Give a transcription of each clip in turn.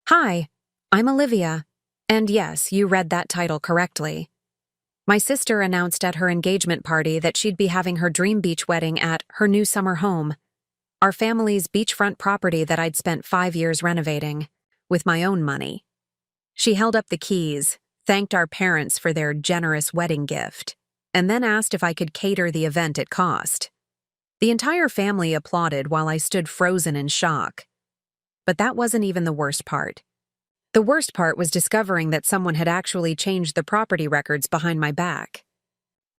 Hi, I'm Olivia. And yes, you read that title correctly. My sister announced at her engagement party that she'd be having her dream beach wedding at her new summer home, our family's beachfront property that I'd spent 5 years renovating, with my own money. She held up the keys, thanked our parents for their generous wedding gift, and then asked if I could cater the event it cost. The entire family applauded while I stood frozen in shock. But that wasn't even the worst part. The worst part was discovering that someone had actually changed the property records behind my back.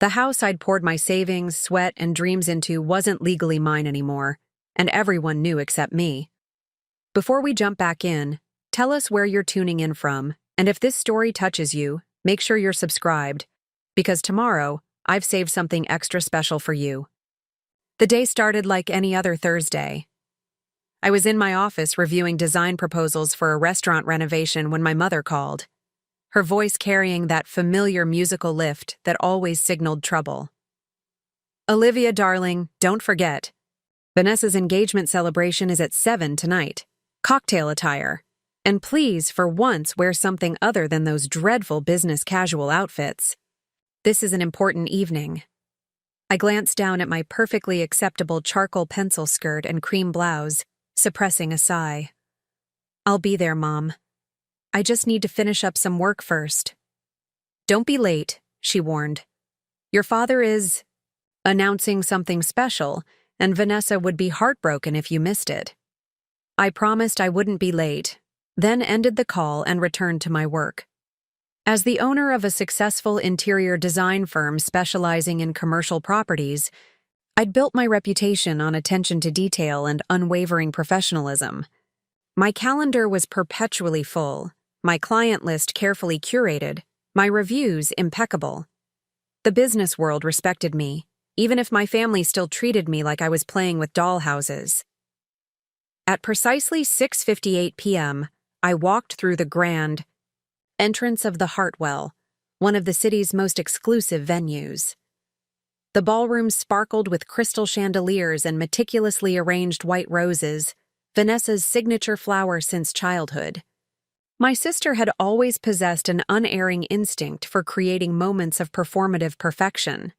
The house I'd poured my savings, sweat, and dreams into wasn't legally mine anymore, and everyone knew except me. Before we jump back in, tell us where you're tuning in from, and if this story touches you, make sure you're subscribed, because tomorrow, I've saved something extra special for you. The day started like any other Thursday. I was in my office reviewing design proposals for a restaurant renovation when my mother called, her voice carrying that familiar musical lift that always signaled trouble. "Olivia, darling, don't forget. Vanessa's engagement celebration is at 7 tonight. Cocktail attire. And please, for once, wear something other than those dreadful business casual outfits. This is an important evening." I glanced down at my perfectly acceptable charcoal pencil skirt and cream blouse, suppressing a sigh. "I'll be there, Mom. I just need to finish up some work first." "Don't be late," she warned. "Your father is announcing something special, and Vanessa would be heartbroken if you missed it." I promised I wouldn't be late, then ended the call and returned to my work. As the owner of a successful interior design firm specializing in commercial properties, I'd built my reputation on attention to detail and unwavering professionalism. My calendar was perpetually full, my client list carefully curated, my reviews impeccable. The business world respected me, even if my family still treated me like I was playing with dollhouses. At precisely 6:58 p.m., I walked through the grand entrance of the Hartwell, one of the city's most exclusive venues. The ballroom sparkled with crystal chandeliers and meticulously arranged white roses, Vanessa's signature flower since childhood. My sister had always possessed an unerring instinct for creating moments of performative perfection.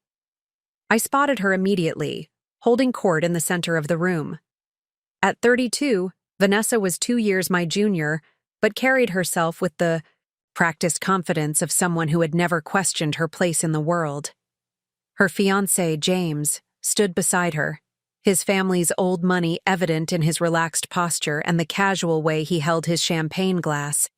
I spotted her immediately, holding court in the center of the room. At 32, Vanessa was 2 years my junior, but carried herself with the practiced confidence of someone who had never questioned her place in the world. Her fiancé, James, stood beside her, his family's old money evident in his relaxed posture and the casual way he held his champagne glass,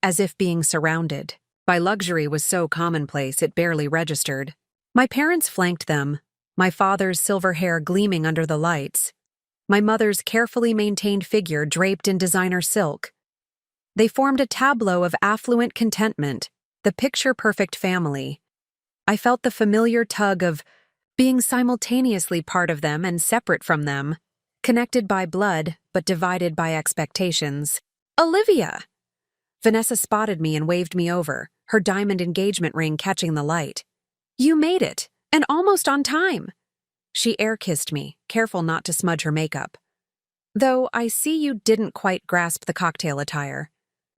as if being surrounded by luxury was so commonplace it barely registered. My parents flanked them, my father's silver hair gleaming under the lights, my mother's carefully maintained figure draped in designer silk. They formed a tableau of affluent contentment, the picture-perfect family. I felt the familiar tug of being simultaneously part of them and separate from them, connected by blood but divided by expectations. "Olivia!" Vanessa spotted me and waved me over, her diamond engagement ring catching the light. "You made it, and almost on time." She air-kissed me, careful not to smudge her makeup. "Though I see you didn't quite grasp the cocktail attire."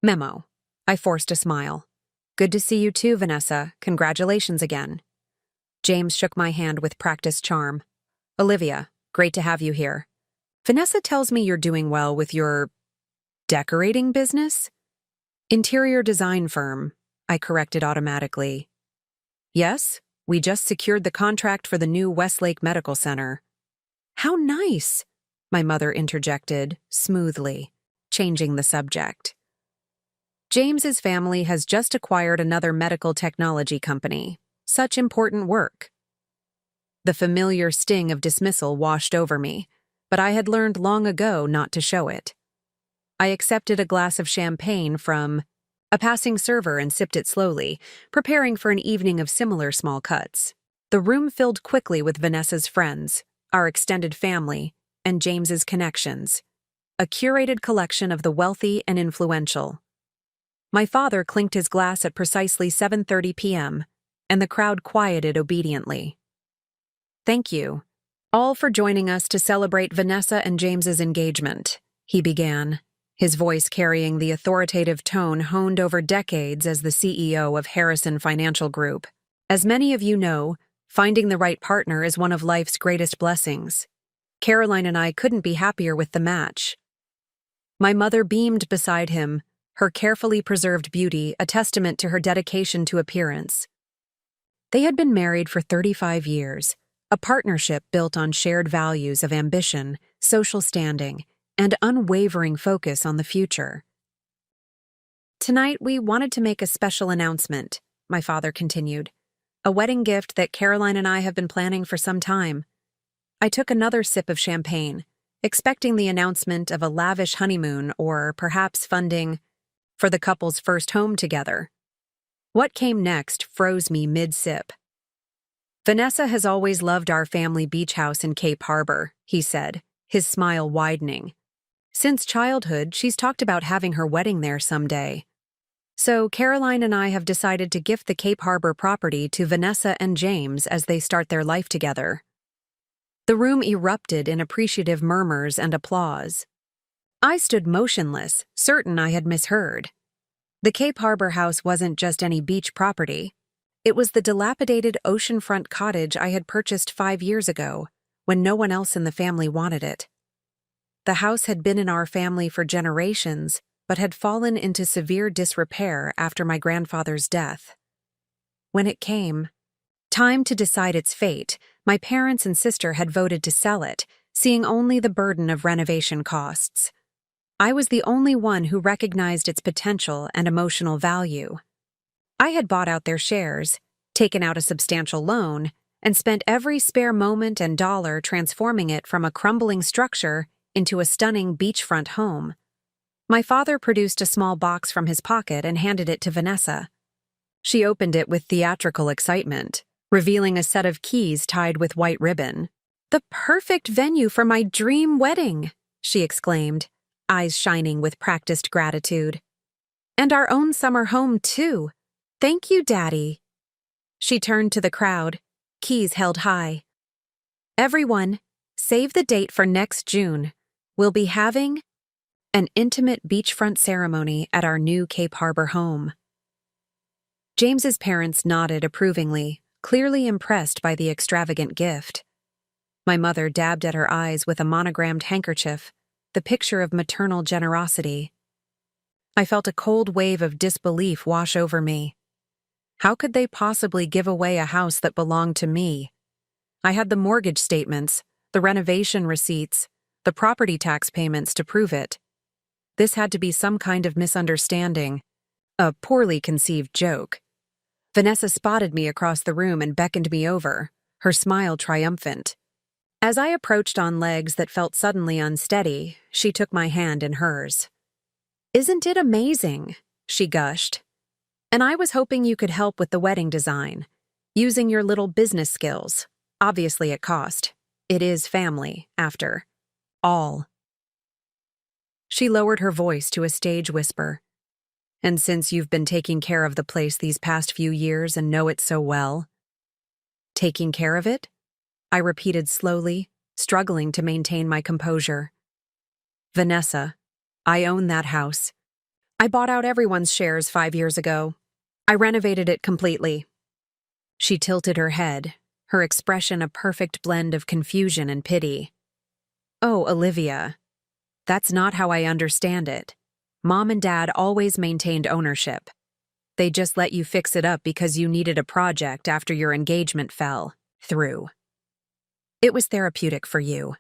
Memo. I forced a smile. "Good to see you too, Vanessa. Congratulations again." James shook my hand with practiced charm. "Olivia, great to have you here. Vanessa tells me you're doing well with your decorating business?" "Interior design firm," I corrected automatically. "Yes, we just secured the contract for the new Westlake Medical Center." "How nice," my mother interjected, smoothly, changing the subject. "James's family has just acquired another medical technology company. Such important work." The familiar sting of dismissal washed over me, but I had learned long ago not to show it. I accepted a glass of champagne from a passing server and sipped it slowly, preparing for an evening of similar small cuts. The room filled quickly with Vanessa's friends, our extended family, and James's connections, a curated collection of the wealthy and influential. My father clinked his glass at precisely 7:30 p.m., and the crowd quieted obediently. "Thank you, all for joining us to celebrate Vanessa and James's engagement," he began, his voice carrying the authoritative tone honed over decades as the CEO of Harrison Financial Group. As many of you know, finding the right partner is one of life's greatest blessings. Caroline and I couldn't be happier with the match. My mother beamed beside him, her carefully preserved beauty a testament to her dedication to appearance. They had been married for 35 years, a partnership built on shared values of ambition, social standing, and unwavering focus on the future. Tonight, we wanted to make a special announcement, my father continued, a wedding gift that Caroline and I have been planning for some time. I took another sip of champagne, expecting the announcement of a lavish honeymoon or perhaps funding for the couple's first home together. What came next froze me mid-sip. Vanessa has always loved our family beach house in Cape Harbor, he said, his smile widening. Since childhood, she's talked about having her wedding there someday. So Caroline and I have decided to gift the Cape Harbor property to Vanessa and James as they start their life together. The room erupted in appreciative murmurs and applause. I stood motionless, certain I had misheard. The Cape Harbor house wasn't just any beach property. It was the dilapidated oceanfront cottage I had purchased 5 years ago, when no one else in the family wanted it. The house had been in our family for generations, but had fallen into severe disrepair after my grandfather's death. When it came time to decide its fate, my parents and sister had voted to sell it, seeing only the burden of renovation costs. I was the only one who recognized its potential and emotional value. I had bought out their shares, taken out a substantial loan, and spent every spare moment and dollar transforming it from a crumbling structure into a stunning beachfront home. My father produced a small box from his pocket and handed it to Vanessa. She opened it with theatrical excitement, revealing a set of keys tied with white ribbon. "The perfect venue for my dream wedding," she exclaimed, eyes shining with practiced gratitude. "And our own summer home, too. Thank you, Daddy." She turned to the crowd, keys held high. "Everyone, save the date for next June. We'll be having an intimate beachfront ceremony at our new Cape Harbor home." James's parents nodded approvingly, clearly impressed by the extravagant gift. My mother dabbed at her eyes with a monogrammed handkerchief, the picture of maternal generosity. I felt a cold wave of disbelief wash over me. How could they possibly give away a house that belonged to me? I had the mortgage statements, the renovation receipts, the property tax payments to prove it. This had to be some kind of misunderstanding, a poorly conceived joke. Vanessa spotted me across the room and beckoned me over, her smile triumphant. As I approached on legs that felt suddenly unsteady, she took my hand in hers. "Isn't it amazing?" she gushed. "And I was hoping you could help with the wedding design, using your little business skills, obviously at cost. It is family, after all." She lowered her voice to a stage whisper. "And since you've been taking care of the place these past few years and know it so well—" "Taking care of it?" I repeated slowly, struggling to maintain my composure. "Vanessa, I own that house. I bought out everyone's shares 5 years ago. I renovated it completely." She tilted her head, her expression a perfect blend of confusion and pity. "Oh, Olivia, that's not how I understand it. Mom and Dad always maintained ownership. They just let you fix it up because you needed a project after your engagement fell through. It was therapeutic for you."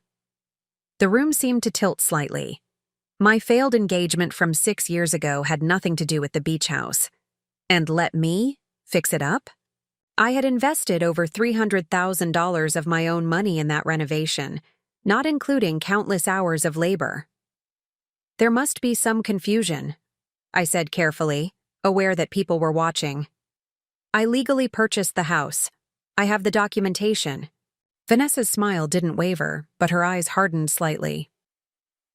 The room seemed to tilt slightly. My failed engagement from 6 years ago had nothing to do with the beach house. And let me fix it up? I had invested over $300,000 of my own money in that renovation, not including countless hours of labor. "There must be some confusion," I said carefully, aware that people were watching. "I legally purchased the house. I have the documentation." Vanessa's smile didn't waver, but her eyes hardened slightly.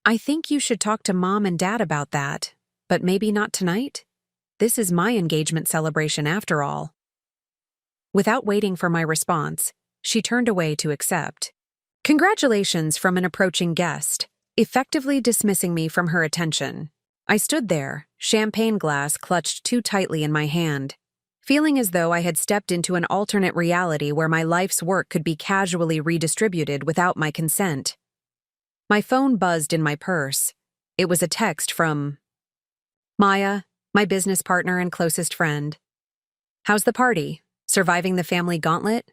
"I think you should talk to Mom and Dad about that, but maybe not tonight? This is my engagement celebration after all." Without waiting for my response, she turned away to accept. "Congratulations" from an approaching guest. effectively dismissing me from her attention. I stood there, champagne glass clutched too tightly in my hand, feeling as though I had stepped into an alternate reality where my life's work could be casually redistributed without my consent. My phone buzzed in my purse. It was a text from Maya, my business partner and closest friend. "How's the party? Surviving the family gauntlet?"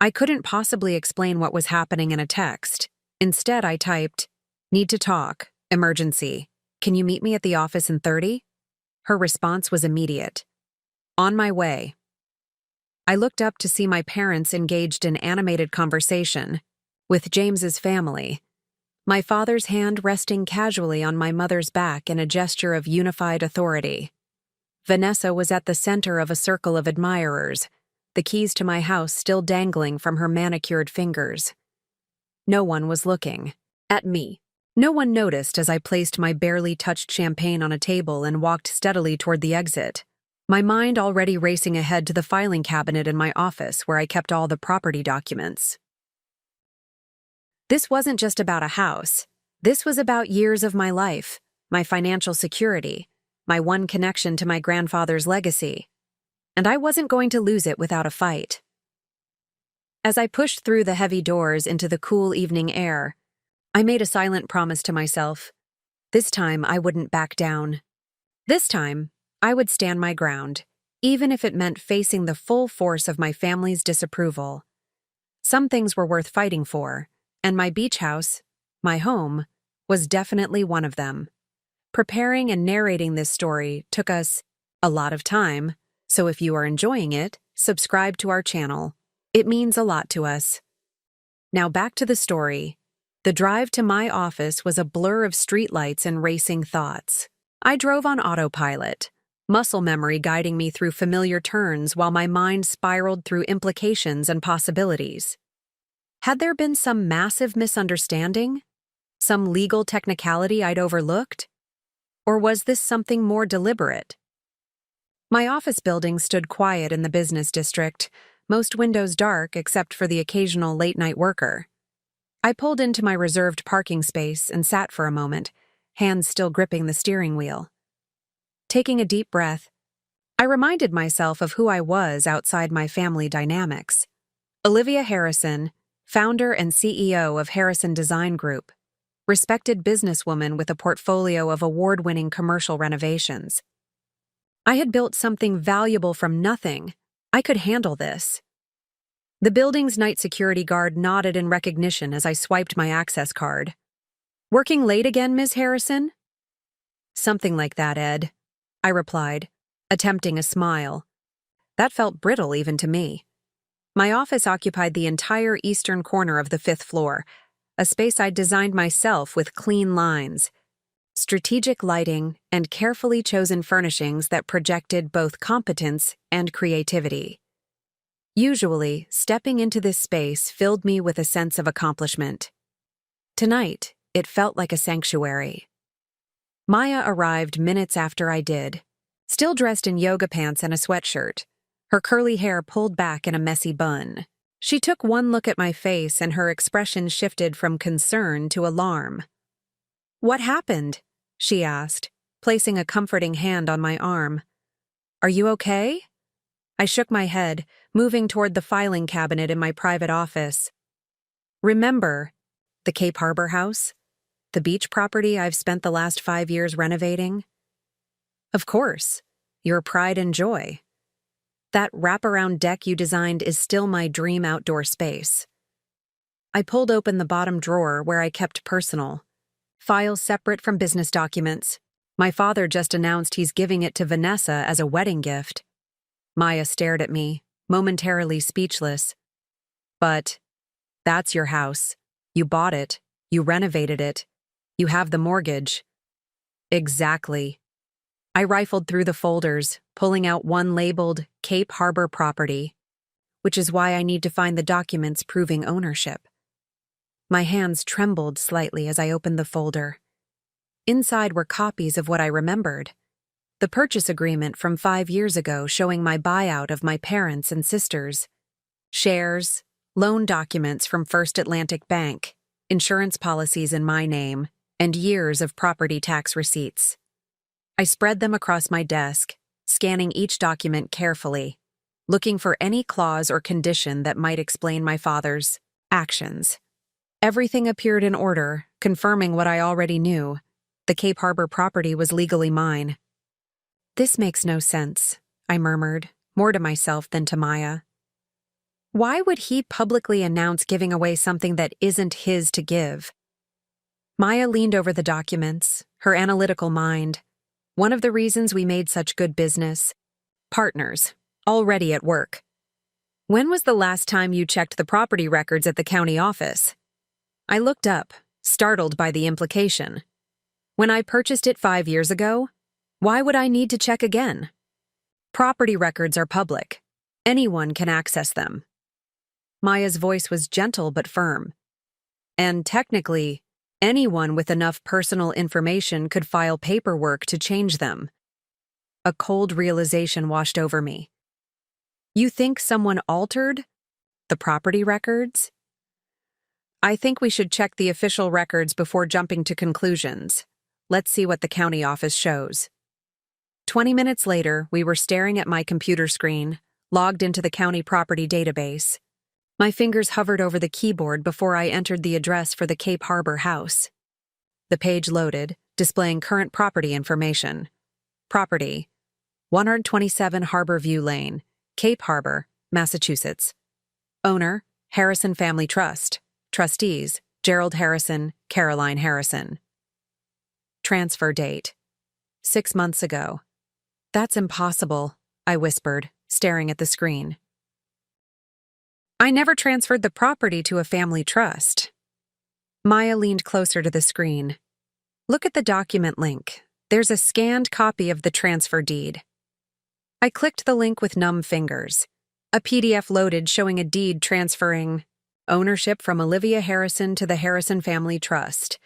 I couldn't possibly explain what was happening in a text. Instead, I typed, "Need to talk. Emergency. Can you meet me at the office in 30?" Her response was immediate. "On my way." I looked up to see my parents engaged in animated conversation with James's family, my father's hand resting casually on my mother's back in a gesture of unified authority. Vanessa was at the center of a circle of admirers, the keys to my house still dangling from her manicured fingers. No one was looking at me. No one noticed as I placed my barely touched champagne on a table and walked steadily toward the exit, my mind already racing ahead to the filing cabinet in my office where I kept all the property documents. This wasn't just about a house. This was about years of my life, my financial security, my one connection to my grandfather's legacy. And I wasn't going to lose it without a fight. As I pushed through the heavy doors into the cool evening air, I made a silent promise to myself. This time I wouldn't back down. This time, I would stand my ground, even if it meant facing the full force of my family's disapproval. Some things were worth fighting for, and my beach house, my home, was definitely one of them. Preparing and narrating this story took us a lot of time, so if you are enjoying it, subscribe to our channel. It means a lot to us. Now back to the story. The drive to my office was a blur of streetlights and racing thoughts. I drove on autopilot, muscle memory guiding me through familiar turns while my mind spiraled through implications and possibilities. Had there been some massive misunderstanding? Some legal technicality I'd overlooked? Or was this something more deliberate? My office building stood quiet in the business district, most windows dark except for the occasional late-night worker. I pulled into my reserved parking space and sat for a moment, hands still gripping the steering wheel. Taking a deep breath, I reminded myself of who I was outside my family dynamics. Olivia Harrison, founder and CEO of Harrison Design Group, respected businesswoman with a portfolio of award-winning commercial renovations. I had built something valuable from nothing. I could handle this. The building's night security guard nodded in recognition as I swiped my access card. "Working late again, Ms. Harrison?" "Something like that, Ed," I replied, attempting a smile. That felt brittle even to me. My office occupied the entire eastern corner of the 5th floor, a space I'd designed myself with clean lines, strategic lighting, and carefully chosen furnishings that projected both competence and creativity. Usually, stepping into this space filled me with a sense of accomplishment. Tonight, it felt like a sanctuary. Maya arrived minutes after I did, still dressed in yoga pants and a sweatshirt, her curly hair pulled back in a messy bun. She took one look at my face and her expression shifted from concern to alarm. "What happened?" she asked, placing a comforting hand on my arm. "Are you okay?" I shook my head, moving toward the filing cabinet in my private office. "Remember the Cape Harbor house? The beach property I've spent the last 5 years renovating?" "Of course. Your pride and joy. That wraparound deck you designed is still my dream outdoor space." I pulled open the bottom drawer where I kept personal files separate from business documents. My father just announced he's giving it to Vanessa as a wedding gift. Maya stared at me, momentarily speechless. "But that's your house. You bought it. You renovated it. You have the mortgage." "Exactly." I rifled through the folders, pulling out one labeled Cape Harbor Property, which is why I need to find the documents proving ownership. My hands trembled slightly as I opened the folder. Inside were copies of what I remembered. The purchase agreement from 5 years ago showing my buyout of my parents and sisters. Shares, loan documents from First Atlantic Bank, insurance policies in my name, and years of property tax receipts. I spread them across my desk, scanning each document carefully, looking for any clause or condition that might explain my father's actions. Everything appeared in order, confirming what I already knew. The Cape Harbor property was legally mine. "This makes no sense," I murmured, more to myself than to Maya. Why would he publicly announce giving away something that isn't his to give? Maya leaned over the documents, her analytical mind. One of the reasons we made such good business. Partners, already at work. "When was the last time you checked the property records at the county office?" I looked up, startled by the implication. "When I purchased it 5 years ago? Why would I need to check again?" "Property records are public. Anyone can access them." Maya's voice was gentle but firm. "And technically, anyone with enough personal information could file paperwork to change them." A cold realization washed over me. "You think someone altered the property records?" "I think we should check the official records before jumping to conclusions. Let's see what the county office shows." 20 minutes later, we were staring at my computer screen, logged into the county property database. My fingers hovered over the keyboard before I entered the address for the Cape Harbor house. The page loaded, displaying current property information. Property: 127 Harbor View Lane, Cape Harbor, Massachusetts. Owner: Harrison Family Trust. Trustees: Gerald Harrison, Caroline Harrison. Transfer date: 6 months ago. "That's impossible," I whispered, staring at the screen. "I never transferred the property to a family trust." Maya leaned closer to the screen. "Look at the document link. There's a scanned copy of the transfer deed." I clicked the link with numb fingers. A PDF loaded showing a deed transferring ownership from Olivia Harrison to the Harrison Family Trust.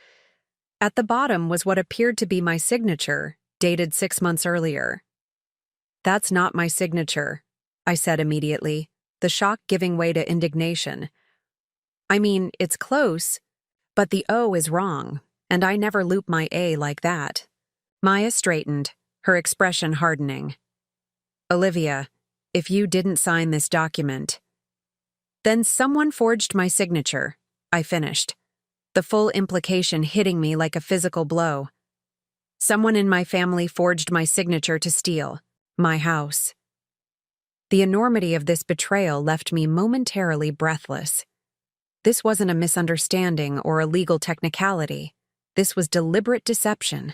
At the bottom was what appeared to be my signature, dated 6 months earlier. "That's not my signature," I said immediately, the shock giving way to indignation. "I mean, it's close, but the O is wrong, and I never loop my A like that." Maya straightened, her expression hardening. "Olivia, if you didn't sign this document..." "Then someone forged my signature," I finished, the full implication hitting me like a physical blow. "Someone in my family forged my signature to steal my house." The enormity of this betrayal left me momentarily breathless. This wasn't a misunderstanding or a legal technicality. This was deliberate deception.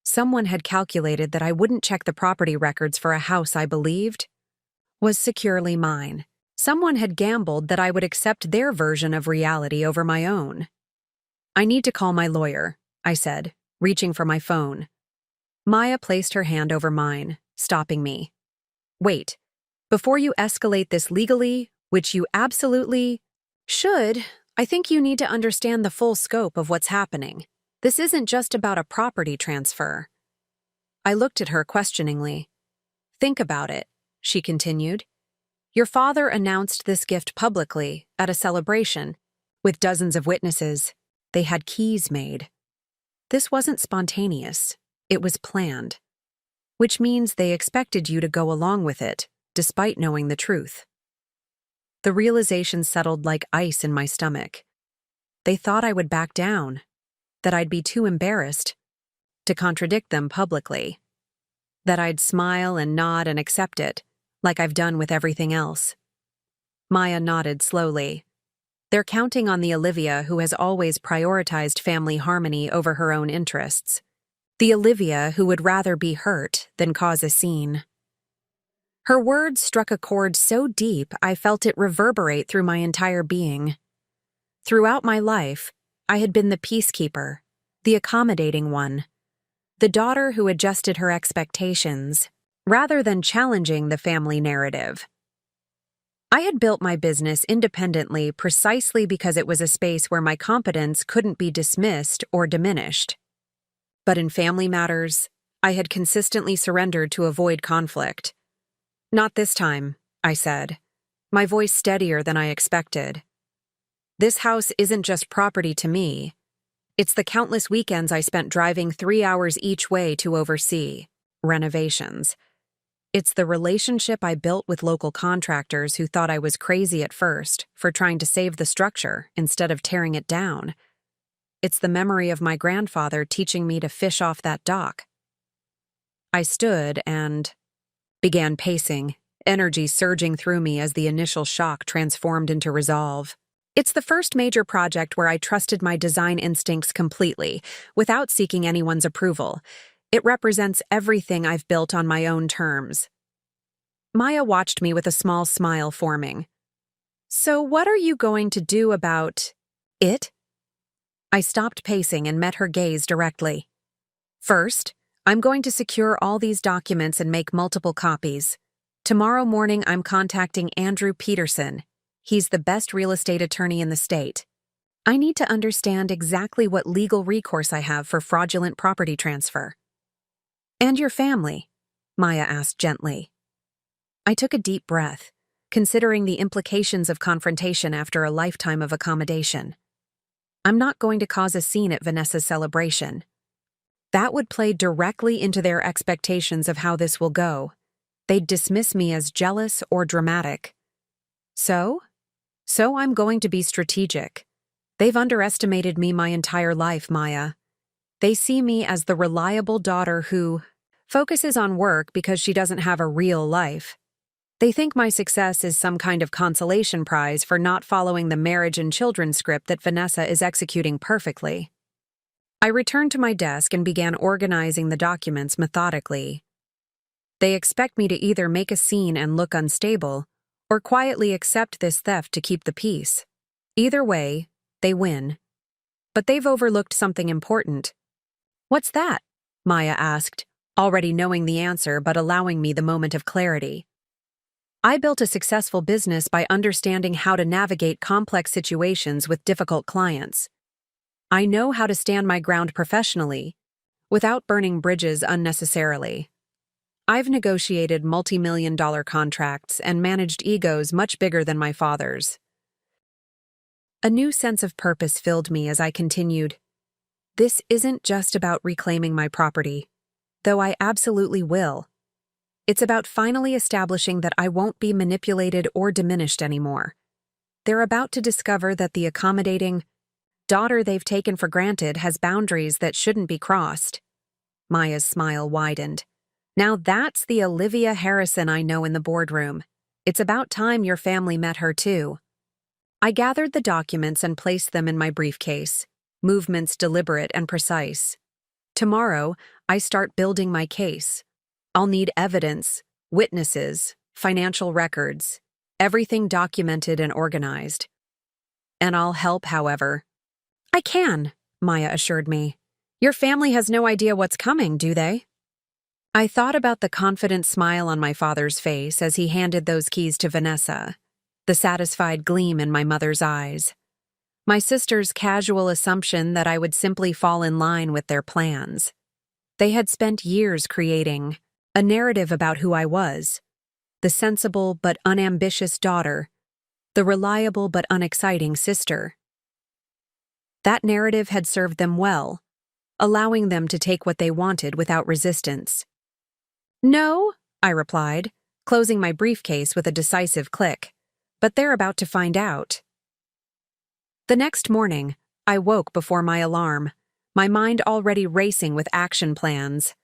Someone had calculated that I wouldn't check the property records for a house I believed was securely mine. Someone had gambled that I would accept their version of reality over my own. "I need to call my lawyer," I said, reaching for my phone. Maya placed her hand over mine, stopping me. "Wait. Before you escalate this legally, which you absolutely should, I think you need to understand the full scope of what's happening. This isn't just about a property transfer." I looked at her questioningly. "Think about it," she continued. "Your father announced this gift publicly at a celebration, with dozens of witnesses. They had keys made. This wasn't spontaneous. It was planned. Which means they expected you to go along with it, despite knowing the truth." The realization settled like ice in my stomach. They thought I would back down, that I'd be too embarrassed to contradict them publicly, that I'd smile and nod and accept it, like I've done with everything else. Maya nodded slowly. "They're counting on the Olivia who has always prioritized family harmony over her own interests. The Olivia who would rather be hurt than cause a scene." Her words struck a chord so deep I felt it reverberate through my entire being. Throughout my life, I had been the peacekeeper, the accommodating one, the daughter who adjusted her expectations, rather than challenging the family narrative. I had built my business independently precisely because it was a space where my competence couldn't be dismissed or diminished. But in family matters, I had consistently surrendered to avoid conflict. "Not this time," I said, my voice steadier than I expected. This house isn't just property to me. It's the countless weekends I spent driving 3 hours each way to oversee renovations. It's the relationship I built with local contractors who thought I was crazy at first for trying to save the structure instead of tearing it down. It's the memory of my grandfather teaching me to fish off that dock. I stood and began pacing, energy surging through me as the initial shock transformed into resolve. It's the first major project where I trusted my design instincts completely, without seeking anyone's approval. It represents everything I've built on my own terms. Maya watched me with a small smile forming. So what are you going to do about it? I stopped pacing and met her gaze directly. First, I'm going to secure all these documents and make multiple copies. Tomorrow morning, I'm contacting Andrew Peterson. He's the best real estate attorney in the state. I need to understand exactly what legal recourse I have for fraudulent property transfer. And your family? Maya asked gently. I took a deep breath, considering the implications of confrontation after a lifetime of accommodation. I'm not going to cause a scene at Vanessa's celebration. That would play directly into their expectations of how this will go. They'd dismiss me as jealous or dramatic. So I'm going to be strategic. They've underestimated me my entire life, Maya. They see me as the reliable daughter who focuses on work because she doesn't have a real life. They think my success is some kind of consolation prize for not following the marriage and children script that Vanessa is executing perfectly. I returned to my desk and began organizing the documents methodically. They expect me to either make a scene and look unstable, or quietly accept this theft to keep the peace. Either way, they win. But they've overlooked something important. What's that? Maya asked, already knowing the answer but allowing me the moment of clarity. I built a successful business by understanding how to navigate complex situations with difficult clients. I know how to stand my ground professionally, without burning bridges unnecessarily. I've negotiated multi-million-dollar contracts and managed egos much bigger than my father's. A new sense of purpose filled me as I continued. This isn't just about reclaiming my property, though I absolutely will. It's about finally establishing that I won't be manipulated or diminished anymore. They're about to discover that the accommodating daughter they've taken for granted has boundaries that shouldn't be crossed. Maya's smile widened. Now that's the Olivia Harrison I know in the boardroom. It's about time your family met her too. I gathered the documents and placed them in my briefcase, movements deliberate and precise. Tomorrow, I start building my case. I'll need evidence, witnesses, financial records, everything documented and organized. And I'll help, however. I can, Maya assured me. Your family has no idea what's coming, do they? I thought about the confident smile on my father's face as he handed those keys to Vanessa, the satisfied gleam in my mother's eyes. My sister's casual assumption that I would simply fall in line with their plans. They had spent years creating a narrative about who I was, the sensible but unambitious daughter, the reliable but unexciting sister. That narrative had served them well, allowing them to take what they wanted without resistance. No, I replied, closing my briefcase with a decisive click, but they're about to find out. The next morning, I woke before my alarm, my mind already racing with action plans.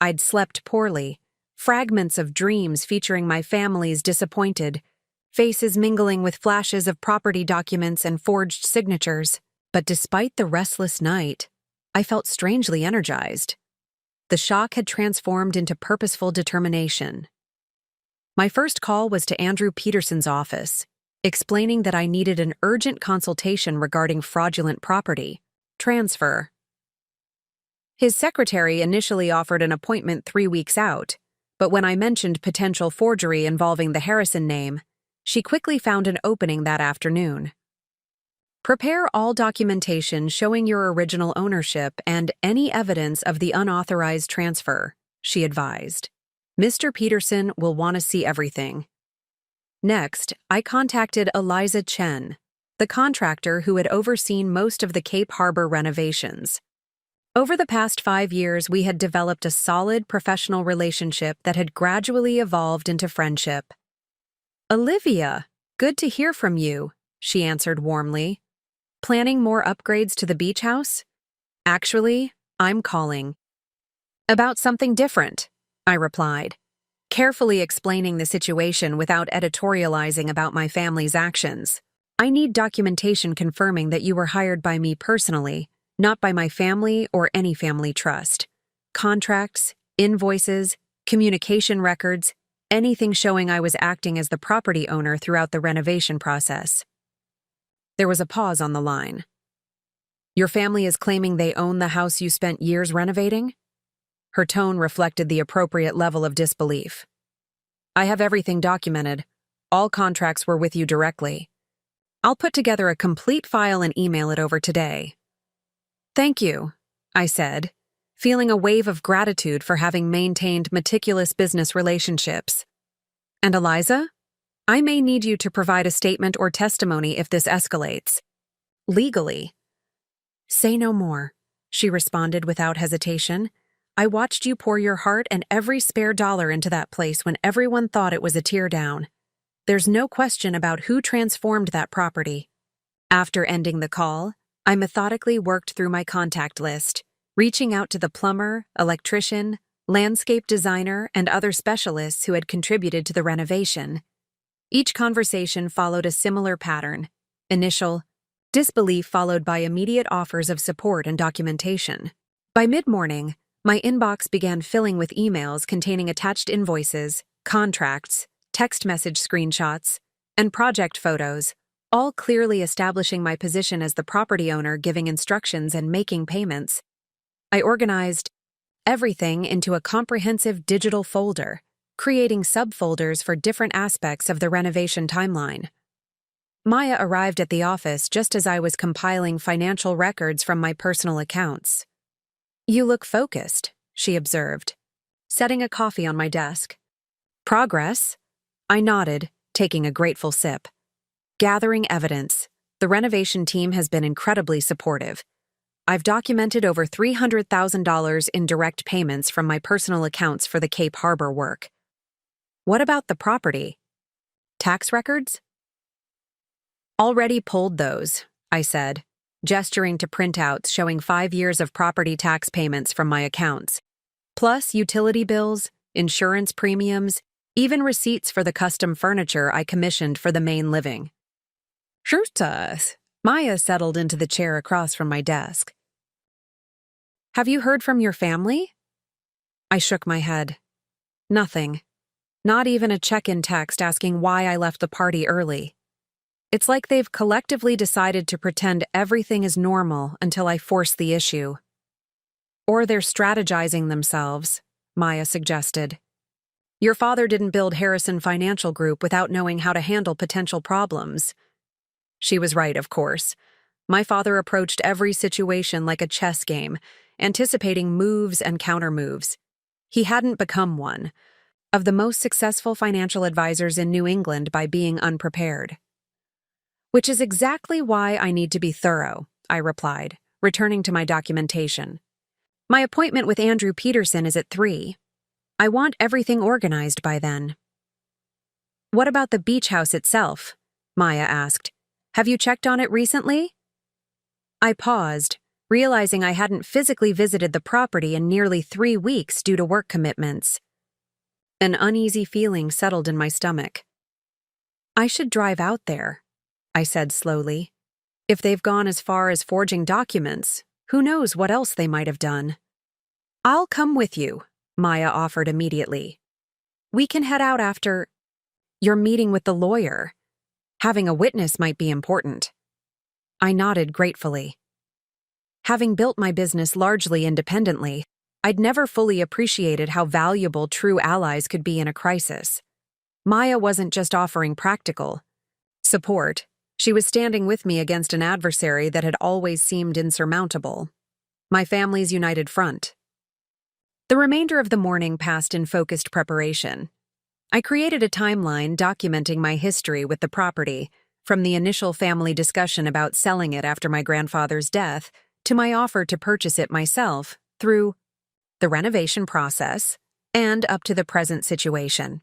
I'd slept poorly, fragments of dreams featuring my family's disappointed, faces mingling with flashes of property documents and forged signatures. But despite the restless night, I felt strangely energized. The shock had transformed into purposeful determination. My first call was to Andrew Peterson's office, explaining that I needed an urgent consultation regarding fraudulent property transfer. His secretary initially offered an appointment 3 weeks out, but when I mentioned potential forgery involving the Harrison name, she quickly found an opening that afternoon. Prepare all documentation showing your original ownership and any evidence of the unauthorized transfer, she advised. Mr. Peterson will want to see everything. Next, I contacted Eliza Chen, the contractor who had overseen most of the Cape Harbor renovations. Over the past 5 years, we had developed a solid professional relationship that had gradually evolved into friendship. "Olivia, good to hear from you," she answered warmly. "Planning more upgrades to the beach house?" "Actually, I'm calling about something different," I replied, carefully explaining the situation without editorializing about my family's actions. "I need documentation confirming that you were hired by me personally, not by my family or any family trust. Contracts, invoices, communication records, anything showing I was acting as the property owner throughout the renovation process." There was a pause on the line. "Your family is claiming they own the house you spent years renovating?" Her tone reflected the appropriate level of disbelief. "I have everything documented. All contracts were with you directly. I'll put together a complete file and email it over today." "Thank you," I said, feeling a wave of gratitude for having maintained meticulous business relationships. "And Eliza? I may need you to provide a statement or testimony if this escalates. Legally." "Say no more," she responded without hesitation. "I watched you pour your heart and every spare dollar into that place when everyone thought it was a teardown. There's no question about who transformed that property." After ending the call, I methodically worked through my contact list, reaching out to the plumber, electrician, landscape designer, and other specialists who had contributed to the renovation. Each conversation followed a similar pattern: initial disbelief followed by immediate offers of support and documentation. By mid-morning, my inbox began filling with emails containing attached invoices, contracts, text message screenshots, and project photos, all clearly establishing my position as the property owner, giving instructions and making payments. I organized everything into a comprehensive digital folder, creating subfolders for different aspects of the renovation timeline. Maya arrived at the office just as I was compiling financial records from my personal accounts. "You look focused," she observed, setting a coffee on my desk. "Progress?" I nodded, taking a grateful sip. "Gathering evidence. The renovation team has been incredibly supportive. I've documented over $300,000 in direct payments from my personal accounts for the Cape Harbor work." "What about the property? Tax records?" "Already pulled those," I said, gesturing to printouts showing 5 years of property tax payments from my accounts, plus utility bills, insurance premiums, even receipts for the custom furniture I commissioned for the main living. "Sure." Maya settled into the chair across from my desk. "Have you heard from your family?" I shook my head. "Nothing. Not even a check-in text asking why I left the party early. It's like they've collectively decided to pretend everything is normal until I force the issue." "Or they're strategizing themselves," Maya suggested. "Your father didn't build Harrison Financial Group without knowing how to handle potential problems." She was right, of course. My father approached every situation like a chess game, anticipating moves and countermoves. He hadn't become one of the most successful financial advisors in New England by being unprepared. "Which is exactly why I need to be thorough," I replied, returning to my documentation. "My appointment with Andrew Peterson is at 3. I want everything organized by then." "What about the beach house itself?" Maya asked. "Have you checked on it recently?" I paused, realizing I hadn't physically visited the property in nearly 3 weeks due to work commitments. An uneasy feeling settled in my stomach. "I should drive out there," I said slowly. "If they've gone as far as forging documents, who knows what else they might have done." "I'll come with you," Maya offered immediately. "We can head out after your meeting with the lawyer. Having a witness might be important." I nodded gratefully. Having built my business largely independently, I'd never fully appreciated how valuable true allies could be in a crisis. Maya wasn't just offering practical support, she was standing with me against an adversary that had always seemed insurmountable: my family's united front. The remainder of the morning passed in focused preparation. I created a timeline documenting my history with the property, from the initial family discussion about selling it after my grandfather's death to my offer to purchase it myself through the renovation process and up to the present situation.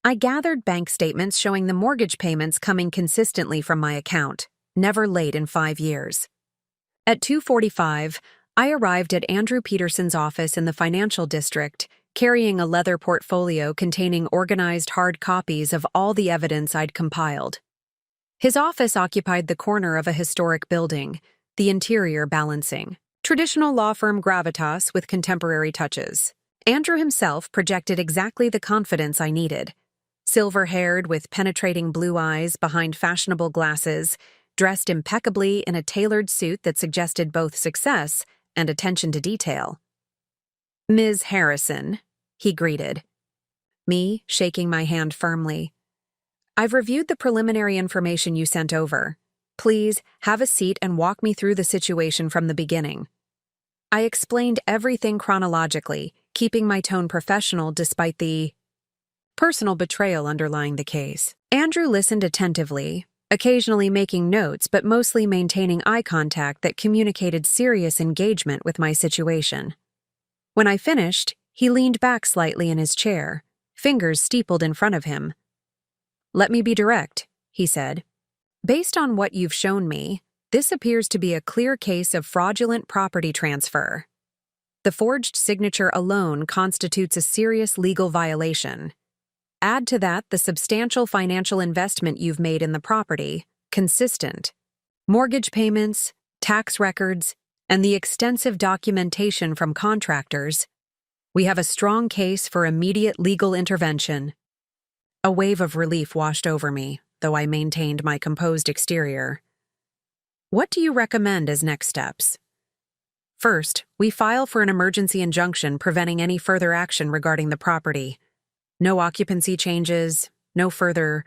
I gathered bank statements showing the mortgage payments coming consistently from my account, never late in 5 years. At 2:45, I arrived at Andrew Peterson's office in the financial district, carrying a leather portfolio containing organized hard copies of all the evidence I'd compiled. His office occupied the corner of a historic building, the interior balancing traditional law firm gravitas with contemporary touches. Andrew himself projected exactly the confidence I needed. Silver-haired with penetrating blue eyes behind fashionable glasses, dressed impeccably in a tailored suit that suggested both success and attention to detail. "Ms. Harrison," he greeted, me shaking my hand firmly. "I've reviewed the preliminary information you sent over. Please have a seat and walk me through the situation from the beginning." I explained everything chronologically, keeping my tone professional despite the personal betrayal underlying the case. Andrew listened attentively, occasionally making notes but mostly maintaining eye contact that communicated serious engagement with my situation. When I finished, he leaned back slightly in his chair, fingers steepled in front of him. "Let me be direct," he said. "Based on what you've shown me, this appears to be a clear case of fraudulent property transfer. The forged signature alone constitutes a serious legal violation. Add to that the substantial financial investment you've made in the property, consistent mortgage payments, tax records, and the extensive documentation from contractors. We have a strong case for immediate legal intervention." A wave of relief washed over me, though I maintained my composed exterior. "What do you recommend as next steps?" "First, we file for an emergency injunction preventing any further action regarding the property. No occupancy changes, no further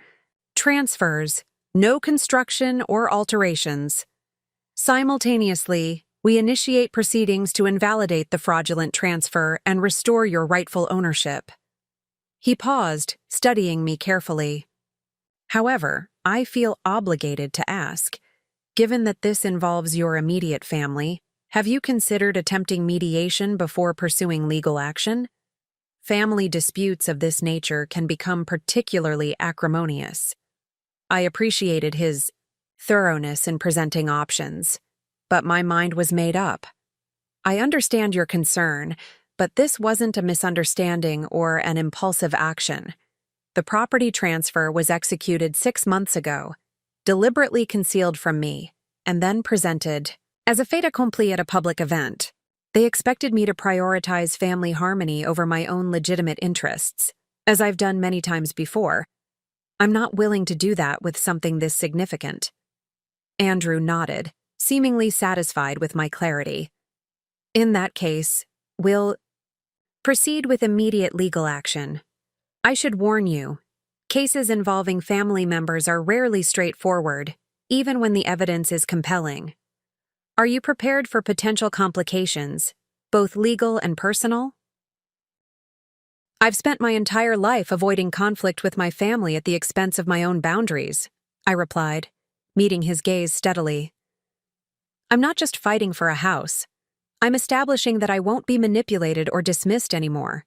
transfers, no construction or alterations. Simultaneously, we initiate proceedings to invalidate the fraudulent transfer and restore your rightful ownership." He paused, studying me carefully. "However, I feel obligated to ask, given that this involves your immediate family, have you considered attempting mediation before pursuing legal action? Family disputes of this nature can become particularly acrimonious." I appreciated his thoroughness in presenting options, but my mind was made up. "I understand your concern, but this wasn't a misunderstanding or an impulsive action. The property transfer was executed 6 months ago, deliberately concealed from me, and then presented as a fait accompli at a public event. They expected me to prioritize family harmony over my own legitimate interests, as I've done many times before. I'm not willing to do that with something this significant." Andrew nodded, seemingly satisfied with my clarity. "In that case, we'll proceed with immediate legal action. I should warn you, cases involving family members are rarely straightforward, even when the evidence is compelling. Are you prepared for potential complications, both legal and personal?" "I've spent my entire life avoiding conflict with my family at the expense of my own boundaries," I replied, meeting his gaze steadily. "I'm not just fighting for a house. I'm establishing that I won't be manipulated or dismissed anymore.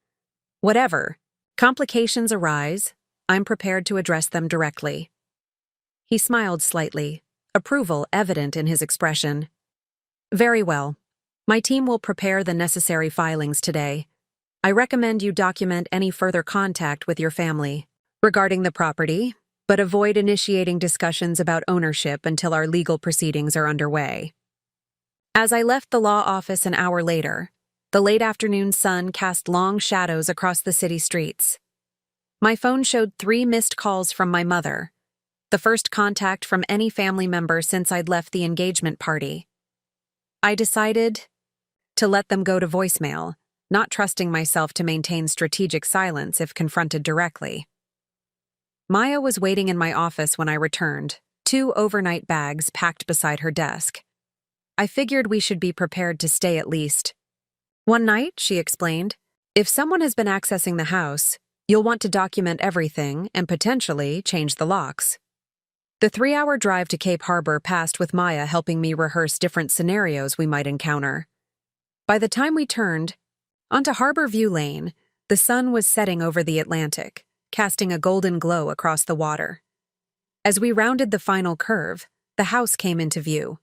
Whatever complications arise, I'm prepared to address them directly." He smiled slightly, approval evident in his expression. "Very well. My team will prepare the necessary filings today. I recommend you document any further contact with your family regarding the property, but avoid initiating discussions about ownership until our legal proceedings are underway." As I left the law office an hour later, the late afternoon sun cast long shadows across the city streets. My phone showed 3 missed calls from my mother, the first contact from any family member since I'd left the engagement party. I decided to let them go to voicemail, not trusting myself to maintain strategic silence if confronted directly. Maya was waiting in my office when I returned, 2 overnight bags packed beside her desk. I figured we should be prepared to stay at least. "One night," she explained, "if someone has been accessing the house, you'll want to document everything and potentially change the locks." The 3-hour drive to Cape Harbor passed with Maya helping me rehearse different scenarios we might encounter. By the time we turned onto Harbor View Lane, the sun was setting over the Atlantic, casting a golden glow across the water. As we rounded the final curve, the house came into view,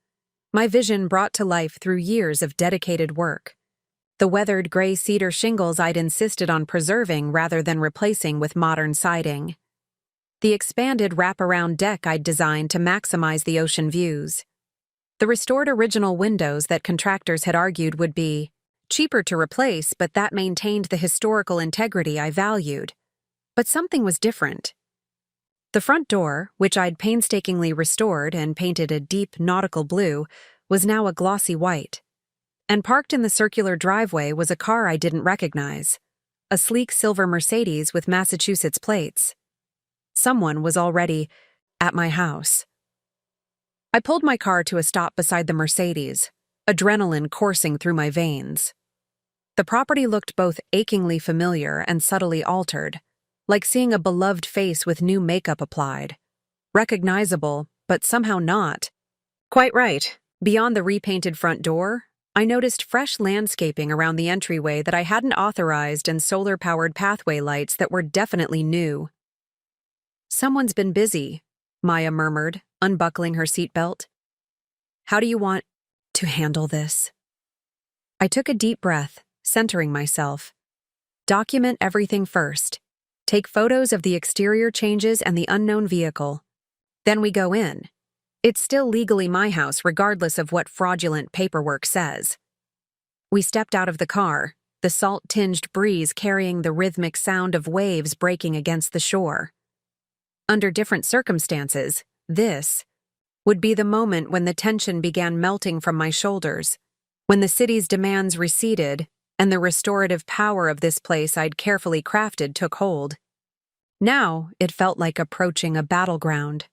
my vision brought to life through years of dedicated work. The weathered gray cedar shingles I'd insisted on preserving rather than replacing with modern siding. The expanded wraparound deck I'd designed to maximize the ocean views. The restored original windows that contractors had argued would be cheaper to replace, but that maintained the historical integrity I valued. But something was different. The front door, which I'd painstakingly restored and painted a deep nautical blue, was now a glossy white. And parked in the circular driveway was a car I didn't recognize, a sleek silver Mercedes with Massachusetts plates. Someone was already at my house. I pulled my car to a stop beside the Mercedes, adrenaline coursing through my veins. The property looked both achingly familiar and subtly altered, like seeing a beloved face with new makeup applied. Recognizable, but somehow not. Quite right. Beyond the repainted front door, I noticed fresh landscaping around the entryway that I hadn't authorized and solar-powered pathway lights that were definitely new. "Someone's been busy," Maya murmured, unbuckling her seatbelt. "How do you want to handle this?" I took a deep breath, centering myself. Document everything first. Take photos of the exterior changes and the unknown vehicle. Then we go in. It's still legally my house regardless of what fraudulent paperwork says. We stepped out of the car, the salt-tinged breeze carrying the rhythmic sound of waves breaking against the shore. Under different circumstances, this would be the moment when the tension began melting from my shoulders, when the city's demands receded and the restorative power of this place I'd carefully crafted took hold. Now it felt like approaching a battleground.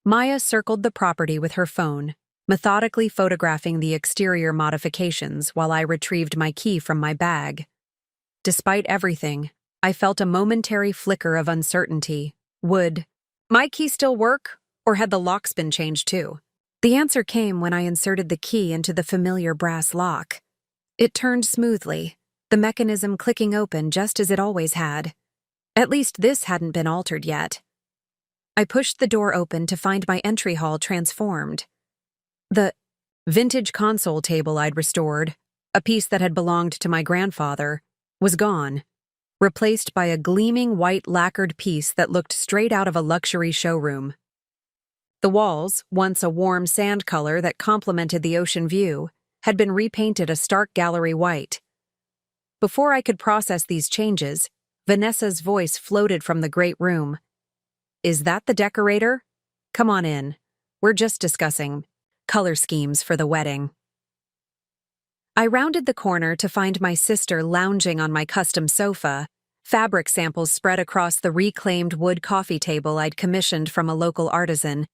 Maya circled the property with her phone, methodically photographing the exterior modifications while I retrieved my key from my bag. Despite everything, I felt a momentary flicker of uncertainty. Would my key still work, or had the locks been changed too? The answer came when I inserted the key into the familiar brass lock. It turned smoothly, the mechanism clicking open just as it always had. At least this hadn't been altered yet. I pushed the door open to find my entry hall transformed. The vintage console table I'd restored, a piece that had belonged to my grandfather, was gone, replaced by a gleaming white lacquered piece that looked straight out of a luxury showroom. The walls, once a warm sand color that complemented the ocean view, had been repainted a stark gallery white. Before I could process these changes, Vanessa's voice floated from the great room. "Is that the decorator? Come on in. We're just discussing color schemes for the wedding." I rounded the corner to find my sister lounging on my custom sofa, fabric samples spread across the reclaimed wood coffee table I'd commissioned from a local artisan.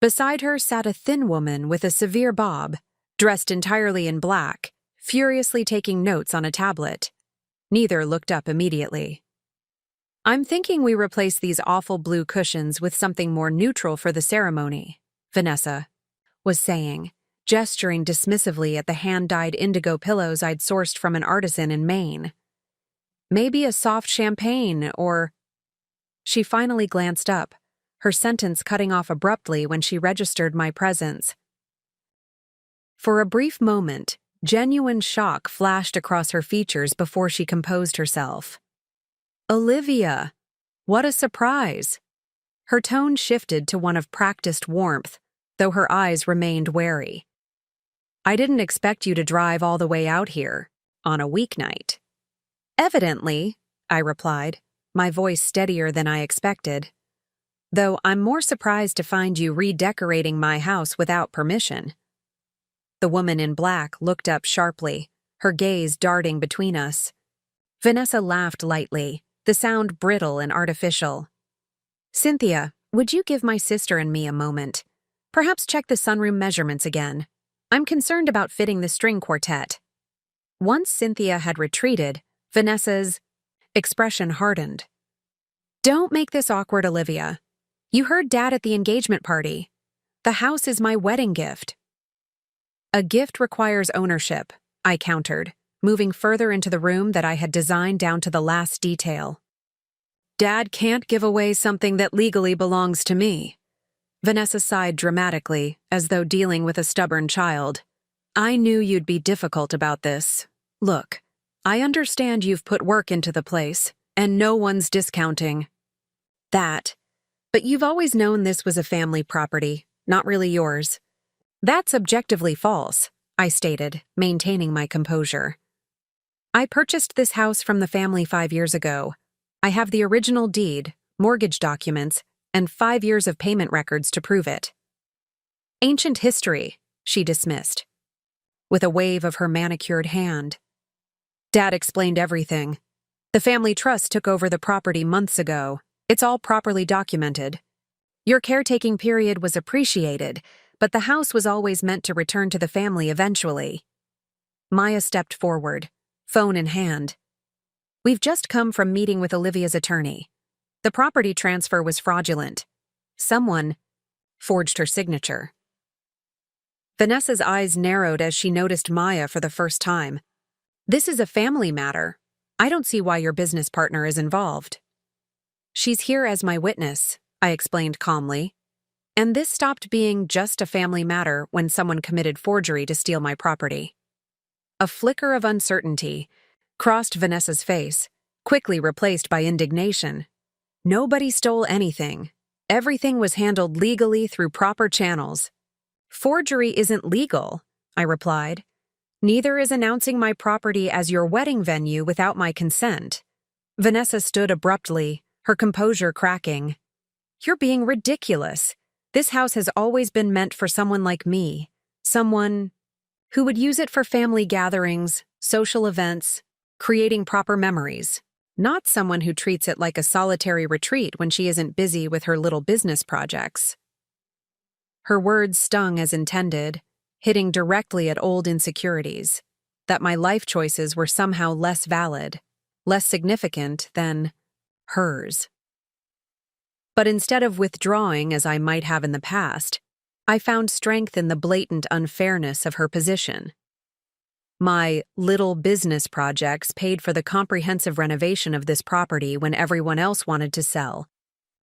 Beside her sat a thin woman with a severe bob, dressed entirely in black, furiously taking notes on a tablet. Neither looked up immediately. "I'm thinking we replace these awful blue cushions with something more neutral for the ceremony," Vanessa was saying, gesturing dismissively at the hand-dyed indigo pillows I'd sourced from an artisan in Maine. "Maybe a soft champagne, or—" She finally glanced up, her sentence cutting off abruptly when she registered my presence. For a brief moment, genuine shock flashed across her features before she composed herself. "Olivia! What a surprise!" Her tone shifted to one of practiced warmth, though her eyes remained wary. "I didn't expect you to drive all the way out here, on a weeknight." "Evidently," I replied, my voice steadier than I expected. "Though I'm more surprised to find you redecorating my house without permission." The woman in black looked up sharply, her gaze darting between us. Vanessa laughed lightly, the sound brittle and artificial. "Cynthia, would you give my sister and me a moment? Perhaps check the sunroom measurements again. I'm concerned about fitting the string quartet." Once Cynthia had retreated, Vanessa's expression hardened. "Don't make this awkward, Olivia. You heard Dad at the engagement party. The house is my wedding gift. A gift requires ownership, I countered, moving further into the room that I had designed down to the last detail. Dad can't give away something that legally belongs to me. Vanessa sighed dramatically, as though dealing with a stubborn child. I knew you'd be difficult about this. Look, I understand you've put work into the place, and no one's discounting that. But you've always known this was a family property, not really yours. That's objectively false, I stated, maintaining my composure. I purchased this house from the family 5 years ago. I have the original deed, mortgage documents, and 5 years of payment records to prove it. Ancient history, she dismissed, with a wave of her manicured hand. Dad explained everything. The family trust took over the property months ago. It's all properly documented. Your caretaking period was appreciated, but the house was always meant to return to the family eventually. Maya stepped forward, phone in hand. We've just come from meeting with Olivia's attorney. The property transfer was fraudulent. Someone forged her signature. Vanessa's eyes narrowed as she noticed Maya for the first time. This is a family matter. I don't see why your business partner is involved. She's here as my witness, I explained calmly. And this stopped being just a family matter when someone committed forgery to steal my property. A flicker of uncertainty crossed Vanessa's face, quickly replaced by indignation. Nobody stole anything. Everything was handled legally through proper channels. Forgery isn't legal, I replied. Neither is announcing my property as your wedding venue without my consent. Vanessa stood abruptly, her composure cracking. You're being ridiculous. This house has always been meant for someone like me, someone who would use it for family gatherings, social events, creating proper memories, not someone who treats it like a solitary retreat when she isn't busy with her little business projects. Her words stung as intended, hitting directly at old insecurities, that my life choices were somehow less valid, less significant than hers. But instead of withdrawing as I might have in the past, I found strength in the blatant unfairness of her position. My little business projects paid for the comprehensive renovation of this property when everyone else wanted to sell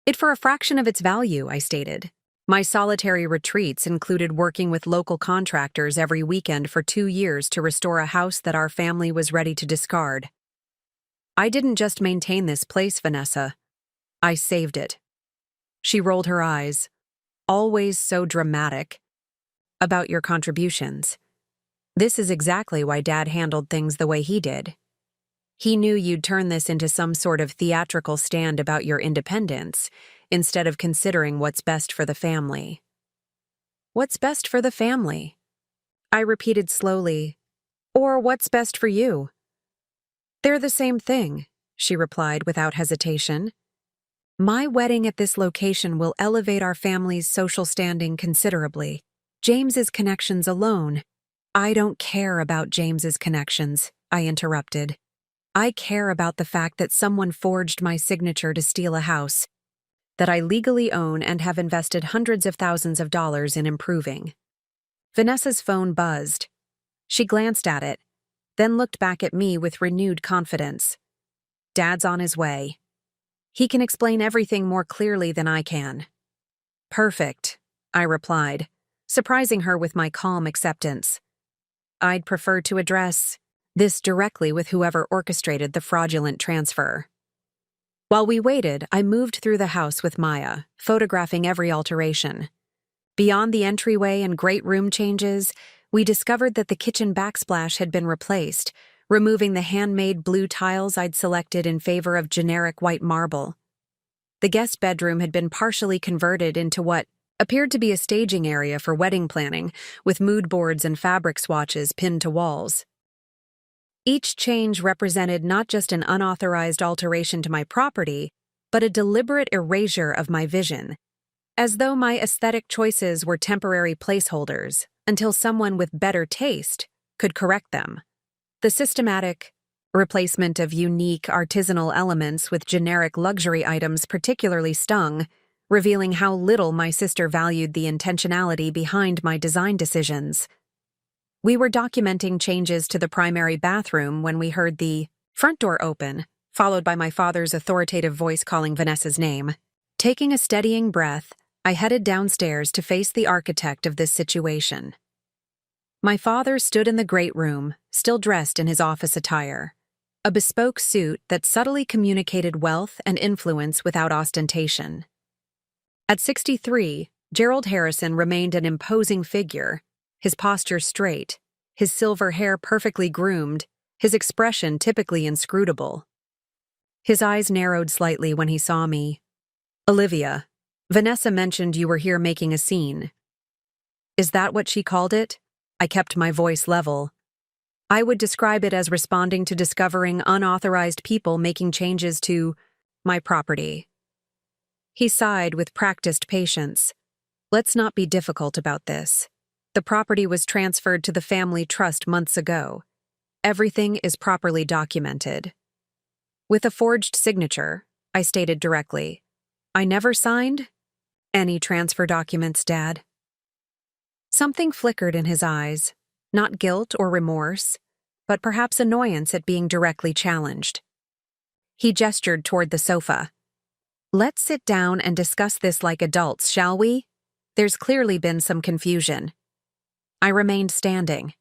it for a fraction of its value, I stated. My solitary retreats included working with local contractors every weekend for 2 years to restore a house that our family was ready to discard. I didn't just maintain this place, Vanessa. I saved it. She rolled her eyes, always so dramatic. About your contributions. This is exactly why Dad handled things the way he did. He knew you'd turn this into some sort of theatrical stand about your independence, instead of considering what's best for the family. What's best for the family? I repeated slowly. Or what's best for you? They're the same thing, she replied without hesitation. My wedding at this location will elevate our family's social standing considerably. James's connections alone. I don't care about James's connections, I interrupted. I care about the fact that someone forged my signature to steal a house that I legally own and have invested hundreds of thousands of dollars in improving. Vanessa's phone buzzed. She glanced at it, then looked back at me with renewed confidence. Dad's on his way. He can explain everything more clearly than I can. Perfect, I replied, surprising her with my calm acceptance. I'd prefer to address this directly with whoever orchestrated the fraudulent transfer. While we waited, I moved through the house with Maya, photographing every alteration. Beyond the entryway and great room changes, we discovered that the kitchen backsplash had been replaced, removing the handmade blue tiles I'd selected in favor of generic white marble. The guest bedroom had been partially converted into what appeared to be a staging area for wedding planning, with mood boards and fabric swatches pinned to walls. Each change represented not just an unauthorized alteration to my property, but a deliberate erasure of my vision, as though my aesthetic choices were temporary placeholders until someone with better taste could correct them. The systematic replacement of unique artisanal elements with generic luxury items particularly stung, revealing how little my sister valued the intentionality behind my design decisions. We were documenting changes to the primary bathroom when we heard the front door open, followed by my father's authoritative voice calling Vanessa's name. Taking a steadying breath, I headed downstairs to face the architect of this situation. My father stood in the great room, still dressed in his office attire, a bespoke suit that subtly communicated wealth and influence without ostentation. At 63, Gerald Harrison remained an imposing figure, his posture straight, his silver hair perfectly groomed, his expression typically inscrutable. His eyes narrowed slightly when he saw me. "Olivia, Vanessa mentioned you were here making a scene." "Is that what she called it?" I kept my voice level. "I would describe it as responding to discovering unauthorized people making changes to my property." He sighed with practiced patience. "Let's not be difficult about this. The property was transferred to the family trust months ago. Everything is properly documented." With a forged signature, I stated directly, "I never signed any transfer documents, Dad." Something flickered in his eyes, not guilt or remorse, but perhaps annoyance at being directly challenged. He gestured toward the sofa. "Let's sit down and discuss this like adults, shall we? There's clearly been some confusion." I remained standing.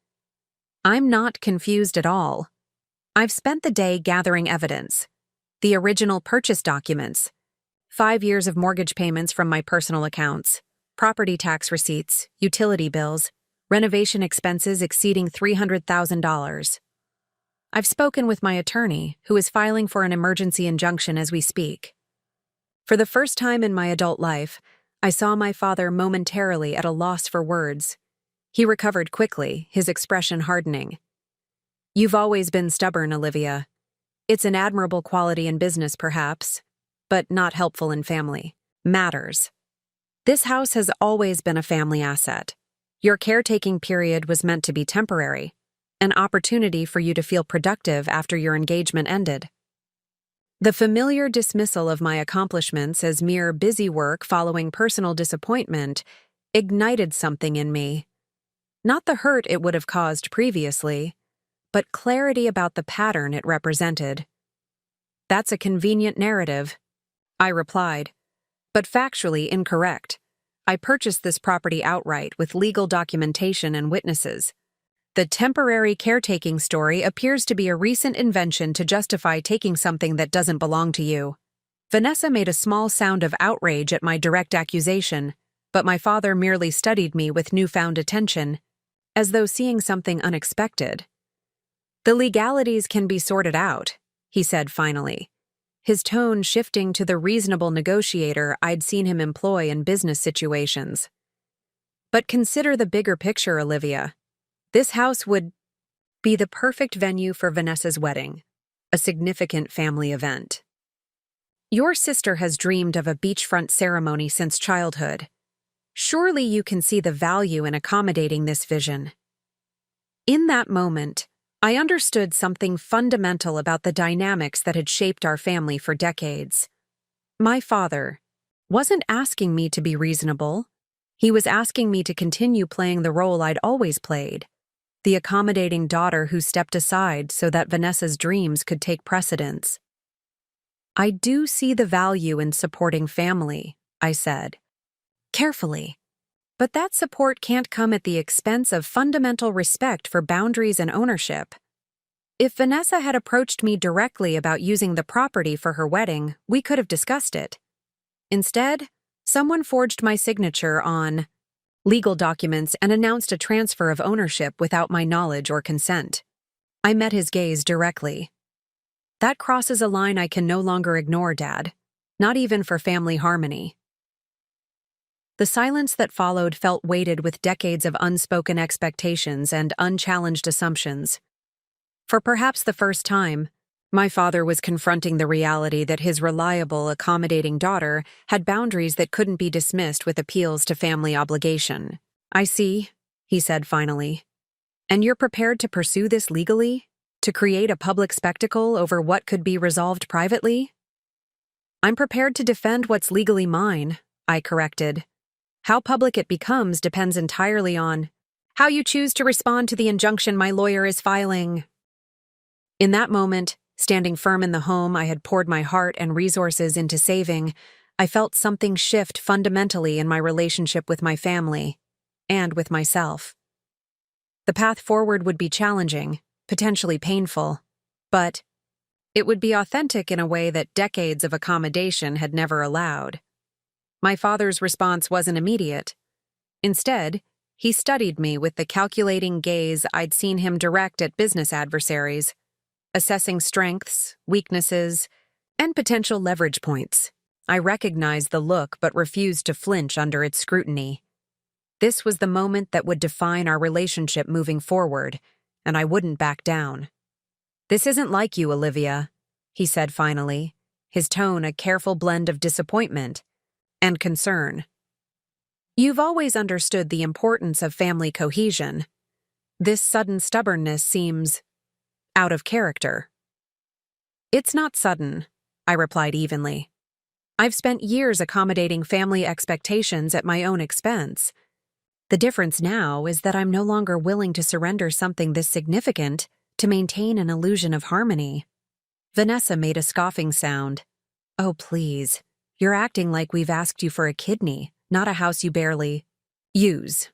"I'm not confused at all. I've spent the day gathering evidence. The original purchase documents, 5 years of mortgage payments from my personal accounts, property tax receipts, utility bills, renovation expenses exceeding $300,000. I've spoken with my attorney, who is filing for an emergency injunction as we speak." For the first time in my adult life, I saw my father momentarily at a loss for words. He recovered quickly, his expression hardening. "You've always been stubborn, Olivia. It's an admirable quality in business, perhaps, but not helpful in family matters. This house has always been a family asset. Your caretaking period was meant to be temporary, an opportunity for you to feel productive after your engagement ended." The familiar dismissal of my accomplishments as mere busy work following personal disappointment ignited something in me. Not the hurt it would have caused previously, but clarity about the pattern it represented. "That's a convenient narrative," I replied, "but factually incorrect. I purchased this property outright with legal documentation and witnesses. The temporary caretaking story appears to be a recent invention to justify taking something that doesn't belong to you." Vanessa made a small sound of outrage at my direct accusation, but my father merely studied me with newfound attention, as though seeing something unexpected. "The legalities can be sorted out," he said finally, his tone shifting to the reasonable negotiator I'd seen him employ in business situations. "But consider the bigger picture, Olivia. This house would be the perfect venue for Vanessa's wedding, a significant family event. Your sister has dreamed of a beachfront ceremony since childhood. Surely you can see the value in accommodating this vision." In that moment, I understood something fundamental about the dynamics that had shaped our family for decades. My father wasn't asking me to be reasonable. He was asking me to continue playing the role I'd always played, the accommodating daughter who stepped aside so that Vanessa's dreams could take precedence. "I do see the value in supporting family," I said, carefully. "But that support can't come at the expense of fundamental respect for boundaries and ownership. If Vanessa had approached me directly about using the property for her wedding, we could have discussed it. Instead, someone forged my signature on legal documents and announced a transfer of ownership without my knowledge or consent." I met his gaze directly. "That crosses a line I can no longer ignore, Dad, not even for family harmony." The silence that followed felt weighted with decades of unspoken expectations and unchallenged assumptions. For perhaps the first time, my father was confronting the reality that his reliable, accommodating daughter had boundaries that couldn't be dismissed with appeals to family obligation. "I see," he said finally. "And you're prepared to pursue this legally? To create a public spectacle over what could be resolved privately?" "I'm prepared to defend what's legally mine," I corrected. How public it becomes depends entirely on how you choose to respond to the injunction my lawyer is filing. In that moment, standing firm in the home I had poured my heart and resources into saving, I felt something shift fundamentally in my relationship with my family and with myself. The path forward would be challenging, potentially painful, but it would be authentic in a way that decades of accommodation had never allowed. My father's response wasn't immediate. Instead, he studied me with the calculating gaze I'd seen him direct at business adversaries, assessing strengths, weaknesses, and potential leverage points. I recognized the look but refused to flinch under its scrutiny. This was the moment that would define our relationship moving forward, and I wouldn't back down. "This isn't like you, Olivia," he said finally, his tone a careful blend of disappointment and concern. "You've always understood the importance of family cohesion. This sudden stubbornness seems out of character." "It's not sudden," I replied evenly. "I've spent years accommodating family expectations at my own expense. The difference now is that I'm no longer willing to surrender something this significant to maintain an illusion of harmony." Vanessa made a scoffing sound. "Oh, please. You're acting like we've asked you for a kidney, not a house you barely use.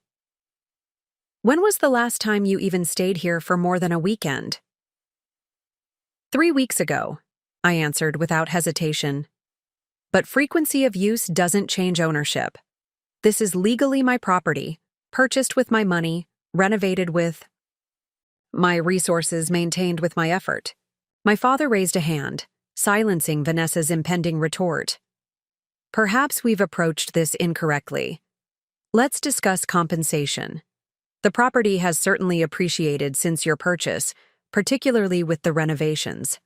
When was the last time you even stayed here for more than a weekend?" "3 weeks ago," I answered without hesitation. "But frequency of use doesn't change ownership. This is legally my property, purchased with my money, renovated with my resources, maintained with my effort." My father raised a hand, silencing Vanessa's impending retort. "Perhaps we've approached this incorrectly. Let's discuss compensation. The property has certainly appreciated since your purchase, particularly with the renovations.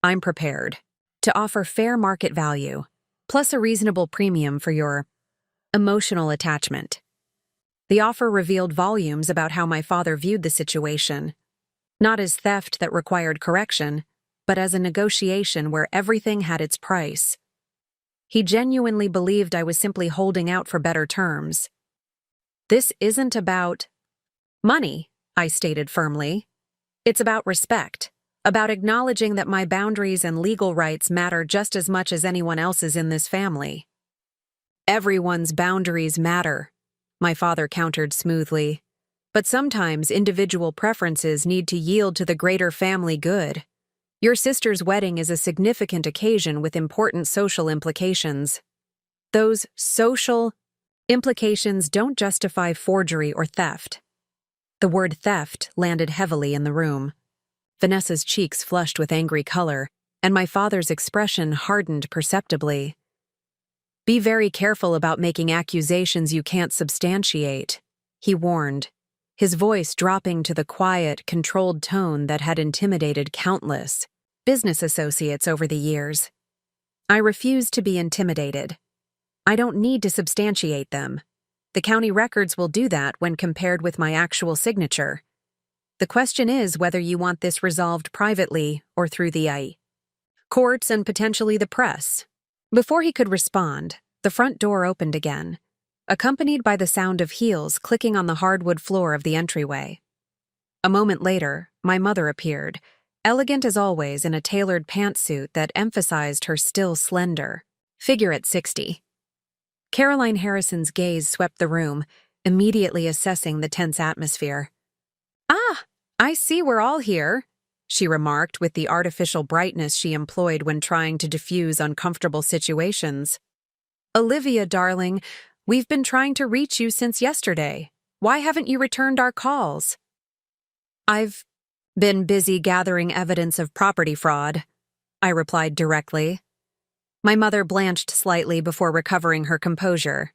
I'm prepared to offer fair market value, plus a reasonable premium for your emotional attachment." The offer revealed volumes about how my father viewed the situation, not as theft that required correction, but as a negotiation where everything had its price. He genuinely believed I was simply holding out for better terms. "This isn't about money," I stated firmly. "It's about respect, about acknowledging that my boundaries and legal rights matter just as much as anyone else's in this family." "Everyone's boundaries matter," my father countered smoothly. "But sometimes individual preferences need to yield to the greater family good. Your sister's wedding is a significant occasion with important social implications. Those social implications don't justify forgery or theft." The word theft landed heavily in the room. Vanessa's cheeks flushed with angry color, and my father's expression hardened perceptibly. "Be very careful about making accusations you can't substantiate," he warned, his voice dropping to the quiet, controlled tone that had intimidated countless business associates over the years. I refuse to be intimidated. I don't need to substantiate them. The county records will do that when compared with my actual signature. The question is whether you want this resolved privately or through the courts and potentially the press. Before he could respond, the front door opened again, accompanied by the sound of heels clicking on the hardwood floor of the entryway. A moment later, my mother appeared, elegant as always in a tailored pantsuit that emphasized her still slender figure at 60. Caroline Harrison's gaze swept the room, immediately assessing the tense atmosphere. "Ah, I see we're all here," she remarked with the artificial brightness she employed when trying to diffuse uncomfortable situations. "Olivia, darling, we've been trying to reach you since yesterday. Why haven't you returned our calls?" "I've been busy gathering evidence of property fraud," I replied directly. My mother blanched slightly before recovering her composure.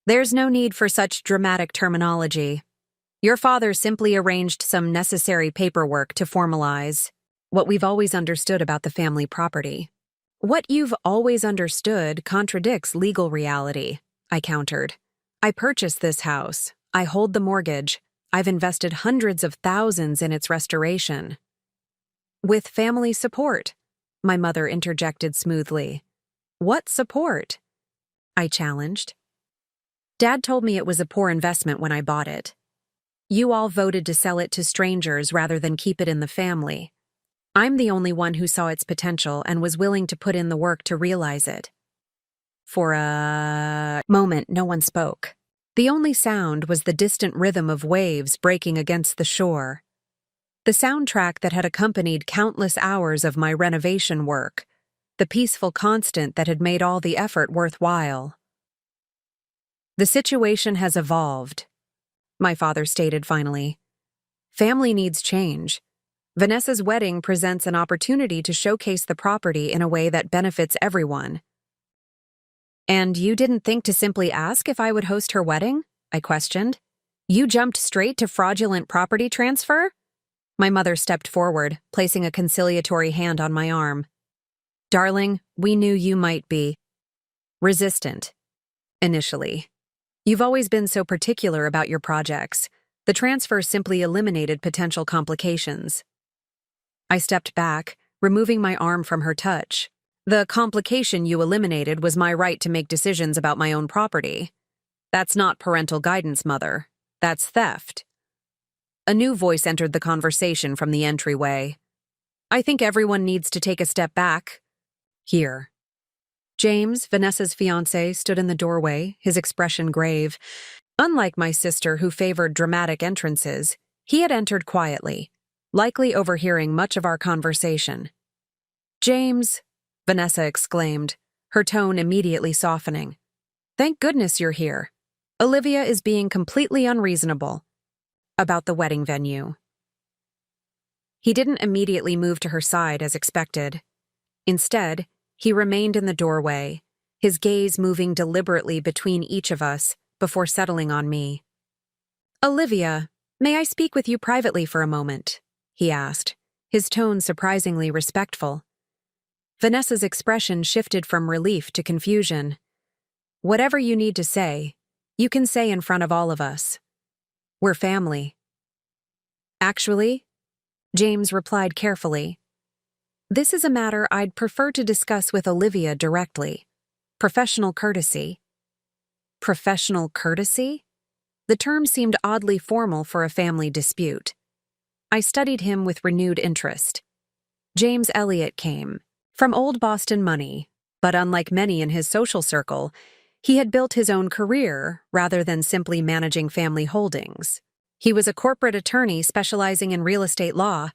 "There's no need for such dramatic terminology. Your father simply arranged some necessary paperwork to formalize what we've always understood about the family property." "What you've always understood contradicts legal reality," I countered. "I purchased this house. I hold the mortgage. I've invested hundreds of thousands in its restoration." "With family support," my mother interjected smoothly. "What support?" I challenged. Dad told me it was a poor investment when I bought it. You all voted to sell it to strangers rather than keep it in the family. I'm the only one who saw its potential and was willing to put in the work to realize it. For a moment, no one spoke. The only sound was the distant rhythm of waves breaking against the shore. The soundtrack that had accompanied countless hours of my renovation work, the peaceful constant that had made all the effort worthwhile. The situation has evolved, my father stated finally. Family needs change. Vanessa's wedding presents an opportunity to showcase the property in a way that benefits everyone. And you didn't think to simply ask if I would host her wedding? I questioned. You jumped straight to fraudulent property transfer? My mother stepped forward, placing a conciliatory hand on my arm. Darling, we knew you might be resistant. Initially. You've always been so particular about your projects. The transfer simply eliminated potential complications. I stepped back, removing my arm from her touch. The complication you eliminated was my right to make decisions about my own property. That's not parental guidance, Mother. That's theft. A new voice entered the conversation from the entryway. I think everyone needs to take a step back. Here. James, Vanessa's fiancé, stood in the doorway, his expression grave. Unlike my sister, who favored dramatic entrances, he had entered quietly, likely overhearing much of our conversation. James, Vanessa exclaimed, her tone immediately softening. Thank goodness you're here. Olivia is being completely unreasonable about the wedding venue. He didn't immediately move to her side as expected. Instead, he remained in the doorway, his gaze moving deliberately between each of us before settling on me. Olivia, may I speak with you privately for a moment? He asked, his tone surprisingly respectful. Vanessa's expression shifted from relief to confusion. Whatever you need to say, you can say in front of all of us. We're family. Actually, James replied carefully, this is a matter I'd prefer to discuss with Olivia directly. Professional courtesy. Professional courtesy? The term seemed oddly formal for a family dispute. I studied him with renewed interest. James Elliott came from old Boston money, but unlike many in his social circle, he had built his own career rather than simply managing family holdings. He was a corporate attorney specializing in real estate law,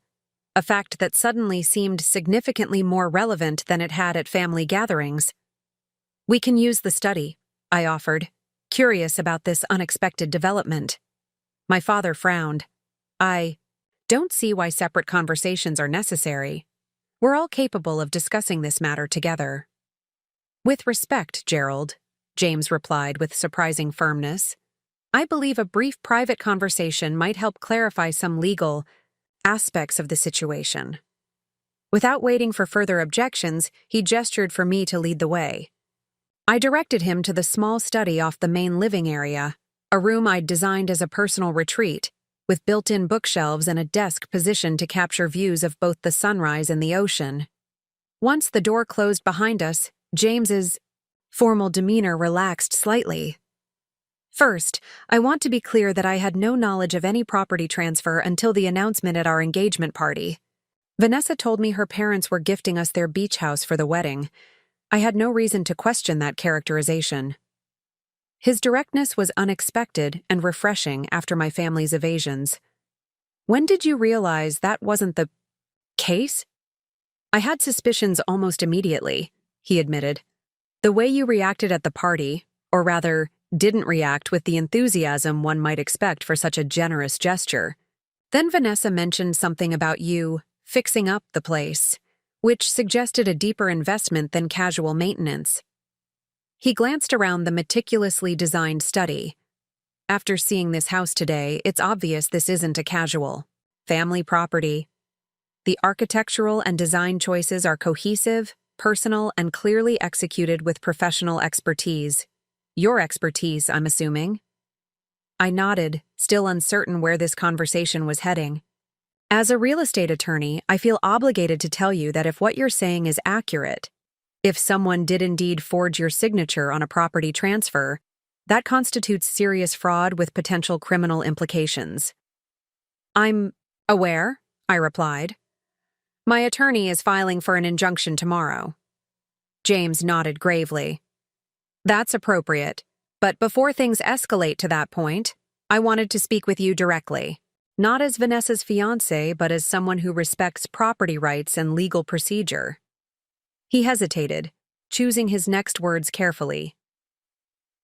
a fact that suddenly seemed significantly more relevant than it had at family gatherings. We can use the study, I offered, curious about this unexpected development. My father frowned. I don't see why separate conversations are necessary. We're all capable of discussing this matter together. With respect, Gerald, James replied with surprising firmness. I believe a brief private conversation might help clarify some legal aspects of the situation. Without waiting for further objections, he gestured for me to lead the way. I directed him to the small study off the main living area, a room I'd designed as a personal retreat, with built-in bookshelves and a desk positioned to capture views of both the sunrise and the ocean. Once the door closed behind us, James's formal demeanor relaxed slightly. First, I want to be clear that I had no knowledge of any property transfer until the announcement at our engagement party. Vanessa told me her parents were gifting us their beach house for the wedding. I had no reason to question that characterization. His directness was unexpected and refreshing after my family's evasions. When did you realize that wasn't the case? I had suspicions almost immediately, he admitted. The way you reacted at the party, or rather, didn't react with the enthusiasm one might expect for such a generous gesture. Then Vanessa mentioned something about you fixing up the place, which suggested a deeper investment than casual maintenance. He glanced around the meticulously designed study. After seeing this house today, it's obvious this isn't a casual family property. The architectural and design choices are cohesive, personal, and clearly executed with professional expertise. Your expertise, I'm assuming. I nodded, still uncertain where this conversation was heading. As a real estate attorney, I feel obligated to tell you that if what you're saying is accurate, If someone did indeed forge your signature on a property transfer, that constitutes serious fraud with potential criminal implications. I'm aware, I replied. My attorney is filing for an injunction tomorrow. James nodded gravely. That's appropriate, but before things escalate to that point, I wanted to speak with you directly. Not as Vanessa's fiancé, but as someone who respects property rights and legal procedure. He hesitated, choosing his next words carefully.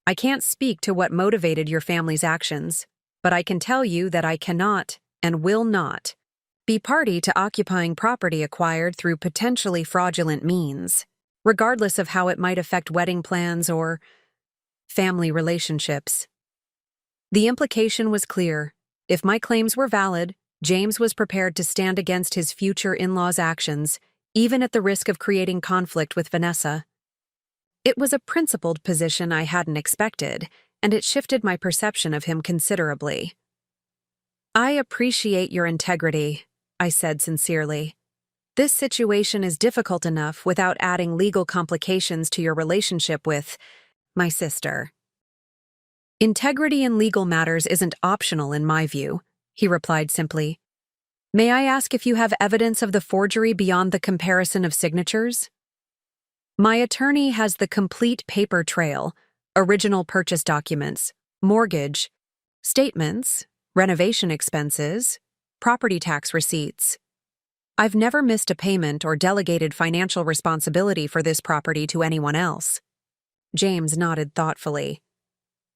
I can't speak to what motivated your family's actions, but I can tell you that I cannot, and will not, be party to occupying property acquired through potentially fraudulent means, regardless of how it might affect wedding plans or family relationships. The implication was clear. If my claims were valid, James was prepared to stand against his future in-laws' actions, even at the risk of creating conflict with Vanessa. It was a principled position I hadn't expected, and it shifted my perception of him considerably. I appreciate your integrity, I said sincerely. This situation is difficult enough without adding legal complications to your relationship with my sister. Integrity in legal matters isn't optional in my view, he replied simply. May I ask if you have evidence of the forgery beyond the comparison of signatures? My attorney has the complete paper trail, original purchase documents, mortgage, statements, renovation expenses, property tax receipts. I've never missed a payment or delegated financial responsibility for this property to anyone else. James nodded thoughtfully.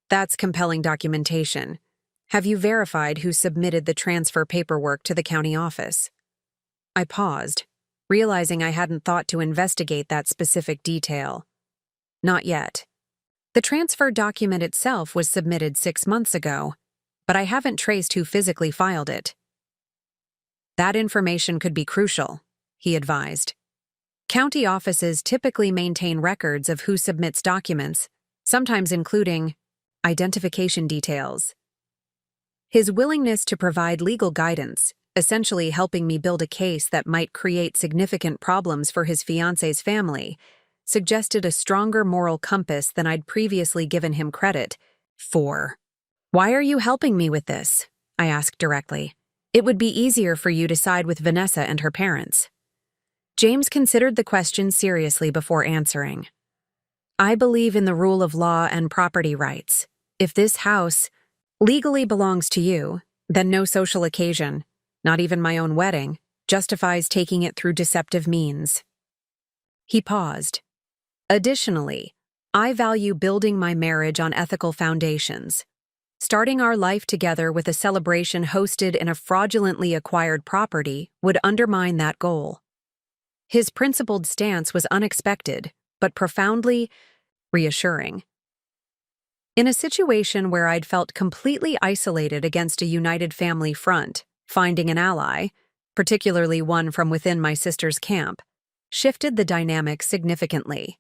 That's compelling documentation. Have you verified who submitted the transfer paperwork to the county office? I paused, realizing I hadn't thought to investigate that specific detail. Not yet. The transfer document itself was submitted 6 months ago, but I haven't traced who physically filed it. That information could be crucial, he advised. County offices typically maintain records of who submits documents, sometimes including identification details. His willingness to provide legal guidance, essentially helping me build a case that might create significant problems for his fiancé's family, suggested a stronger moral compass than I'd previously given him credit for. Why are you helping me with this? I asked directly. It would be easier for you to side with Vanessa and her parents. James considered the question seriously before answering. I believe in the rule of law and property rights. If this house legally belongs to you, then no social occasion, not even my own wedding, justifies taking it through deceptive means. He paused. Additionally, I value building my marriage on ethical foundations. Starting our life together with a celebration hosted in a fraudulently acquired property would undermine that goal. His principled stance was unexpected, but profoundly reassuring. In a situation where I'd felt completely isolated against a united family front, finding an ally, particularly one from within my sister's camp, shifted the dynamic significantly.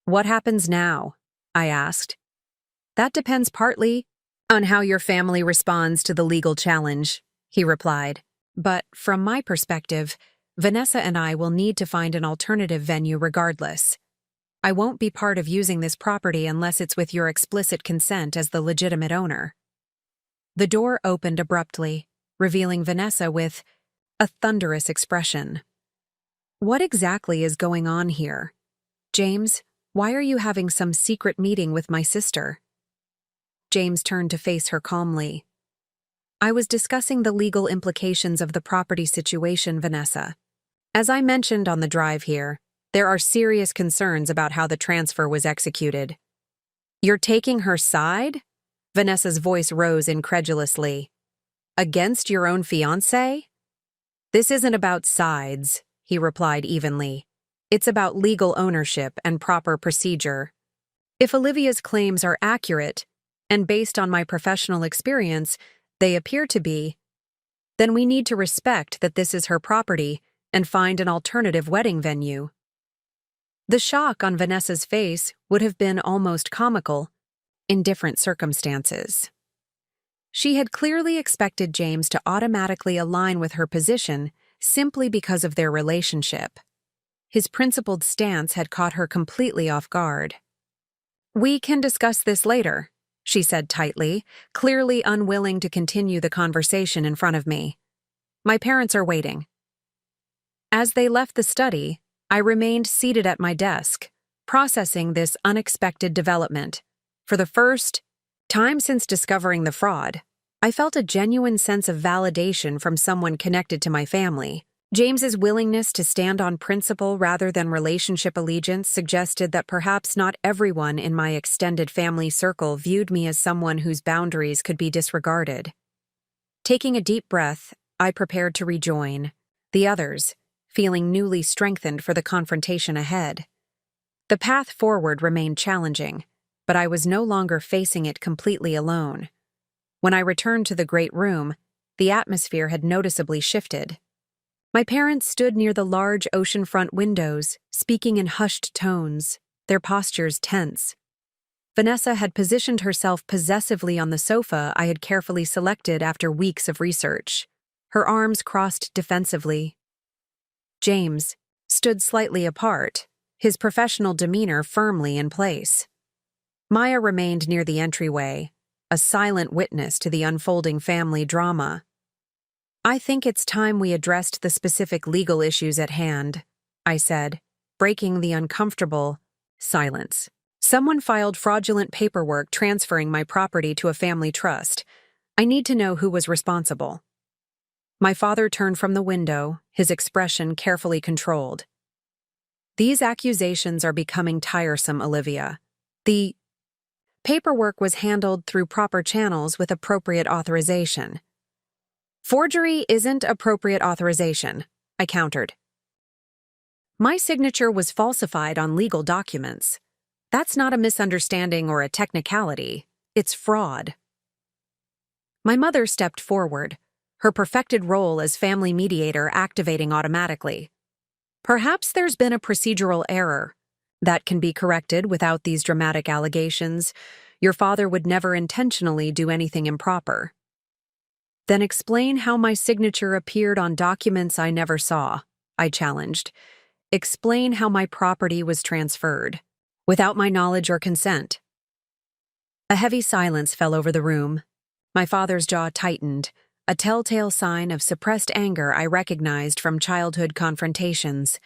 What happens now? I asked. That depends partly on how your family responds to the legal challenge, he replied. But from my perspective, Vanessa and I will need to find an alternative venue regardless. I won't be part of using this property unless it's with your explicit consent as the legitimate owner. The door opened abruptly, revealing Vanessa with a thunderous expression. What exactly is going on here? James, why are you having some secret meeting with my sister? James turned to face her calmly. I was discussing the legal implications of the property situation, Vanessa. As I mentioned on the drive here, there are serious concerns about how the transfer was executed. You're taking her side? Vanessa's voice rose incredulously. Against your own fiancé? This isn't about sides, he replied evenly. It's about legal ownership and proper procedure. If Olivia's claims are accurate, and based on my professional experience, they appear to be, then we need to respect that this is her property and find an alternative wedding venue. The shock on Vanessa's face would have been almost comical in different circumstances. She had clearly expected James to automatically align with her position simply because of their relationship. His principled stance had caught her completely off guard. "We can discuss this later," she said tightly, clearly unwilling to continue the conversation in front of me. "My parents are waiting." As they left the study, I remained seated at my desk, processing this unexpected development. For the first time since discovering the fraud, I felt a genuine sense of validation from someone connected to my family. James's willingness to stand on principle rather than relationship allegiance suggested that perhaps not everyone in my extended family circle viewed me as someone whose boundaries could be disregarded. Taking a deep breath, I prepared to rejoin the others, feeling newly strengthened for the confrontation ahead. The path forward remained challenging, but I was no longer facing it completely alone. When I returned to the great room, the atmosphere had noticeably shifted. My parents stood near the large oceanfront windows, speaking in hushed tones, their postures tense. Vanessa had positioned herself possessively on the sofa I had carefully selected after weeks of research, her arms crossed defensively. James stood slightly apart, his professional demeanor firmly in place. Maya remained near the entryway, a silent witness to the unfolding family drama. "I think it's time we addressed the specific legal issues at hand," I said, breaking the uncomfortable silence. "Someone filed fraudulent paperwork transferring my property to a family trust. I need to know who was responsible." My father turned from the window, his expression carefully controlled. "These accusations are becoming tiresome, Olivia. The paperwork was handled through proper channels with appropriate authorization." "Forgery isn't appropriate authorization," I countered. "My signature was falsified on legal documents. That's not a misunderstanding or a technicality. It's fraud." My mother stepped forward, her perfected role as family mediator activating automatically. "Perhaps there's been a procedural error. That can be corrected without these dramatic allegations. Your father would never intentionally do anything improper." "Then explain how my signature appeared on documents I never saw," I challenged. "Explain how my property was transferred, without my knowledge or consent." A heavy silence fell over the room. My father's jaw tightened, a telltale sign of suppressed anger I recognized from childhood confrontations.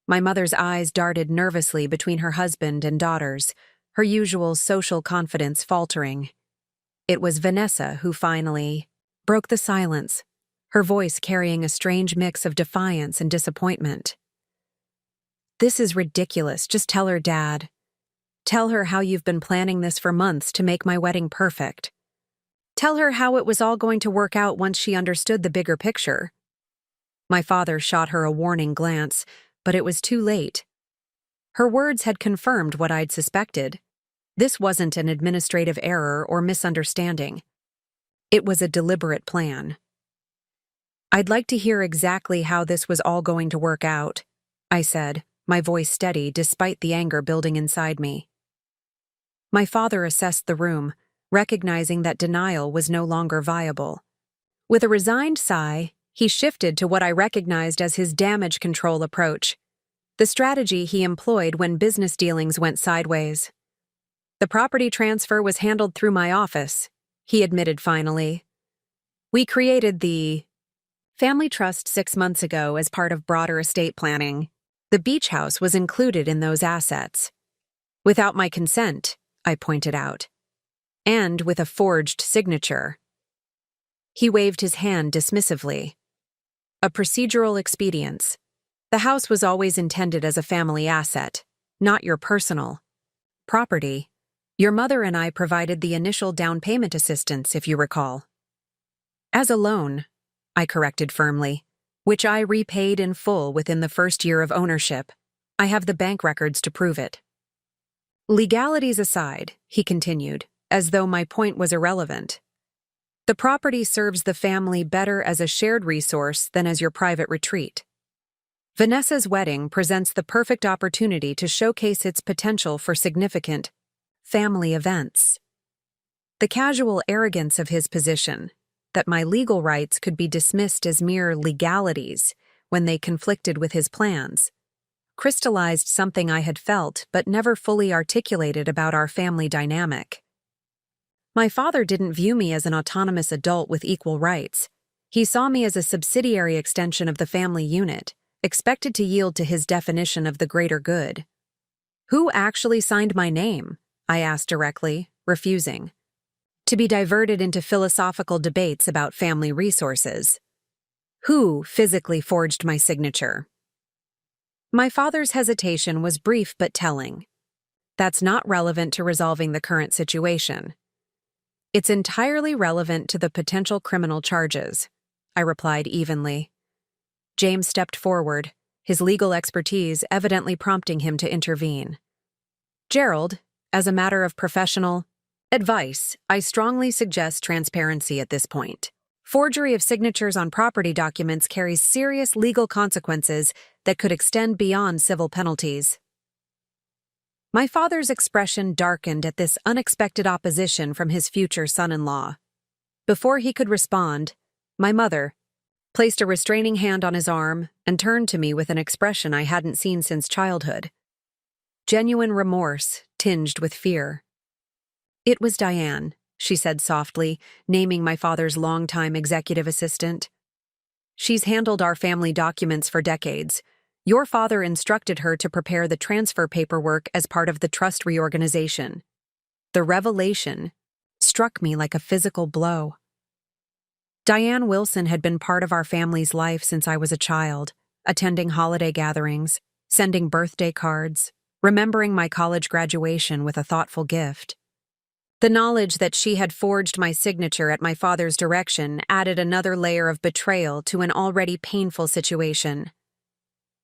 My mother's eyes darted nervously between her husband and daughters, her usual social confidence faltering. It was Vanessa who finally broke the silence, her voice carrying a strange mix of defiance and disappointment. "This is ridiculous. Just tell her, Dad. Tell her how you've been planning this for months to make my wedding perfect. Tell her how it was all going to work out once she understood the bigger picture." My father shot her a warning glance, but it was too late. Her words had confirmed what I'd suspected. This wasn't an administrative error or misunderstanding. It was a deliberate plan. "I'd like to hear exactly how this was all going to work out," I said, my voice steady despite the anger building inside me. My father assessed the room, recognizing that denial was no longer viable. With a resigned sigh, he shifted to what I recognized as his damage control approach, the strategy he employed when business dealings went sideways. "The property transfer was handled through my office," he admitted finally. "We created the family trust 6 months ago as part of broader estate planning. The beach house was included in those assets. Without my consent," I pointed out. "And with a forged signature." He waved his hand dismissively. "A procedural expedience. The house was always intended as a family asset, not your personal property. Your mother and I provided the initial down payment assistance, if you recall." "As a loan," I corrected firmly, "which I repaid in full within the first year of ownership. I have the bank records to prove it." "Legalities aside," he continued, as though my point was irrelevant, "the property serves the family better as a shared resource than as your private retreat. Vanessa's wedding presents the perfect opportunity to showcase its potential for significant family events." The casual arrogance of his position, that my legal rights could be dismissed as mere legalities when they conflicted with his plans, crystallized something I had felt but never fully articulated about our family dynamic. My father didn't view me as an autonomous adult with equal rights. He saw me as a subsidiary extension of the family unit, expected to yield to his definition of the greater good. "Who actually signed my name?" I asked directly, refusing to be diverted into philosophical debates about family resources. "Who physically forged my signature?" My father's hesitation was brief but telling. "That's not relevant to resolving the current situation. It's entirely relevant to the potential criminal charges," I replied evenly. James stepped forward, his legal expertise evidently prompting him to intervene. "Gerald, as a matter of professional advice, I strongly suggest transparency at this point. Forgery of signatures on property documents carries serious legal consequences that could extend beyond civil penalties." My father's expression darkened at this unexpected opposition from his future son-in-law. Before he could respond, my mother placed a restraining hand on his arm and turned to me with an expression I hadn't seen since childhood. Genuine remorse tinged with fear. "It was Diane," she said softly, naming my father's longtime executive assistant. "She's handled our family documents for decades. Your father instructed her to prepare the transfer paperwork as part of the trust reorganization." The revelation struck me like a physical blow. Diane Wilson had been part of our family's life since I was a child, attending holiday gatherings, sending birthday cards, remembering my college graduation with a thoughtful gift. The knowledge that she had forged my signature at my father's direction added another layer of betrayal to an already painful situation.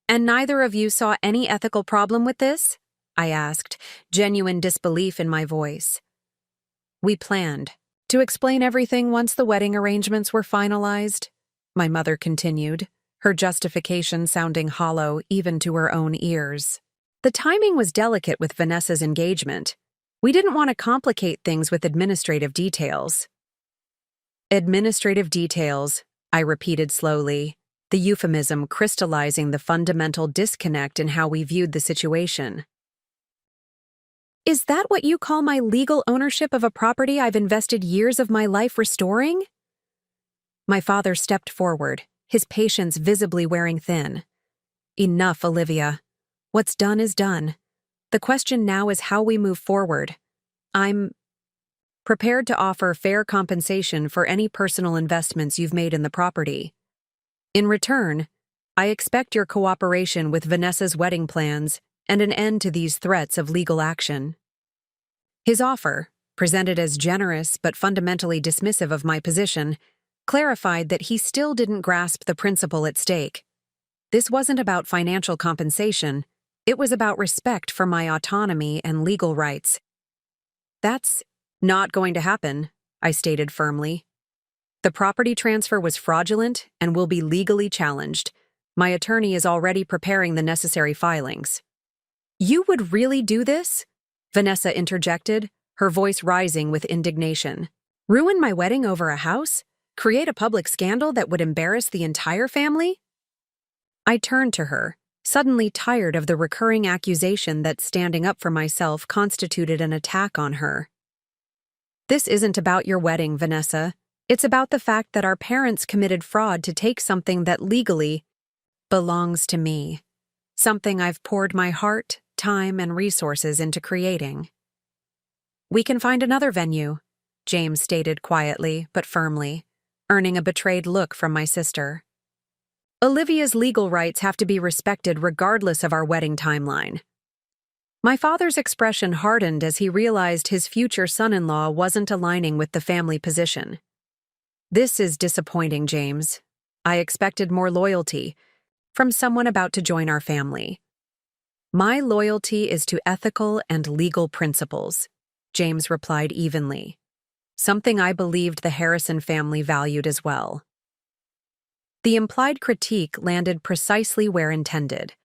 "And neither of you saw any ethical problem with this?" I asked, genuine disbelief in my voice. "We planned to explain everything once the wedding arrangements were finalized," my mother continued, her justification sounding hollow even to her own ears. "The timing was delicate with Vanessa's engagement. We didn't want to complicate things with administrative details." "Administrative details," I repeated slowly, the euphemism crystallizing the fundamental disconnect in how we viewed the situation. "Is that what you call my legal ownership of a property I've invested years of my life restoring?" My father stepped forward, his patience visibly wearing thin. "Enough, Olivia. What's done is done. The question now is how we move forward. I'm prepared to offer fair compensation for any personal investments you've made in the property. In return, I expect your cooperation with Vanessa's wedding plans and an end to these threats of legal action." His offer, presented as generous but fundamentally dismissive of my position, clarified that he still didn't grasp the principle at stake. This wasn't about financial compensation. It was about respect for my autonomy and legal rights. "That's not going to happen," I stated firmly. "The property transfer was fraudulent and will be legally challenged. My attorney is already preparing the necessary filings." "You would really do this?" Vanessa interjected, her voice rising with indignation. "Ruin my wedding over a house? Create a public scandal that would embarrass the entire family?" I turned to her, suddenly tired of the recurring accusation that standing up for myself constituted an attack on her. "This isn't about your wedding, Vanessa. It's about the fact that our parents committed fraud to take something that legally belongs to me, something I've poured my heart, time, and resources into creating." "We can find another venue," James stated quietly but firmly, earning a betrayed look from my sister. "Olivia's legal rights have to be respected regardless of our wedding timeline." My father's expression hardened as he realized his future son-in-law wasn't aligning with the family position. "This is disappointing, James. I expected more loyalty from someone about to join our family." "My loyalty is to ethical and legal principles," James replied evenly, something I believed the Harrison family valued as well. The implied critique landed precisely where intended.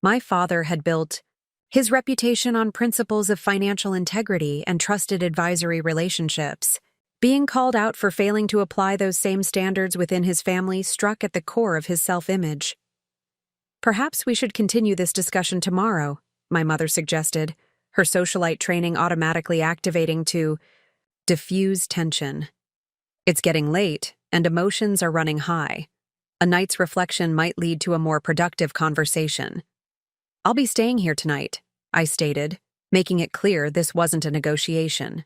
My father had built his reputation on principles of financial integrity and trusted advisory relationships. Being called out for failing to apply those same standards within his family struck at the core of his self-image. Perhaps we should continue this discussion tomorrow, my mother suggested, her socialite training automatically activating to diffuse tension. It's getting late, and emotions are running high. A night's reflection might lead to a more productive conversation. I'll be staying here tonight, I stated, making it clear this wasn't a negotiation.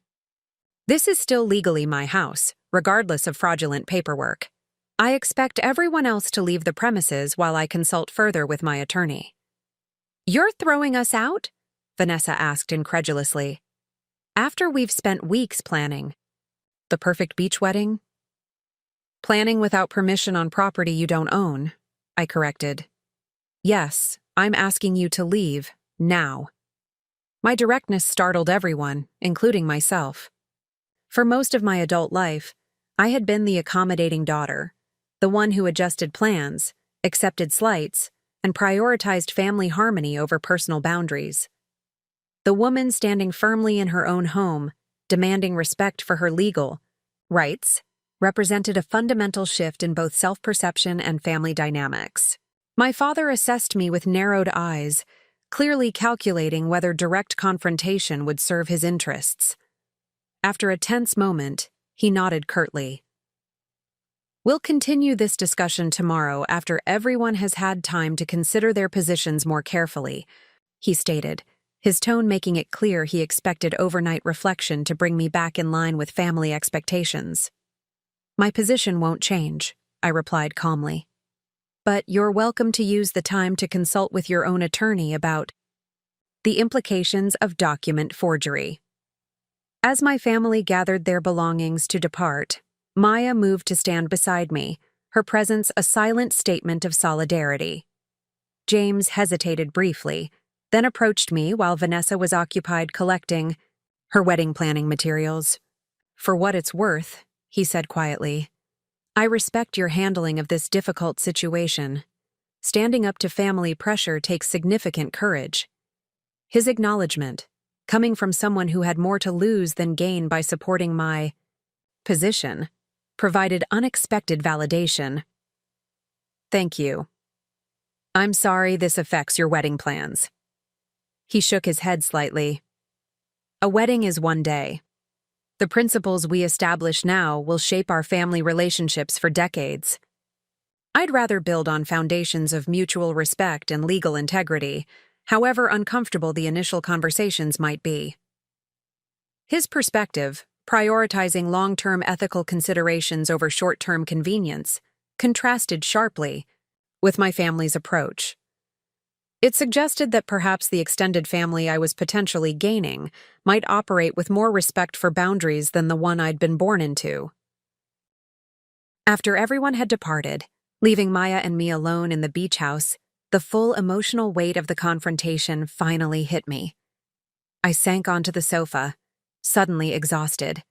This is still legally my house, regardless of fraudulent paperwork. I expect everyone else to leave the premises while I consult further with my attorney. You're throwing us out? Vanessa asked incredulously. After we've spent weeks planning. The perfect beach wedding? Planning without permission on property you don't own, I corrected. Yes, I'm asking you to leave, now. My directness startled everyone, including myself. For most of my adult life, I had been the accommodating daughter, the one who adjusted plans, accepted slights, and prioritized family harmony over personal boundaries. The woman standing firmly in her own home, demanding respect for her legal rights, represented a fundamental shift in both self-perception and family dynamics. My father assessed me with narrowed eyes, clearly calculating whether direct confrontation would serve his interests. After a tense moment, he nodded curtly. We'll continue this discussion tomorrow after everyone has had time to consider their positions more carefully, he stated, his tone making it clear he expected overnight reflection to bring me back in line with family expectations. My position won't change, I replied calmly. But you're welcome to use the time to consult with your own attorney about the implications of document forgery. As my family gathered their belongings to depart, Maya moved to stand beside me, her presence a silent statement of solidarity. James hesitated briefly, then approached me while Vanessa was occupied collecting her wedding planning materials. For what it's worth, he said quietly, I respect your handling of this difficult situation. Standing up to family pressure takes significant courage. His acknowledgement, coming from someone who had more to lose than gain by supporting my position, provided unexpected validation. Thank you. I'm sorry this affects your wedding plans. He shook his head slightly. A wedding is one day. The principles we establish now will shape our family relationships for decades. I'd rather build on foundations of mutual respect and legal integrity, however uncomfortable the initial conversations might be. His perspective, prioritizing long-term ethical considerations over short-term convenience, contrasted sharply with my family's approach. It suggested that perhaps the extended family I was potentially gaining might operate with more respect for boundaries than the one I'd been born into. After everyone had departed, leaving Maya and me alone in the beach house, the full emotional weight of the confrontation finally hit me. I sank onto the sofa, suddenly exhausted.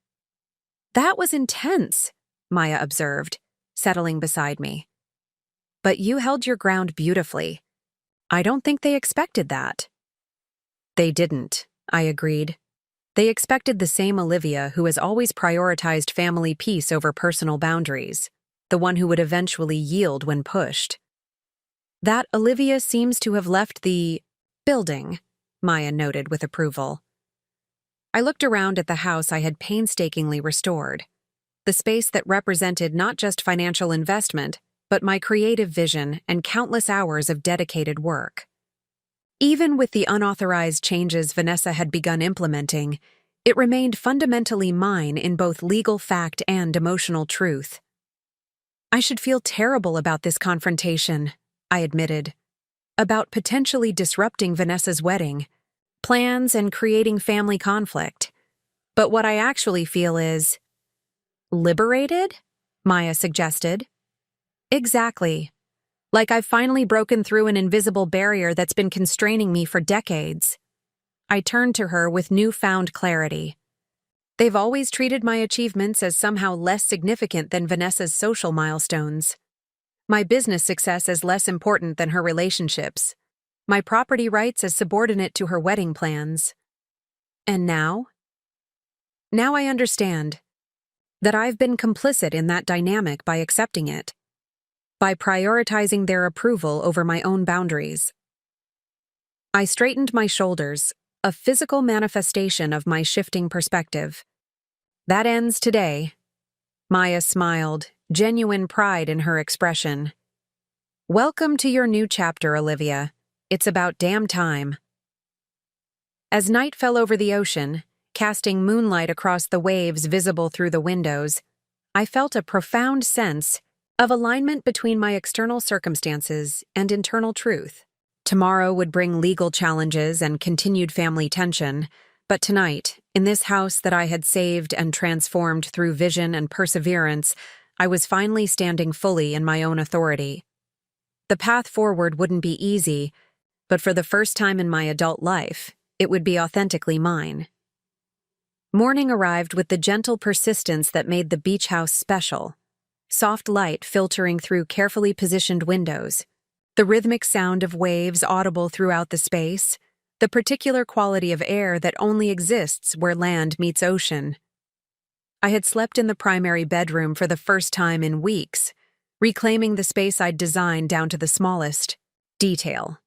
That was intense, Maya observed, settling beside me. But you held your ground beautifully. I don't think they expected that. They didn't, I agreed. They expected the same Olivia who has always prioritized family peace over personal boundaries, the one who would eventually yield when pushed. That Olivia seems to have left the building, Maya noted with approval. I looked around at the house I had painstakingly restored, the space that represented not just financial investment, but my creative vision and countless hours of dedicated work. Even with the unauthorized changes Vanessa had begun implementing, it remained fundamentally mine in both legal fact and emotional truth. I should feel terrible about this confrontation, I admitted, about potentially disrupting Vanessa's wedding, plans, and creating family conflict. But what I actually feel is liberated, Maya suggested. Exactly. Like I've finally broken through an invisible barrier that's been constraining me for decades. I turned to her with newfound clarity. They've always treated my achievements as somehow less significant than Vanessa's social milestones. My business success as less important than her relationships. My property rights as subordinate to her wedding plans. And now? Now I understand that I've been complicit in that dynamic by accepting it. by prioritizing their approval over my own boundaries. I straightened my shoulders, a physical manifestation of my shifting perspective. That ends today. Maya smiled, genuine pride in her expression. Welcome to your new chapter, Olivia. It's about damn time. As night fell over the ocean, casting moonlight across the waves visible through the windows, I felt a profound sense of alignment between my external circumstances and internal truth. Tomorrow would bring legal challenges and continued family tension, but tonight, in this house that I had saved and transformed through vision and perseverance, I was finally standing fully in my own authority. The path forward wouldn't be easy, but for the first time in my adult life, it would be authentically mine. Morning arrived with the gentle persistence that made the beach house special. Soft light filtering through carefully positioned windows, the rhythmic sound of waves audible throughout the space, the particular quality of air that only exists where land meets ocean. I had slept in the primary bedroom for the first time in weeks, reclaiming the space I'd designed down to the smallest detail.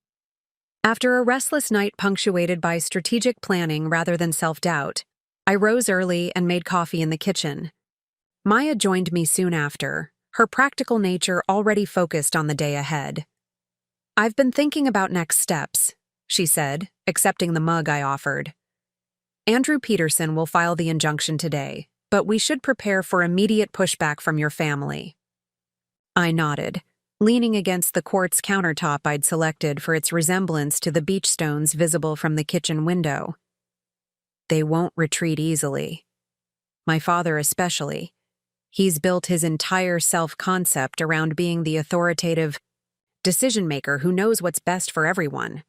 After a restless night punctuated by strategic planning rather than self-doubt, I rose early and made coffee in the kitchen. Maya joined me soon after, her practical nature already focused on the day ahead. I've been thinking about next steps, she said, accepting the mug I offered. Andrew Peterson will file the injunction today, but we should prepare for immediate pushback from your family. I nodded, leaning against the quartz countertop I'd selected for its resemblance to the beach stones visible from the kitchen window. They won't retreat easily. My father especially. He's built his entire self-concept around being the authoritative decision-maker who knows what's best for everyone.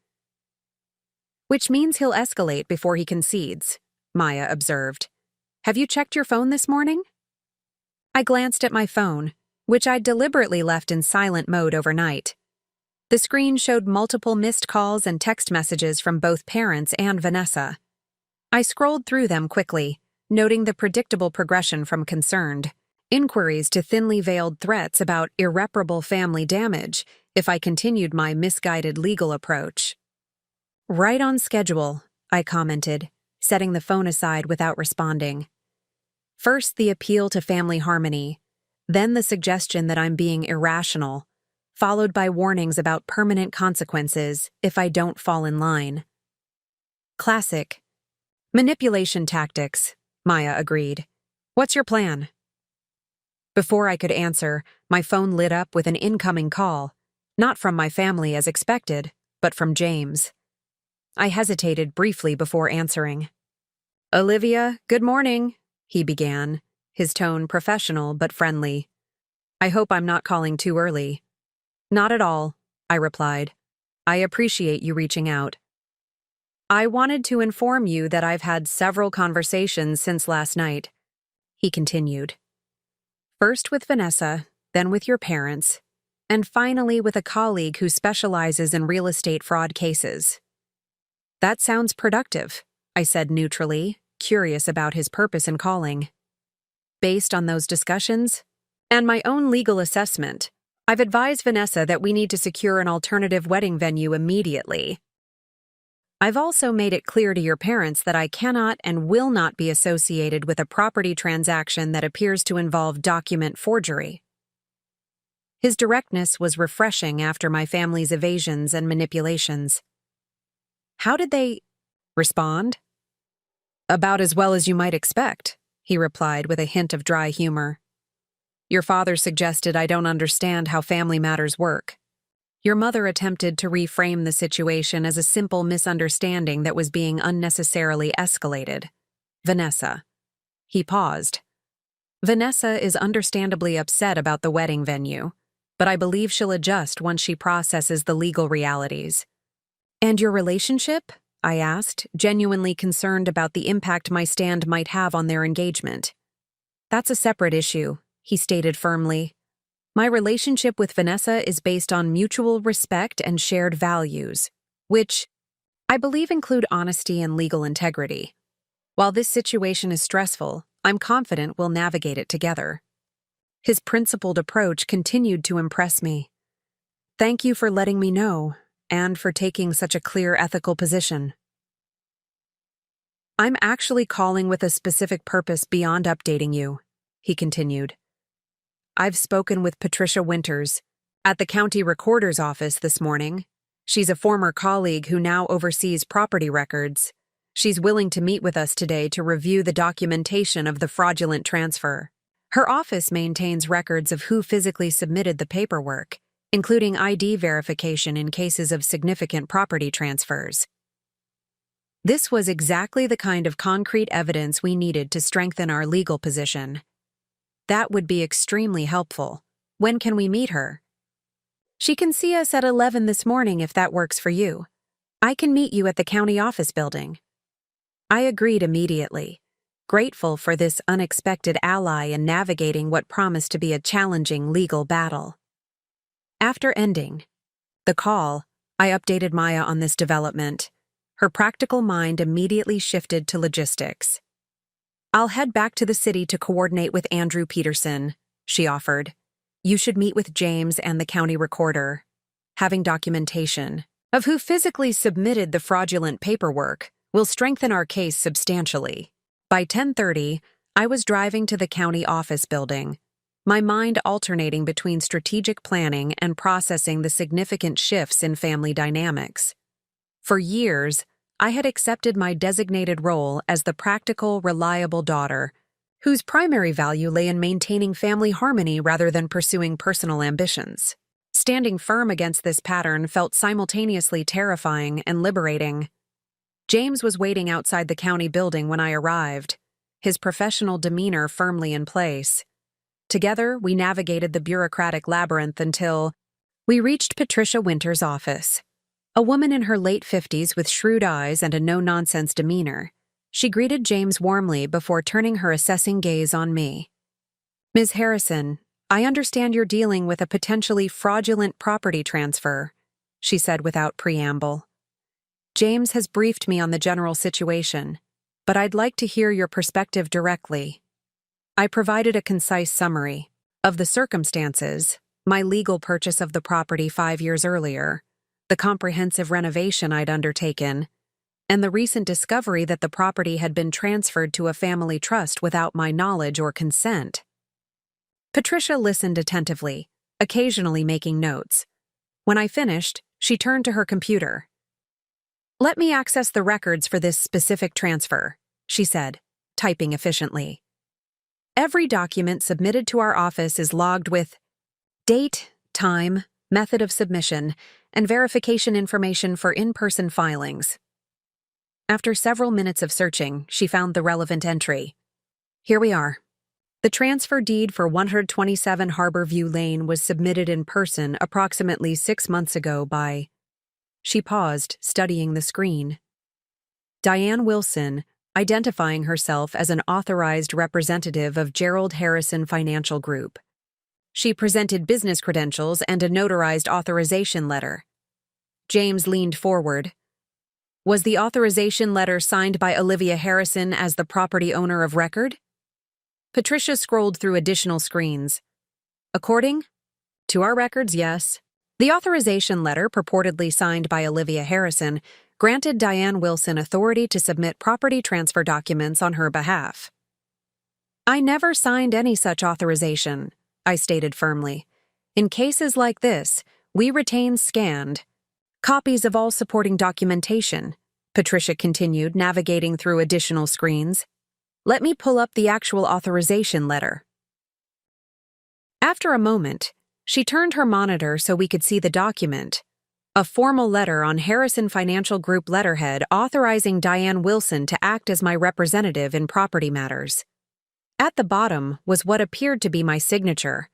Which means he'll escalate before he concedes, Maya observed. Have you checked your phone this morning? I glanced at my phone, which I'd deliberately left in silent mode overnight. The screen showed multiple missed calls and text messages from both parents and Vanessa. I scrolled through them quickly, noting the predictable progression from concerned inquiries to thinly veiled threats about irreparable family damage if I continued my misguided legal approach. Right on schedule, I commented, setting the phone aside without responding. First the appeal to family harmony, then the suggestion that I'm being irrational, followed by warnings about permanent consequences if I don't fall in line. Classic. Manipulation tactics, Maya agreed. What's your plan? Before I could answer, my phone lit up with an incoming call, not from my family as expected, but from James. I hesitated briefly before answering. Olivia, good morning, he began, his tone professional but friendly. I hope I'm not calling too early. Not at all, I replied. I appreciate you reaching out. I wanted to inform you that I've had several conversations since last night, he continued. First with Vanessa, then with your parents, and finally with a colleague who specializes in real estate fraud cases. That sounds productive, I said neutrally, curious about his purpose in calling. Based on those discussions, and my own legal assessment, I've advised Vanessa that we need to secure an alternative wedding venue immediately. I've also made it clear to your parents that I cannot and will not be associated with a property transaction that appears to involve document forgery. His directness was refreshing after my family's evasions and manipulations. How did they respond? About as well as you might expect, he replied with a hint of dry humor. Your father suggested I don't understand how family matters work. Your mother attempted to reframe the situation as a simple misunderstanding that was being unnecessarily escalated. Vanessa. He paused. Vanessa is understandably upset about the wedding venue, but I believe she'll adjust once she processes the legal realities. And your relationship? I asked, genuinely concerned about the impact my stand might have on their engagement. That's a separate issue, he stated firmly. My relationship with Vanessa is based on mutual respect and shared values, which I believe include honesty and legal integrity. While this situation is stressful, I'm confident we'll navigate it together. His principled approach continued to impress me. Thank you for letting me know, and for taking such a clear ethical position. I'm actually calling with a specific purpose beyond updating you, he continued. I've spoken with Patricia Winters at the county recorder's office this morning. She's a former colleague who now oversees property records. She's willing to meet with us today to review the documentation of the fraudulent transfer. Her office maintains records of who physically submitted the paperwork, including ID verification in cases of significant property transfers. This was exactly the kind of concrete evidence we needed to strengthen our legal position. That would be extremely helpful. When can we meet her? She can see us at 11 this morning if that works for you. I can meet you at the county office building. I agreed immediately, grateful for this unexpected ally in navigating what promised to be a challenging legal battle. After ending the call, I updated Maya on this development. Her practical mind immediately shifted to logistics. I'll head back to the city to coordinate with Andrew Peterson, she offered. You should meet with James and the county recorder. Having documentation of who physically submitted the fraudulent paperwork will strengthen our case substantially. By 10:30, I was driving to the county office building, my mind alternating between strategic planning and processing the significant shifts in family dynamics. For years, I had accepted my designated role as the practical, reliable daughter, whose primary value lay in maintaining family harmony rather than pursuing personal ambitions. Standing firm against this pattern felt simultaneously terrifying and liberating. James was waiting outside the county building when I arrived, his professional demeanor firmly in place. Together, we navigated the bureaucratic labyrinth until we reached Patricia Winters' office. A woman in her late 50s with shrewd eyes and a no-nonsense demeanor. She greeted James warmly before turning her assessing gaze on me. Ms. Harrison, I understand you're dealing with a potentially fraudulent property transfer, she said without preamble. James has briefed me on the general situation, but I'd like to hear your perspective directly. I provided a concise summary of the circumstances, my legal purchase of the property 5 years earlier, the comprehensive renovation I'd undertaken, and the recent discovery that the property had been transferred to a family trust without my knowledge or consent. Patricia listened attentively, occasionally making notes. When I finished, she turned to her computer. Let me access the records for this specific transfer, she said, typing efficiently. Every document submitted to our office is logged with date, time, method of submission, and verification information for in-person filings. After several minutes of searching, she found the relevant entry. Here we are. The transfer deed for 127 Harborview Lane was submitted in person approximately 6 months ago by... She paused, studying the screen. Diane Wilson, identifying herself as an authorized representative of Gerald Harrison Financial Group. She presented business credentials and a notarized authorization letter. James leaned forward. Was the authorization letter signed by Olivia Harrison as the property owner of record? Patricia scrolled through additional screens. According to our records, yes. The authorization letter, purportedly signed by Olivia Harrison, granted Diane Wilson authority to submit property transfer documents on her behalf. I never signed any such authorization, I stated firmly. In cases like this, we retain scanned copies of all supporting documentation, Patricia continued, navigating through additional screens. Let me pull up the actual authorization letter. After a moment, she turned her monitor so we could see the document. A formal letter on Harrison Financial Group letterhead authorizing Diane Wilson to act as my representative in property matters. At the bottom was what appeared to be my signature,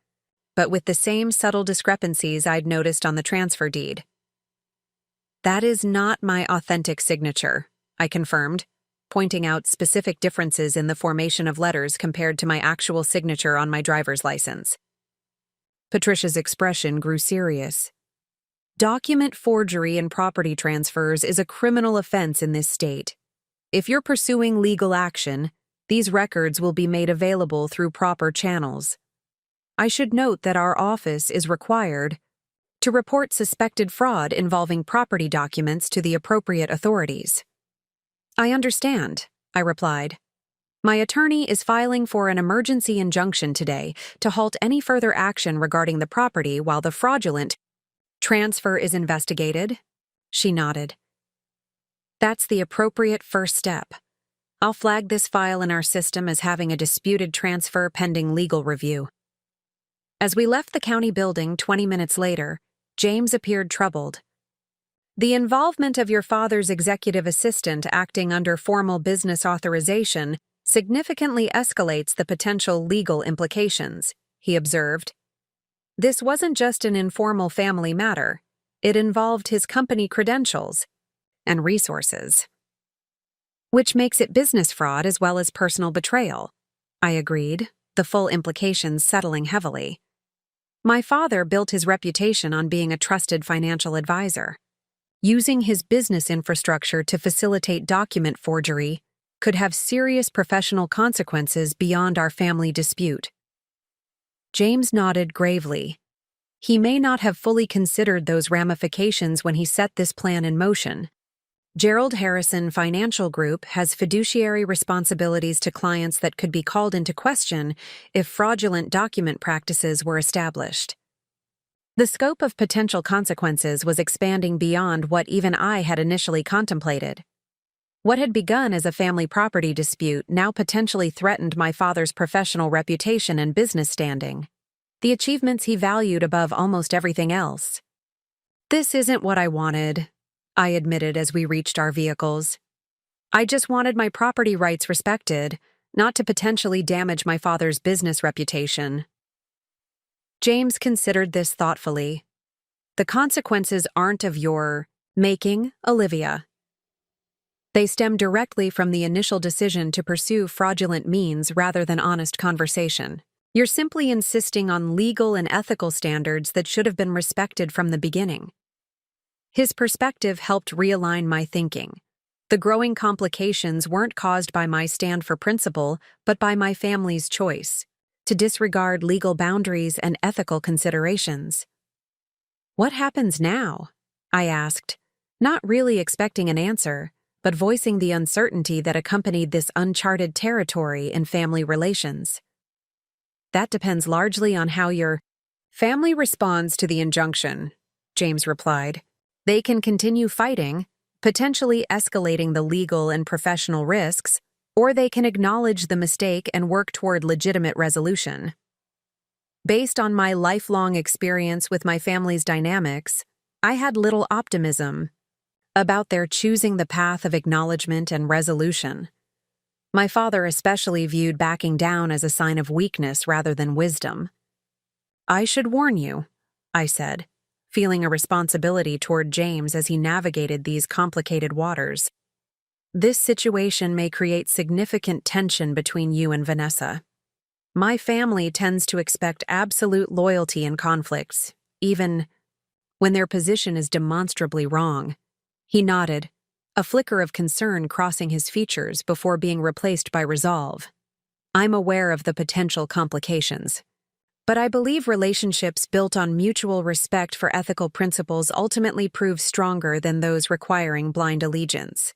but with the same subtle discrepancies I'd noticed on the transfer deed. That is not my authentic signature, I confirmed, pointing out specific differences in the formation of letters compared to my actual signature on my driver's license. Patricia's expression grew serious. Document forgery in property transfers is a criminal offense in this state. If you're pursuing legal action, these records will be made available through proper channels. I should note that our office is required to report suspected fraud involving property documents to the appropriate authorities. I understand, I replied. My attorney is filing for an emergency injunction today to halt any further action regarding the property while the fraudulent transfer is investigated. She nodded. That's the appropriate first step. I'll flag this file in our system as having a disputed transfer pending legal review. As we left the county building 20 minutes later, James appeared troubled. The involvement of your father's executive assistant acting under formal business authorization significantly escalates the potential legal implications, he observed. This wasn't just an informal family matter. It involved his company credentials and resources, which makes it business fraud as well as personal betrayal. I agreed, the full implications settling heavily. My father built his reputation on being a trusted financial advisor. Using his business infrastructure to facilitate document forgery could have serious professional consequences beyond our family dispute. James nodded gravely. He may not have fully considered those ramifications when he set this plan in motion. Gerald Harrison Financial Group has fiduciary responsibilities to clients that could be called into question if fraudulent document practices were established. The scope of potential consequences was expanding beyond what even I had initially contemplated. What had begun as a family property dispute now potentially threatened my father's professional reputation and business standing, the achievements he valued above almost everything else. This isn't what I wanted, I admitted as we reached our vehicles. I just wanted my property rights respected, not to potentially damage my father's business reputation. James considered this thoughtfully. The consequences aren't of your making, Olivia. They stem directly from the initial decision to pursue fraudulent means rather than honest conversation. You're simply insisting on legal and ethical standards that should have been respected from the beginning. His perspective helped realign my thinking. The growing complications weren't caused by my stand for principle, but by my family's choice to disregard legal boundaries and ethical considerations. What happens now? I asked, not really expecting an answer, but voicing the uncertainty that accompanied this uncharted territory in family relations. That depends largely on how your family responds to the injunction, James replied. They can continue fighting, potentially escalating the legal and professional risks, or they can acknowledge the mistake and work toward legitimate resolution. Based on my lifelong experience with my family's dynamics, I had little optimism about their choosing the path of acknowledgement and resolution. My father especially viewed backing down as a sign of weakness rather than wisdom. I should warn you, I said, feeling a responsibility toward James as he navigated these complicated waters. This situation may create significant tension between you and Vanessa. My family tends to expect absolute loyalty in conflicts, even when their position is demonstrably wrong. He nodded, a flicker of concern crossing his features before being replaced by resolve. I'm aware of the potential complications, but I believe relationships built on mutual respect for ethical principles ultimately prove stronger than those requiring blind allegiance.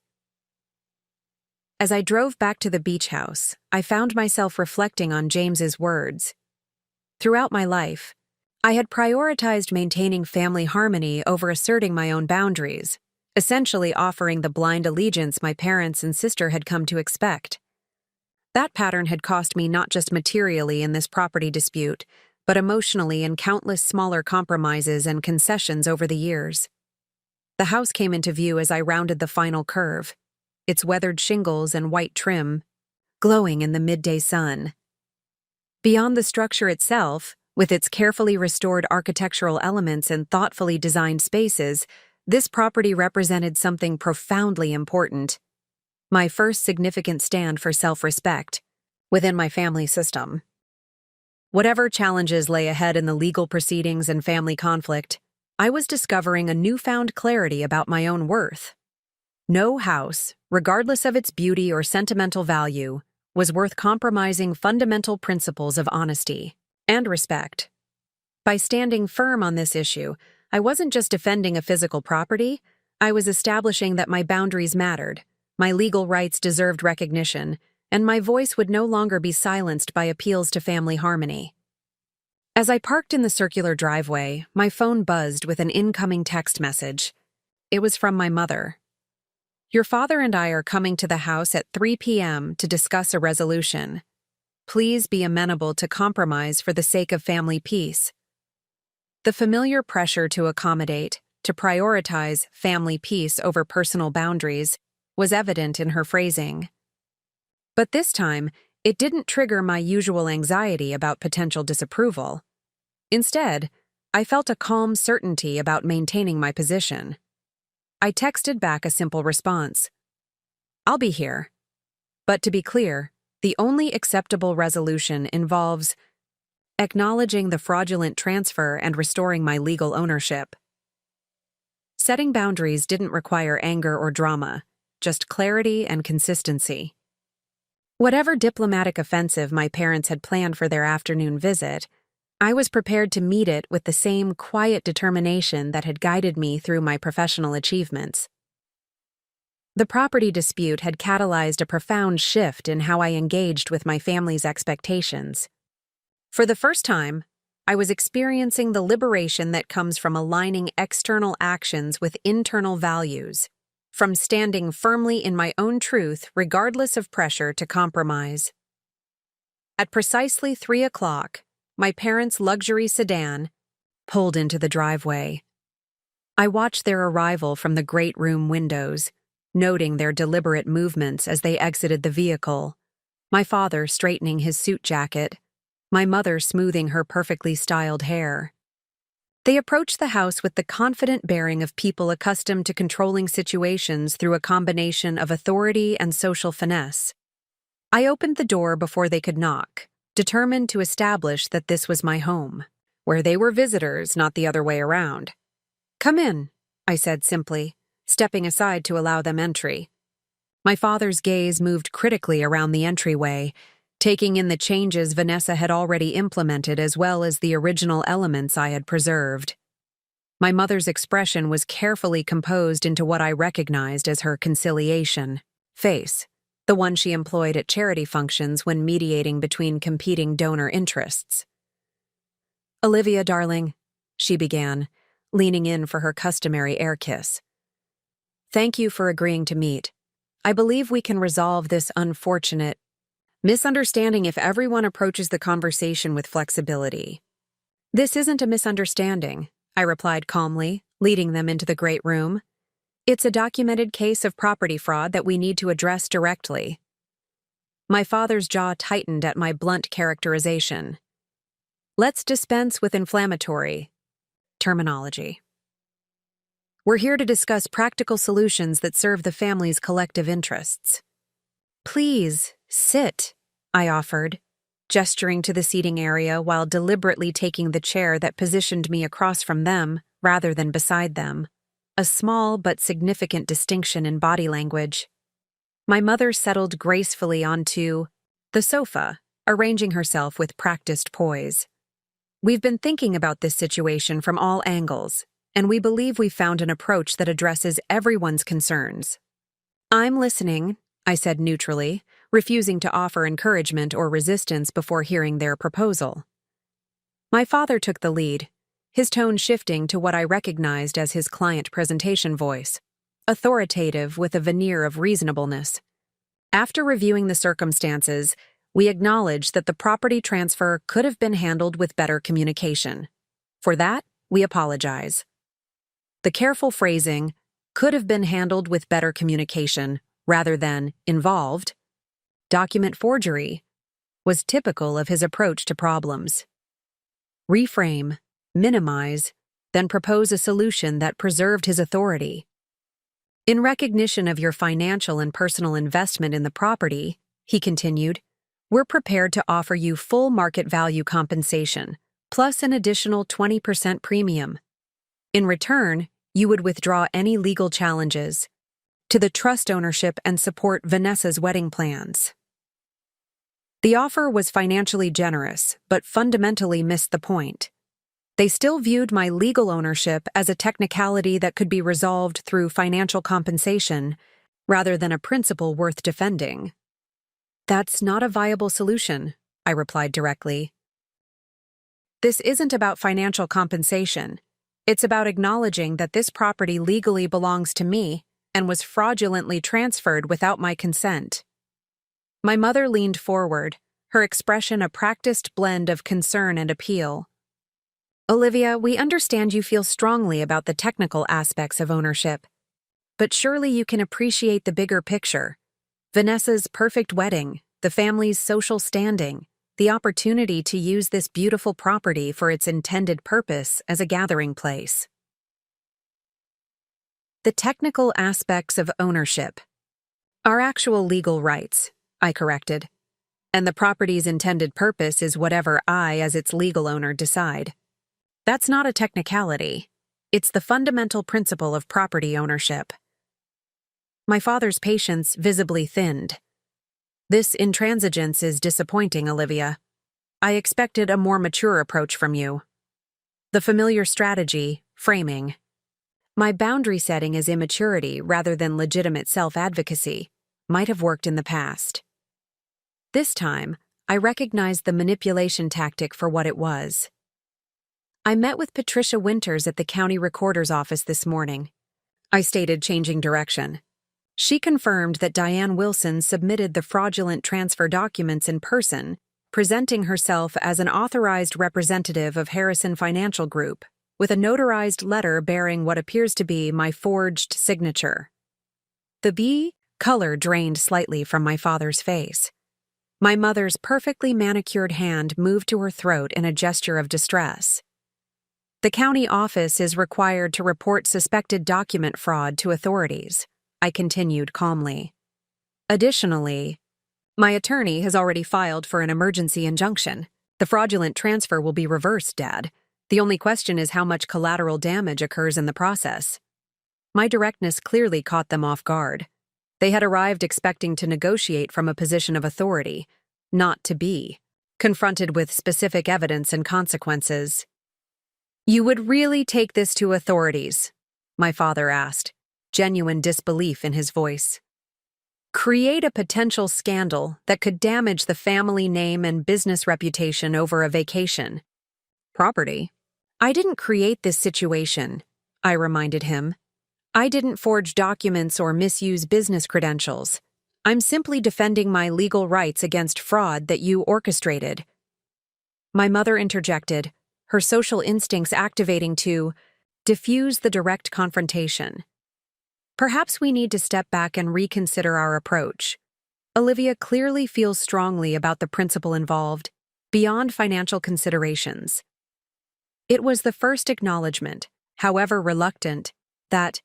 As I drove back to the beach house, I found myself reflecting on James's words. Throughout my life, I had prioritized maintaining family harmony over asserting my own boundaries, essentially offering the blind allegiance my parents and sister had come to expect. That pattern had cost me not just materially in this property dispute, but emotionally in countless smaller compromises and concessions over the years. The house came into view as I rounded the final curve, its weathered shingles and white trim glowing in the midday sun. Beyond the structure itself, with its carefully restored architectural elements and thoughtfully designed spaces, this property represented something profoundly important. My first significant stand for self-respect within my family system. Whatever challenges lay ahead in the legal proceedings and family conflict, I was discovering a newfound clarity about my own worth. No house, regardless of its beauty or sentimental value, was worth compromising fundamental principles of honesty, and respect. By standing firm on this issue, I wasn't just defending a physical property, I was establishing that my boundaries mattered, my legal rights deserved recognition, and my voice would no longer be silenced by appeals to family harmony. As I parked in the circular driveway, my phone buzzed with an incoming text message. It was from my mother. "Your father and I are coming to the house at 3 p.m. to discuss a resolution. Please be amenable to compromise for the sake of family peace." The familiar pressure to accommodate, to prioritize family peace over personal boundaries, was evident in her phrasing. But this time, it didn't trigger my usual anxiety about potential disapproval. Instead, I felt a calm certainty about maintaining my position. I texted back a simple response. "I'll be here. But to be clear, the only acceptable resolution involves acknowledging the fraudulent transfer and restoring my legal ownership." Setting boundaries didn't require anger or drama, just clarity and consistency. Whatever diplomatic offensive my parents had planned for their afternoon visit, I was prepared to meet it with the same quiet determination that had guided me through my professional achievements. The property dispute had catalyzed a profound shift in how I engaged with my family's expectations. For the first time, I was experiencing the liberation that comes from aligning external actions with internal values, from standing firmly in my own truth regardless of pressure to compromise. At precisely 3 o'clock, my parents' luxury sedan pulled into the driveway. I watched their arrival from the great room windows, noting their deliberate movements as they exited the vehicle, my father straightening his suit jacket, my mother smoothing her perfectly styled hair. They approached the house with the confident bearing of people accustomed to controlling situations through a combination of authority and social finesse. I opened the door before they could knock, determined to establish that this was my home, where they were visitors, not the other way around. "Come in," I said simply, stepping aside to allow them entry. My father's gaze moved critically around the entryway, taking in the changes Vanessa had already implemented as well as the original elements I had preserved. My mother's expression was carefully composed into what I recognized as her conciliation face, the one she employed at charity functions when mediating between competing donor interests. "Olivia, darling," she began, leaning in for her customary air kiss. "Thank you for agreeing to meet. I believe we can resolve this unfortunate misunderstanding if everyone approaches the conversation with flexibility." "This isn't a misunderstanding," I replied calmly, leading them into the great room. "It's a documented case of property fraud that we need to address directly." My father's jaw tightened at my blunt characterization. "Let's dispense with inflammatory terminology. We're here to discuss practical solutions that serve the family's collective interests." "Please, sit," I offered, gesturing to the seating area while deliberately taking the chair that positioned me across from them rather than beside them, a small but significant distinction in body language. My mother settled gracefully onto the sofa, arranging herself with practiced poise. "We've been thinking about this situation from all angles, and we believe we've found an approach that addresses everyone's concerns." "I'm listening," I said neutrally, refusing to offer encouragement or resistance before hearing their proposal. My father took the lead, his tone shifting to what I recognized as his client presentation voice, authoritative with a veneer of reasonableness. After reviewing the circumstances, we acknowledged that the property transfer could have been handled with better communication. For that, we apologize. The careful phrasing, "could have been handled with better communication," rather than "involved," document forgery, was typical of his approach to problems. Reframe, minimize, then propose a solution that preserved his authority. "In recognition of your financial and personal investment in the property," he continued, "we're prepared to offer you full market value compensation, plus an additional 20% premium. In return, you would withdraw any legal challenges to the trust ownership and support Vanessa's wedding plans." The offer was financially generous, but fundamentally missed the point. They still viewed my legal ownership as a technicality that could be resolved through financial compensation, rather than a principle worth defending. "That's not a viable solution," I replied directly. "This isn't about financial compensation. It's about acknowledging that this property legally belongs to me and was fraudulently transferred without my consent." My mother leaned forward, her expression a practiced blend of concern and appeal. "Olivia, we understand you feel strongly about the technical aspects of ownership, but surely you can appreciate the bigger picture. Vanessa's perfect wedding, the family's social standing, the opportunity to use this beautiful property for its intended purpose as a gathering place." The technical aspects of ownership. "Our actual legal rights," I corrected. "And the property's intended purpose is whatever I, as its legal owner, decide. That's not a technicality. It's the fundamental principle of property ownership." My father's patience visibly thinned. "This intransigence is disappointing, Olivia. I expected a more mature approach from you. The familiar strategy, framing. My boundary setting as immaturity rather than legitimate self-advocacy might have worked in the past. This time, I recognized the manipulation tactic for what it was. I met with Patricia Winters at the county recorder's office this morning," I stated, changing direction. She confirmed that Diane Wilson submitted the fraudulent transfer documents in person, presenting herself as an authorized representative of Harrison Financial Group, with a notarized letter bearing what appears to be my forged signature. The bee color drained slightly from my father's face. My mother's perfectly manicured hand moved to her throat in a gesture of distress. "The county office is required to report suspected document fraud to authorities," I continued calmly. "Additionally, my attorney has already filed for an emergency injunction. The fraudulent transfer will be reversed, Dad. The only question is how much collateral damage occurs in the process." My directness clearly caught them off guard. They had arrived expecting to negotiate from a position of authority, not to be confronted with specific evidence and consequences. "You would really take this to authorities?" my father asked, genuine disbelief in his voice. "Create a potential scandal that could damage the family name and business reputation over a vacation. Property? I didn't create this situation," I reminded him. "I didn't forge documents or misuse business credentials. I'm simply defending my legal rights against fraud that you orchestrated." My mother interjected, her social instincts activating to diffuse the direct confrontation. "Perhaps we need to step back and reconsider our approach. Olivia clearly feels strongly about the principle involved, beyond financial considerations." It was the first acknowledgement, however reluctant, that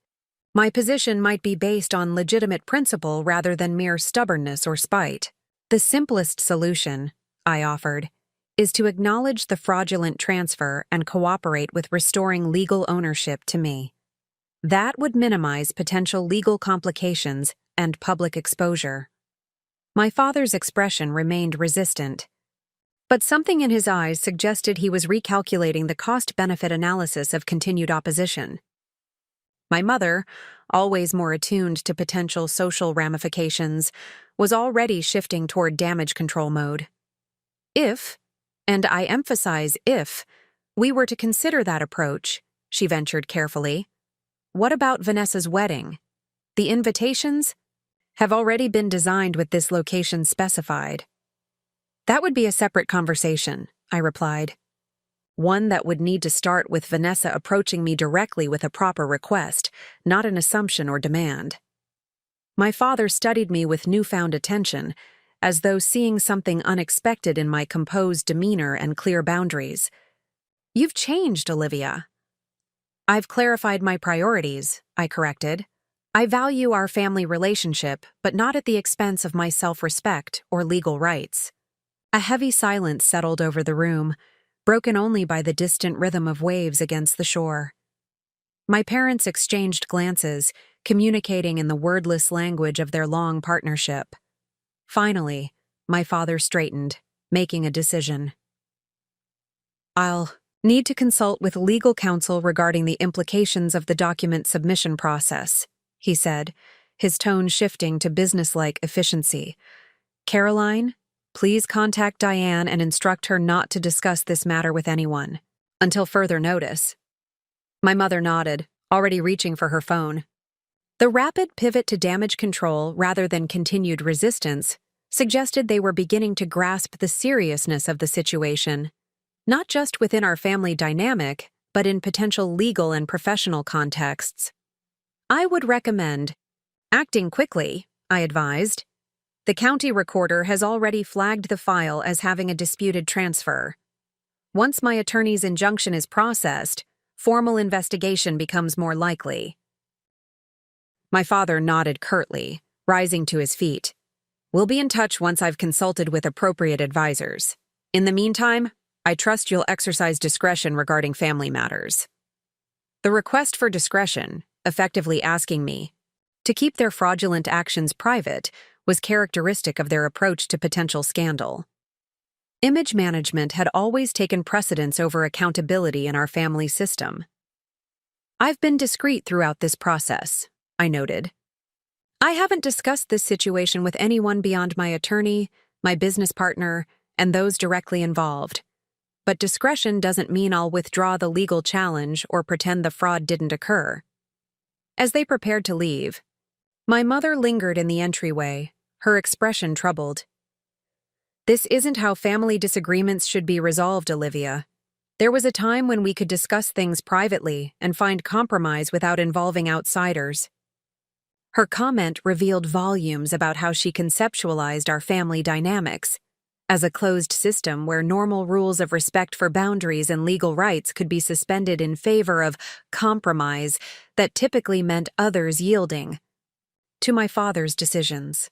my position might be based on legitimate principle rather than mere stubbornness or spite. "The simplest solution," I offered, "is to acknowledge the fraudulent transfer and cooperate with restoring legal ownership to me. That would minimize potential legal complications and public exposure." My father's expression remained resistant, but something in his eyes suggested he was recalculating the cost-benefit analysis of continued opposition. My mother, always more attuned to potential social ramifications, was already shifting toward damage control mode. "If, and I emphasize if, we were to consider that approach," she ventured carefully, "what about Vanessa's wedding? The invitations have already been designed with this location specified." "That would be a separate conversation," I replied. "One that would need to start with Vanessa approaching me directly with a proper request, not an assumption or demand." My father studied me with newfound attention, as though seeing something unexpected in my composed demeanor and clear boundaries. "You've changed, Olivia." "I've clarified my priorities," I corrected. "I value our family relationship, but not at the expense of my self-respect or legal rights." A heavy silence settled over the room, broken only by the distant rhythm of waves against the shore. My parents exchanged glances, communicating in the wordless language of their long partnership. Finally, my father straightened, making a decision. I'll need to consult with legal counsel regarding the implications of the document submission process, he said, his tone shifting to businesslike efficiency. Caroline, please contact Diane and instruct her not to discuss this matter with anyone, until further notice. My mother nodded, already reaching for her phone. The rapid pivot to damage control rather than continued resistance suggested they were beginning to grasp the seriousness of the situation, not just within our family dynamic, but in potential legal and professional contexts. I would recommend acting quickly, I advised. The county recorder has already flagged the file as having a disputed transfer. Once my attorney's injunction is processed, formal investigation becomes more likely. My father nodded curtly, rising to his feet. We'll be in touch once I've consulted with appropriate advisors. In the meantime, I trust you'll exercise discretion regarding family matters. The request for discretion, effectively asking me to keep their fraudulent actions private, was characteristic of their approach to potential scandal. Image management had always taken precedence over accountability in our family system. I've been discreet throughout this process, I noted. I haven't discussed this situation with anyone beyond my attorney, my business partner, and those directly involved. But discretion doesn't mean I'll withdraw the legal challenge or pretend the fraud didn't occur. As they prepared to leave, my mother lingered in the entryway, her expression troubled. This isn't how family disagreements should be resolved, Olivia. There was a time when we could discuss things privately and find compromise without involving outsiders. Her comment revealed volumes about how she conceptualized our family dynamics as a closed system where normal rules of respect for boundaries and legal rights could be suspended in favor of compromise that typically meant others yielding to my father's decisions.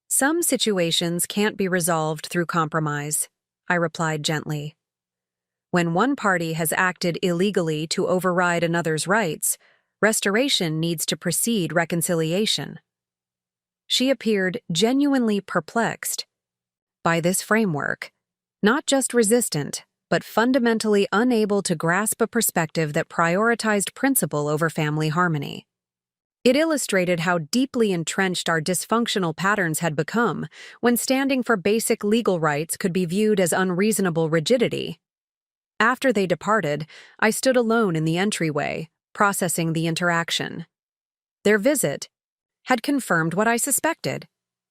Some situations can't be resolved through compromise, I replied gently. When one party has acted illegally to override another's rights, restoration needs to precede reconciliation. She appeared genuinely perplexed by this framework, not just resistant, but fundamentally unable to grasp a perspective that prioritized principle over family harmony. It illustrated how deeply entrenched our dysfunctional patterns had become when standing for basic legal rights could be viewed as unreasonable rigidity. After they departed, I stood alone in the entryway, processing the interaction. Their visit had confirmed what I suspected.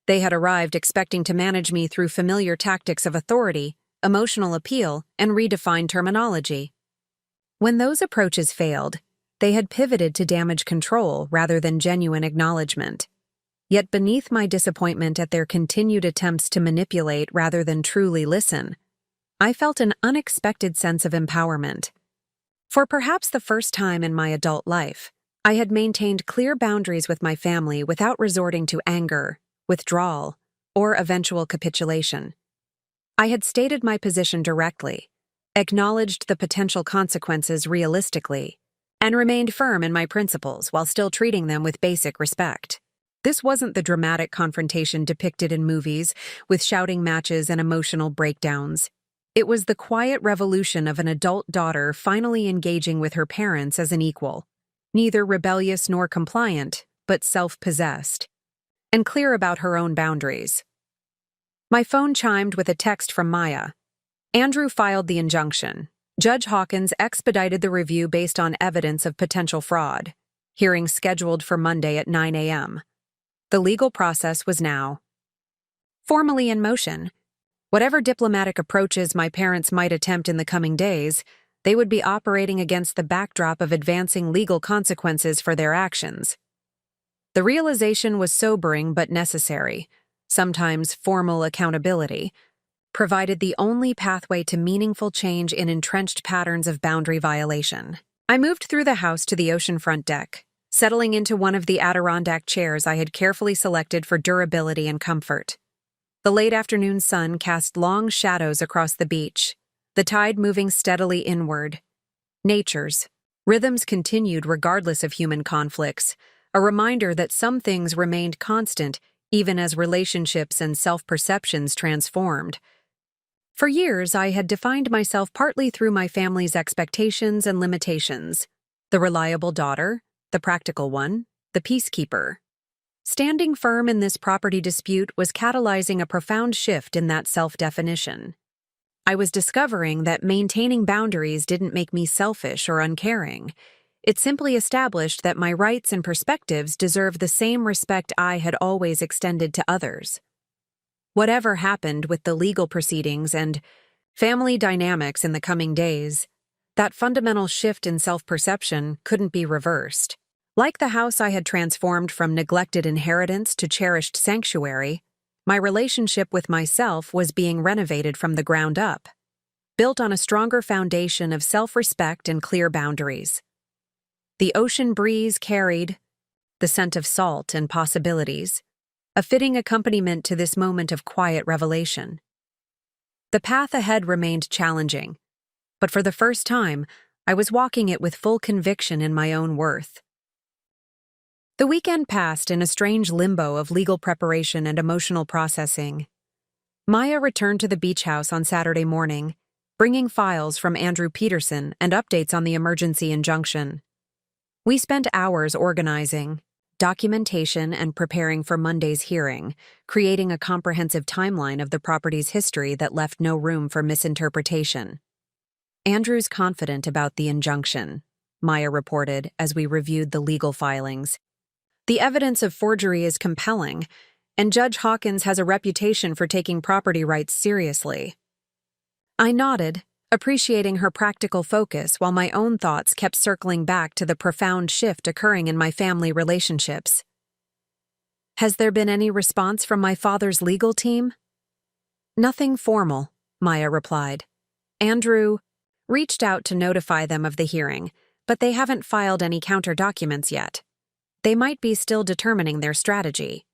They had arrived expecting to manage me through familiar tactics of authority, emotional appeal, and redefined terminology. When those approaches failed, they had pivoted to damage control rather than genuine acknowledgement. Yet beneath my disappointment at their continued attempts to manipulate rather than truly listen, I felt an unexpected sense of empowerment. For perhaps the first time in my adult life, I had maintained clear boundaries with my family without resorting to anger, withdrawal, or eventual capitulation. I had stated my position directly, acknowledged the potential consequences realistically, and remained firm in my principles while still treating them with basic respect. This wasn't the dramatic confrontation depicted in movies, with shouting matches and emotional breakdowns. It was the quiet revolution of an adult daughter finally engaging with her parents as an equal, neither rebellious nor compliant, but self-possessed, and clear about her own boundaries. My phone chimed with a text from Maya. Andrew filed the injunction. Judge Hawkins expedited the review based on evidence of potential fraud. Hearing scheduled for Monday at 9 a.m. The legal process was now formally in motion. Whatever diplomatic approaches my parents might attempt in the coming days, they would be operating against the backdrop of advancing legal consequences for their actions. The realization was sobering but necessary. Sometimes formal accountability provided the only pathway to meaningful change in entrenched patterns of boundary violation. I moved through the house to the oceanfront deck, settling into one of the Adirondack chairs I had carefully selected for durability and comfort. The late afternoon sun cast long shadows across the beach, the tide moving steadily inward. Nature's rhythms continued regardless of human conflicts, a reminder that some things remained constant even as relationships and self-perceptions transformed. For years, I had defined myself partly through my family's expectations and limitations: the reliable daughter, the practical one, the peacekeeper. Standing firm in this property dispute was catalyzing a profound shift in that self-definition. I was discovering that maintaining boundaries didn't make me selfish or uncaring. It simply established that my rights and perspectives deserved the same respect I had always extended to others. Whatever happened with the legal proceedings and family dynamics in the coming days, that fundamental shift in self-perception couldn't be reversed. Like the house I had transformed from neglected inheritance to cherished sanctuary, my relationship with myself was being renovated from the ground up, built on a stronger foundation of self-respect and clear boundaries. The ocean breeze carried the scent of salt and possibilities, a fitting accompaniment to this moment of quiet revelation. The path ahead remained challenging, but for the first time, I was walking it with full conviction in my own worth. The weekend passed in a strange limbo of legal preparation and emotional processing. Maya returned to the beach house on Saturday morning, bringing files from Andrew Peterson and updates on the emergency injunction. We spent hours organizing documentation and preparing for Monday's hearing, creating a comprehensive timeline of the property's history that left no room for misinterpretation. Andrew's confident about the injunction, Maya reported as we reviewed the legal filings. The evidence of forgery is compelling, and Judge Hawkins has a reputation for taking property rights seriously. I nodded, appreciating her practical focus while my own thoughts kept circling back to the profound shift occurring in my family relationships. Has there been any response from my father's legal team? Nothing formal, Maya replied. Andrew reached out to notify them of the hearing, but they haven't filed any counter documents yet. They might be still determining their strategy.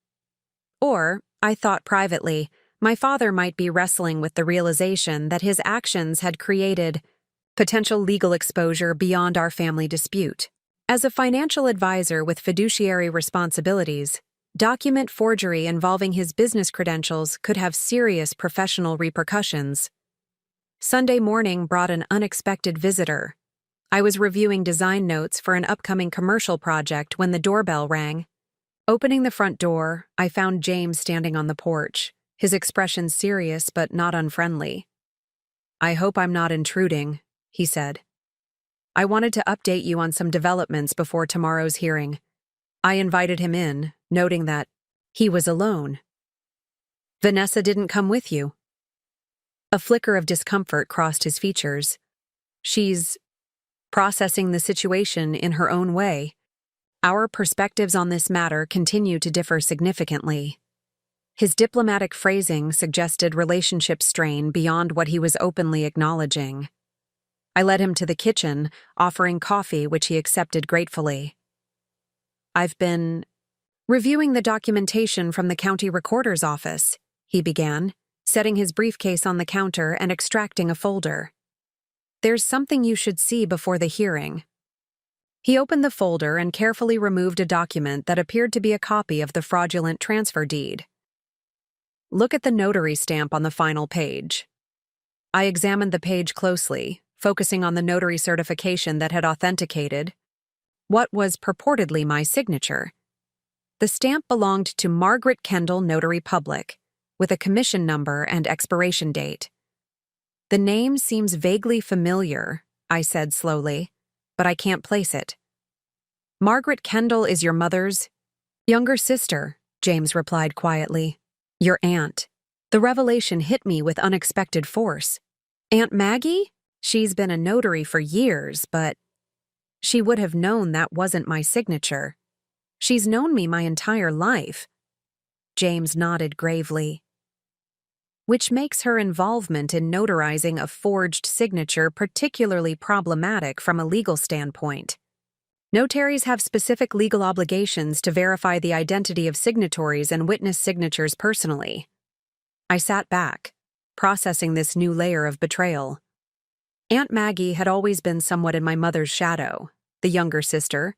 Or, I thought privately, my father might be wrestling with the realization that his actions had created potential legal exposure beyond our family dispute. As a financial advisor with fiduciary responsibilities, document forgery involving his business credentials could have serious professional repercussions. Sunday morning brought an unexpected visitor. I was reviewing design notes for an upcoming commercial project when the doorbell rang. Opening the front door, I found James standing on the porch, his expression serious but not unfriendly. "I hope I'm not intruding," he said. "I wanted to update you on some developments before tomorrow's hearing." I invited him in, noting that he was alone. "Vanessa didn't come with you." A flicker of discomfort crossed his features. "She's processing the situation in her own way. Our perspectives on this matter continue to differ significantly." His diplomatic phrasing suggested relationship strain beyond what he was openly acknowledging. I led him to the kitchen, offering coffee, which he accepted gratefully. "I've been reviewing the documentation from the county recorder's office," he began, setting his briefcase on the counter and extracting a folder. "There's something you should see before the hearing." He opened the folder and carefully removed a document that appeared to be a copy of the fraudulent transfer deed. "Look at the notary stamp on the final page." I examined the page closely, focusing on the notary certification that had authenticated what was purportedly my signature. The stamp belonged to Margaret Kendall Notary Public, with a commission number and expiration date. "The name seems vaguely familiar," I said slowly, "but I can't place it." "Margaret Kendall is your mother's younger sister," James replied quietly. "Your aunt." The revelation hit me with unexpected force. "Aunt Maggie? She's been a notary for years, but she would have known that wasn't my signature. She's known me my entire life." James nodded gravely. "Which makes her involvement in notarizing a forged signature particularly problematic from a legal standpoint. Notaries have specific legal obligations to verify the identity of signatories and witness signatures personally." I sat back, processing this new layer of betrayal. Aunt Maggie had always been somewhat in my mother's shadow, the younger sister,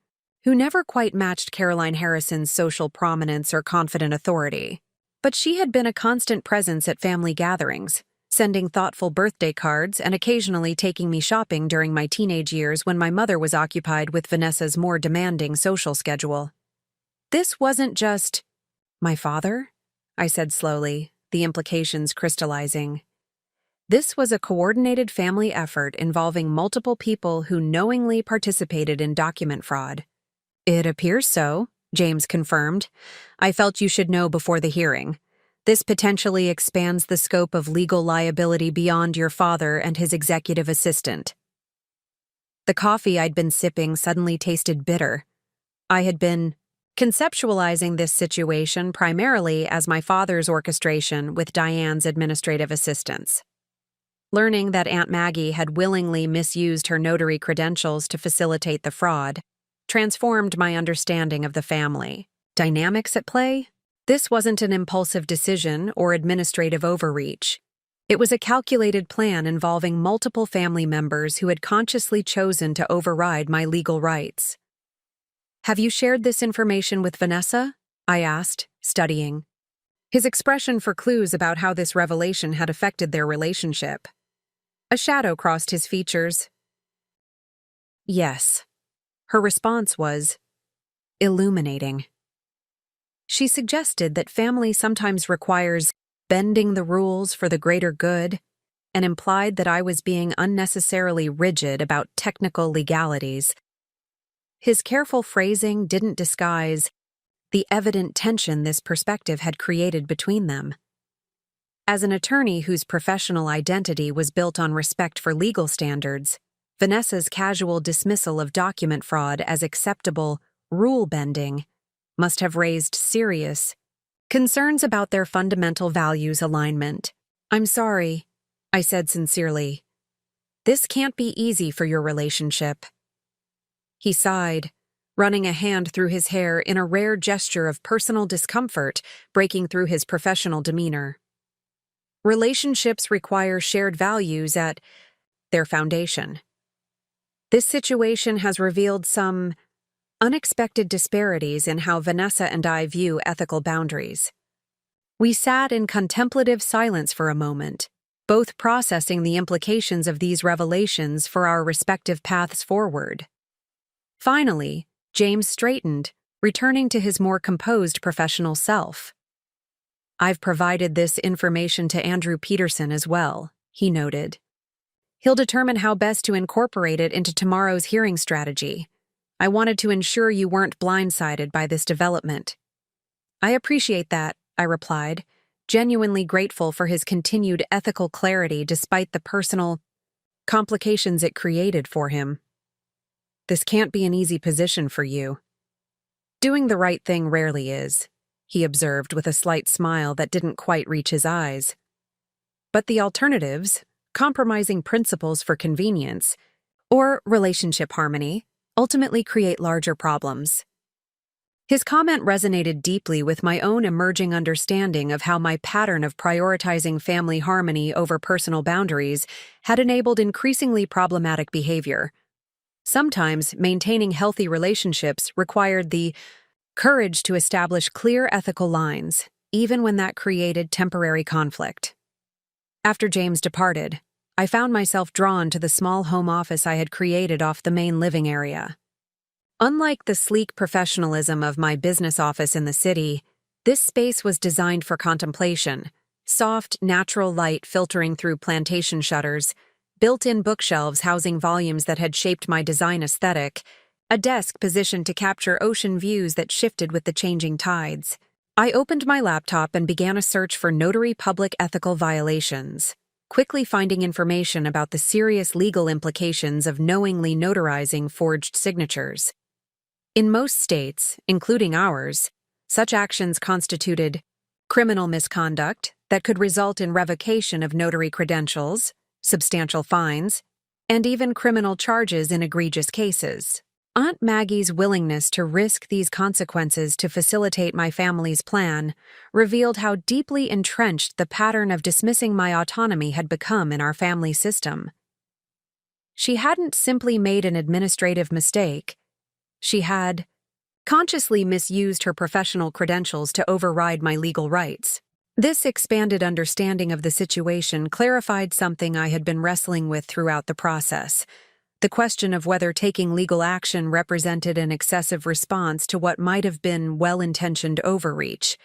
who never quite matched Caroline Harrison's social prominence or confident authority. But she had been a constant presence at family gatherings, sending thoughtful birthday cards and occasionally taking me shopping during my teenage years when my mother was occupied with Vanessa's more demanding social schedule. This wasn't just my father, I said slowly, the implications crystallizing. This was a coordinated family effort involving multiple people who knowingly participated in document fraud. It appears so, James confirmed. I felt you should know before the hearing. This potentially expands the scope of legal liability beyond your father and his executive assistant. The coffee I'd been sipping suddenly tasted bitter. I had been conceptualizing this situation primarily as my father's orchestration with Diane's administrative assistance. Learning that Aunt Maggie had willingly misused her notary credentials to facilitate the fraud transformed my understanding of the family dynamics at play. This wasn't an impulsive decision or administrative overreach. It was a calculated plan involving multiple family members who had consciously chosen to override my legal rights. Have you shared this information with Vanessa? I asked, studying his expression for clues about how this revelation had affected their relationship. A shadow crossed his features. Yes. Her response was illuminating. She suggested that family sometimes requires bending the rules for the greater good, and implied that I was being unnecessarily rigid about technical legalities. His careful phrasing didn't disguise the evident tension this perspective had created between them. As an attorney whose professional identity was built on respect for legal standards, Vanessa's casual dismissal of document fraud as acceptable rule-bending must have raised serious concerns about their fundamental values alignment. I'm sorry, I said sincerely. This can't be easy for your relationship. He sighed, running a hand through his hair in a rare gesture of personal discomfort breaking through his professional demeanor. Relationships require shared values at their foundation. This situation has revealed some unexpected disparities in how Vanessa and I view ethical boundaries. We sat in contemplative silence for a moment, both processing the implications of these revelations for our respective paths forward. Finally, James straightened, returning to his more composed professional self. I've provided this information to Andrew Peterson as well, he noted. He'll determine how best to incorporate it into tomorrow's hearing strategy. I wanted to ensure you weren't blindsided by this development. I appreciate that, I replied, genuinely grateful for his continued ethical clarity despite the personal complications it created for him. This can't be an easy position for you. Doing the right thing rarely is, he observed with a slight smile that didn't quite reach his eyes. But the alternatives, compromising principles for convenience, or relationship harmony, ultimately create larger problems. His comment resonated deeply with my own emerging understanding of how my pattern of prioritizing family harmony over personal boundaries had enabled increasingly problematic behavior. Sometimes, maintaining healthy relationships required the courage to establish clear ethical lines, even when that created temporary conflict. After James departed, I found myself drawn to the small home office I had created off the main living area. Unlike the sleek professionalism of my business office in the city, this space was designed for contemplation, soft, natural light filtering through plantation shutters, built-in bookshelves housing volumes that had shaped my design aesthetic, a desk positioned to capture ocean views that shifted with the changing tides. I opened my laptop and began a search for notary public ethical violations, quickly finding information about the serious legal implications of knowingly notarizing forged signatures. In most states, including ours, such actions constituted criminal misconduct that could result in revocation of notary credentials, substantial fines, and even criminal charges in egregious cases. Aunt Maggie's willingness to risk these consequences to facilitate my family's plan revealed how deeply entrenched the pattern of dismissing my autonomy had become in our family system. She hadn't simply made an administrative mistake. She had consciously misused her professional credentials to override my legal rights. This expanded understanding of the situation clarified something I had been wrestling with throughout the process: the question of whether taking legal action represented an excessive response to what might have been well-intentioned overreach.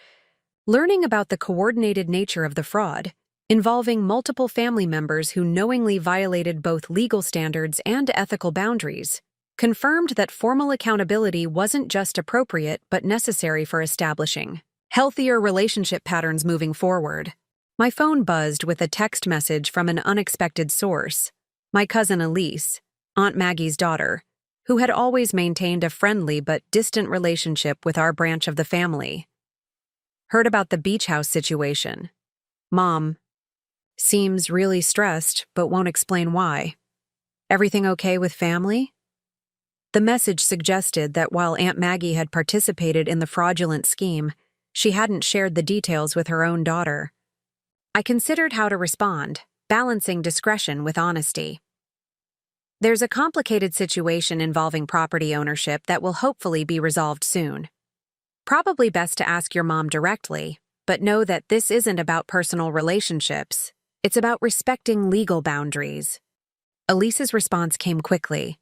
Learning about the coordinated nature of the fraud, involving multiple family members who knowingly violated both legal standards and ethical boundaries, confirmed that formal accountability wasn't just appropriate but necessary for establishing healthier relationship patterns moving forward. My phone buzzed with a text message from an unexpected source: my cousin Elise, Aunt Maggie's daughter, who had always maintained a friendly but distant relationship with our branch of the family. Heard about the beach house situation. Mom. Seems really stressed, but won't explain why. Everything okay with family? The message suggested that while Aunt Maggie had participated in the fraudulent scheme, she hadn't shared the details with her own daughter. I considered how to respond, balancing discretion with honesty. There's a complicated situation involving property ownership that will hopefully be resolved soon. Probably best to ask your mom directly, but know that this isn't about personal relationships. It's about respecting legal boundaries. Elise's response came quickly.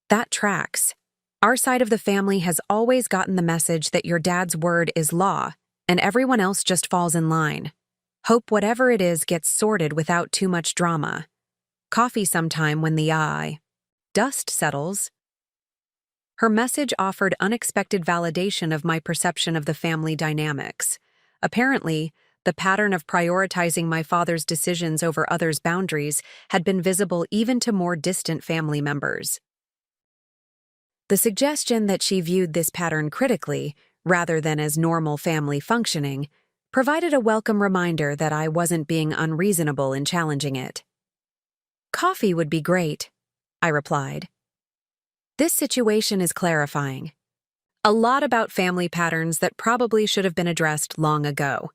That tracks. Our side of the family has always gotten the message that your dad's word is law, and everyone else just falls in line. Hope whatever it is gets sorted without too much drama. Coffee sometime when the dust settles. Her message offered unexpected validation of my perception of the family dynamics. Apparently, the pattern of prioritizing my father's decisions over others' boundaries had been visible even to more distant family members. The suggestion that she viewed this pattern critically, rather than as normal family functioning, provided a welcome reminder that I wasn't being unreasonable in challenging it. Coffee would be great, I replied. This situation is clarifying. A lot about family patterns that probably should have been addressed long ago.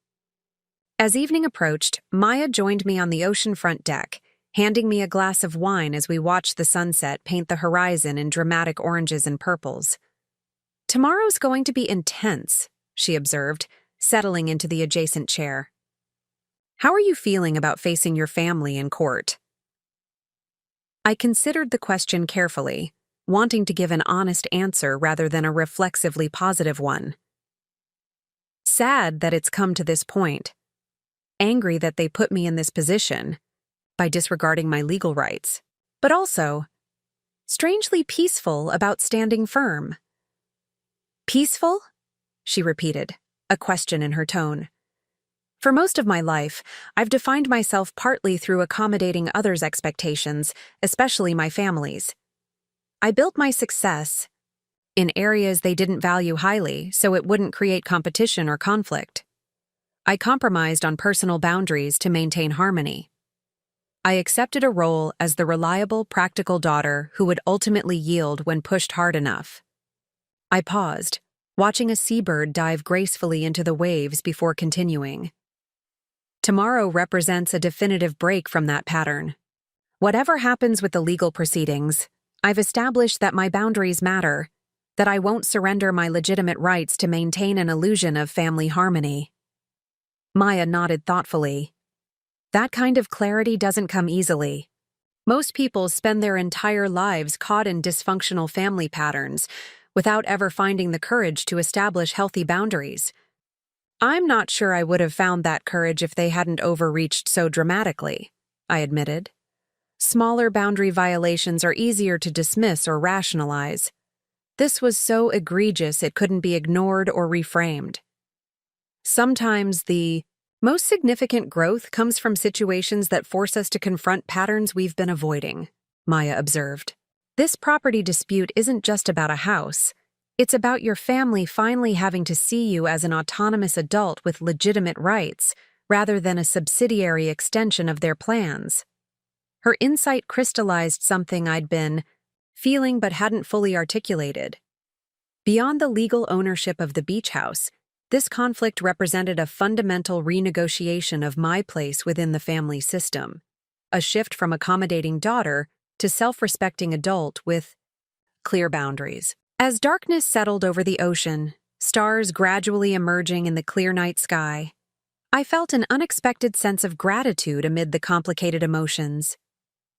As evening approached, Maya joined me on the oceanfront deck, handing me a glass of wine as we watched the sunset paint the horizon in dramatic oranges and purples. Tomorrow's going to be intense, she observed, settling into the adjacent chair. How are you feeling about facing your family in court? I considered the question carefully, wanting to give an honest answer rather than a reflexively positive one. Sad that it's come to this point. Angry that they put me in this position by disregarding my legal rights, but also strangely peaceful about standing firm. Peaceful? She repeated, a question in her tone. For most of my life, I've defined myself partly through accommodating others' expectations, especially my family's. I built my success in areas they didn't value highly so it wouldn't create competition or conflict. I compromised on personal boundaries to maintain harmony. I accepted a role as the reliable, practical daughter who would ultimately yield when pushed hard enough. I paused, watching a seabird dive gracefully into the waves before continuing. Tomorrow represents a definitive break from that pattern. Whatever happens with the legal proceedings, I've established that my boundaries matter, that I won't surrender my legitimate rights to maintain an illusion of family harmony. Maya nodded thoughtfully. That kind of clarity doesn't come easily. Most people spend their entire lives caught in dysfunctional family patterns without ever finding the courage to establish healthy boundaries. I'm not sure I would have found that courage if they hadn't overreached so dramatically, I admitted. Smaller boundary violations are easier to dismiss or rationalize. This was so egregious it couldn't be ignored or reframed. Sometimes the most significant growth comes from situations that force us to confront patterns we've been avoiding, Maya observed. This property dispute isn't just about a house. It's about your family finally having to see you as an autonomous adult with legitimate rights, rather than a subsidiary extension of their plans. Her insight crystallized something I'd been feeling but hadn't fully articulated. Beyond the legal ownership of the beach house, this conflict represented a fundamental renegotiation of my place within the family system, a shift from accommodating daughter to self-respecting adult with clear boundaries. As darkness settled over the ocean, stars gradually emerging in the clear night sky, I felt an unexpected sense of gratitude amid the complicated emotions.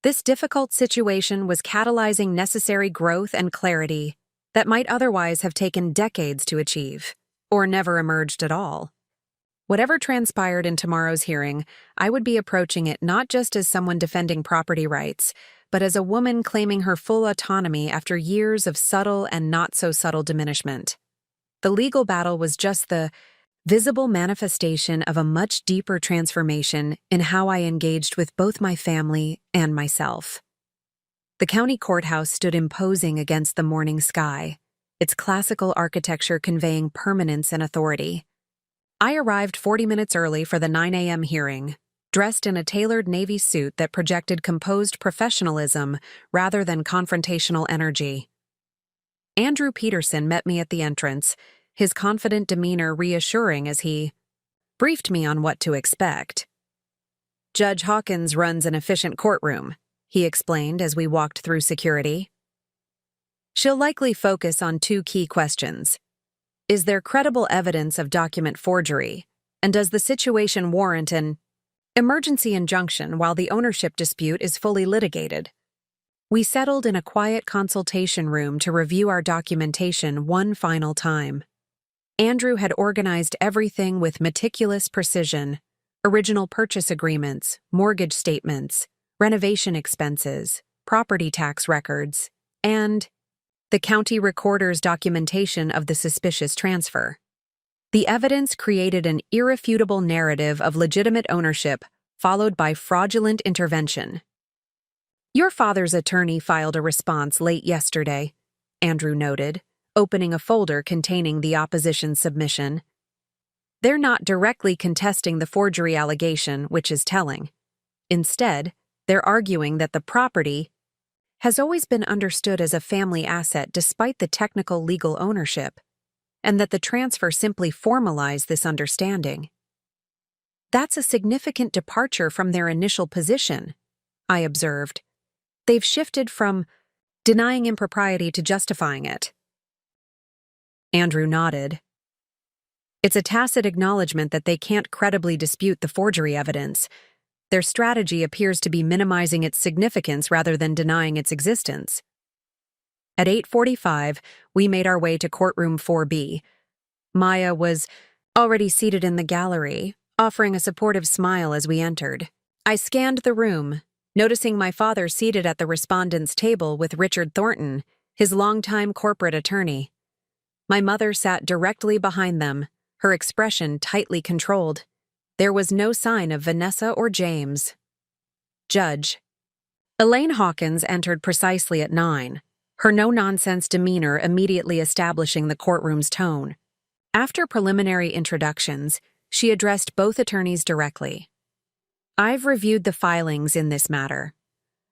This difficult situation was catalyzing necessary growth and clarity that might otherwise have taken decades to achieve, or never emerged at all. Whatever transpired in tomorrow's hearing, I would be approaching it not just as someone defending property rights, but as a woman claiming her full autonomy after years of subtle and not-so-subtle diminishment. The legal battle was just the visible manifestation of a much deeper transformation in how I engaged with both my family and myself. The county courthouse stood imposing against the morning sky, its classical architecture conveying permanence and authority. I arrived 40 minutes early for the 9 a.m. hearing, dressed in a tailored navy suit that projected composed professionalism rather than confrontational energy. Andrew Peterson met me at the entrance, his confident demeanor reassuring as he briefed me on what to expect. "Judge Hawkins runs an efficient courtroom," he explained as we walked through security. "She'll likely focus on two key questions. Is there credible evidence of document forgery, and does the situation warrant an emergency injunction while the ownership dispute is fully litigated?" We settled in a quiet consultation room to review our documentation one final time. Andrew had organized everything with meticulous precision: original purchase agreements, mortgage statements, renovation expenses, property tax records, and the county recorder's documentation of the suspicious transfer. The evidence created an irrefutable narrative of legitimate ownership, followed by fraudulent intervention. "Your father's attorney filed a response late yesterday," Andrew noted, opening a folder containing the opposition submission. "They're not directly contesting the forgery allegation, which is telling. Instead, they're arguing that the property has always been understood as a family asset despite the technical legal ownership, and that the transfer simply formalized this understanding. That's a significant departure from their initial position," I observed. "They've shifted from denying impropriety to justifying it." Andrew nodded. "It's a tacit acknowledgement that they can't credibly dispute the forgery evidence. Their strategy appears to be minimizing its significance rather than denying its existence." At 8:45, we made our way to courtroom 4B. Maya was already seated in the gallery, offering a supportive smile as we entered. I scanned the room, noticing my father seated at the respondent's table with Richard Thornton, his longtime corporate attorney. My mother sat directly behind them, her expression tightly controlled. There was no sign of Vanessa or James. Judge Elaine Hawkins entered precisely at 9, her no-nonsense demeanor immediately establishing the courtroom's tone. After preliminary introductions, she addressed both attorneys directly. "I've reviewed the filings in this matter.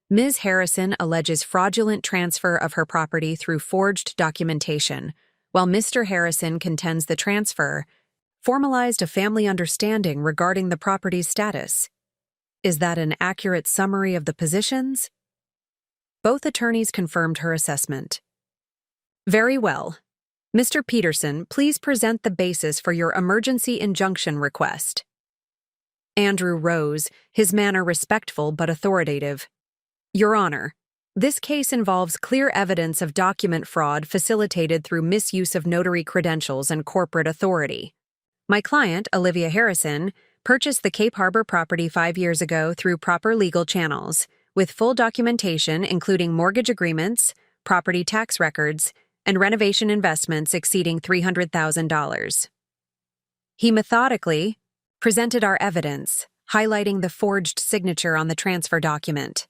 Ms. Harrison alleges fraudulent transfer of her property through forged documentation, while Mr. Harrison contends the transfer formalized a family understanding regarding the property's status. Is that an accurate summary of the positions?" Both attorneys confirmed her assessment. "Very well. Mr. Peterson, please present the basis for your emergency injunction request." Andrew rose, his manner respectful but authoritative. "Your Honor, this case involves clear evidence of document fraud facilitated through misuse of notary credentials and corporate authority. My client, Olivia Harrison, purchased the Cape Harbor property 5 years ago through proper legal channels, with full documentation including mortgage agreements, property tax records, and renovation investments exceeding $300,000. He methodically presented our evidence, highlighting the forged signature on the transfer document,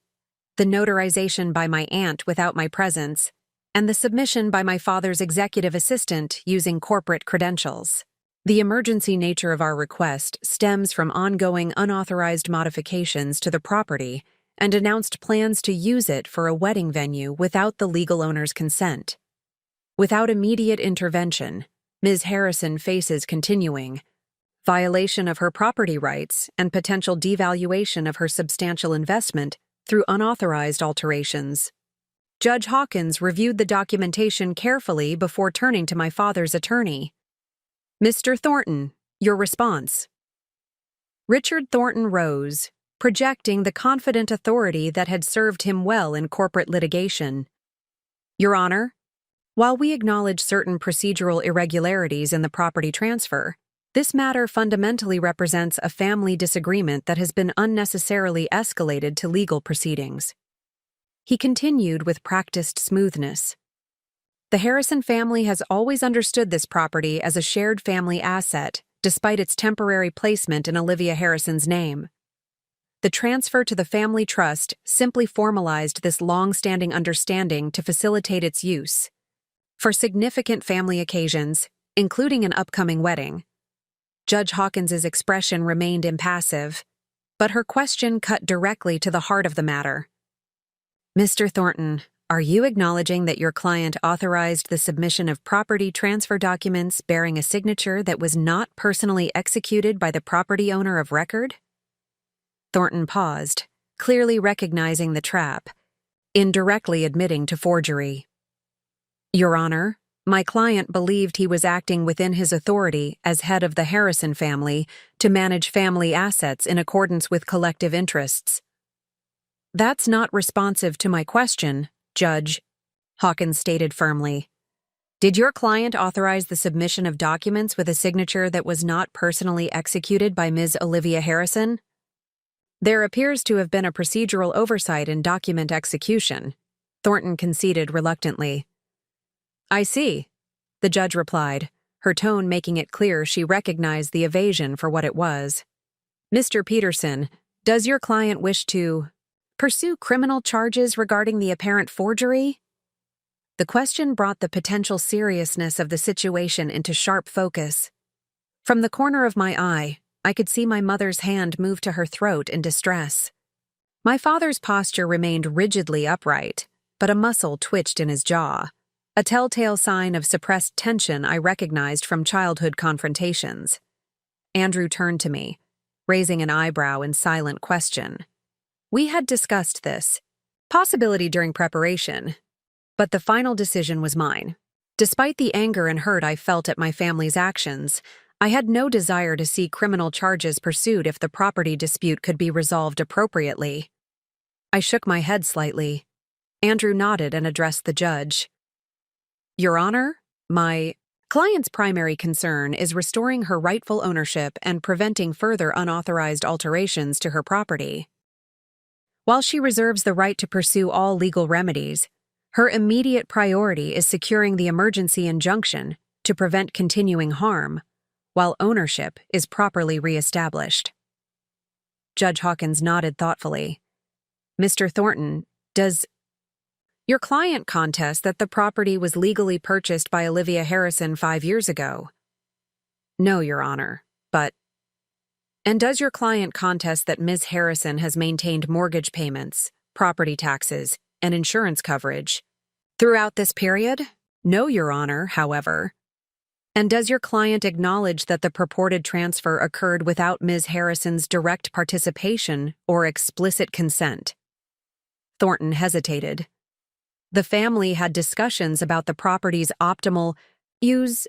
the notarization by my aunt without my presence, and the submission by my father's executive assistant using corporate credentials. The emergency nature of our request stems from ongoing unauthorized modifications to the property and announced plans to use it for a wedding venue without the legal owner's consent. Without immediate intervention, Ms. Harrison faces continuing violation of her property rights and potential devaluation of her substantial investment through unauthorized alterations. Judge Hawkins reviewed the documentation carefully before turning to my father's attorney. Mr. Thornton, your response. Richard Thornton rose, projecting the confident authority that had served him well in corporate litigation. Your Honor, while we acknowledge certain procedural irregularities in the property transfer, this matter fundamentally represents a family disagreement that has been unnecessarily escalated to legal proceedings. He continued with practiced smoothness. The Harrison family has always understood this property as a shared family asset, despite its temporary placement in Olivia Harrison's name. The transfer to the family trust simply formalized this long-standing understanding to facilitate its use. For significant family occasions, including an upcoming wedding, Judge Hawkins's expression remained impassive, but her question cut directly to the heart of the matter. Mr. Thornton, are you acknowledging that your client authorized the submission of property transfer documents bearing a signature that was not personally executed by the property owner of record? Thornton paused, clearly recognizing the trap, indirectly admitting to forgery. Your Honor, my client believed he was acting within his authority as head of the Harrison family to manage family assets in accordance with collective interests. That's not responsive to my question, Judge, Hawkins stated firmly. Did your client authorize the submission of documents with a signature that was not personally executed by Ms. Olivia Harrison? There appears to have been a procedural oversight in document execution, Thornton conceded reluctantly. I see, the judge replied, her tone making it clear she recognized the evasion for what it was. Mr. Peterson, does your client wish to pursue criminal charges regarding the apparent forgery? The question brought the potential seriousness of the situation into sharp focus. From the corner of my eye, I could see my mother's hand move to her throat in distress. My father's posture remained rigidly upright, but a muscle twitched in his jaw, a telltale sign of suppressed tension I recognized from childhood confrontations. Andrew turned to me, raising an eyebrow in silent question. We had discussed this possibility during preparation, but the final decision was mine. Despite the anger and hurt I felt at my family's actions, I had no desire to see criminal charges pursued if the property dispute could be resolved appropriately. I shook my head slightly. Andrew nodded and addressed the judge. Your Honor, my client's primary concern is restoring her rightful ownership and preventing further unauthorized alterations to her property. While she reserves the right to pursue all legal remedies, her immediate priority is securing the emergency injunction to prevent continuing harm, while ownership is properly reestablished. Judge Hawkins nodded thoughtfully. Mr. Thornton, does your client contest that the property was legally purchased by Olivia Harrison 5 years ago? No, Your Honor, but... And does your client contest that Ms. Harrison has maintained mortgage payments, property taxes, and insurance coverage throughout this period? No, Your Honor, however. And does your client acknowledge that the purported transfer occurred without Ms. Harrison's direct participation or explicit consent? Thornton hesitated. The family had discussions about the property's optimal use.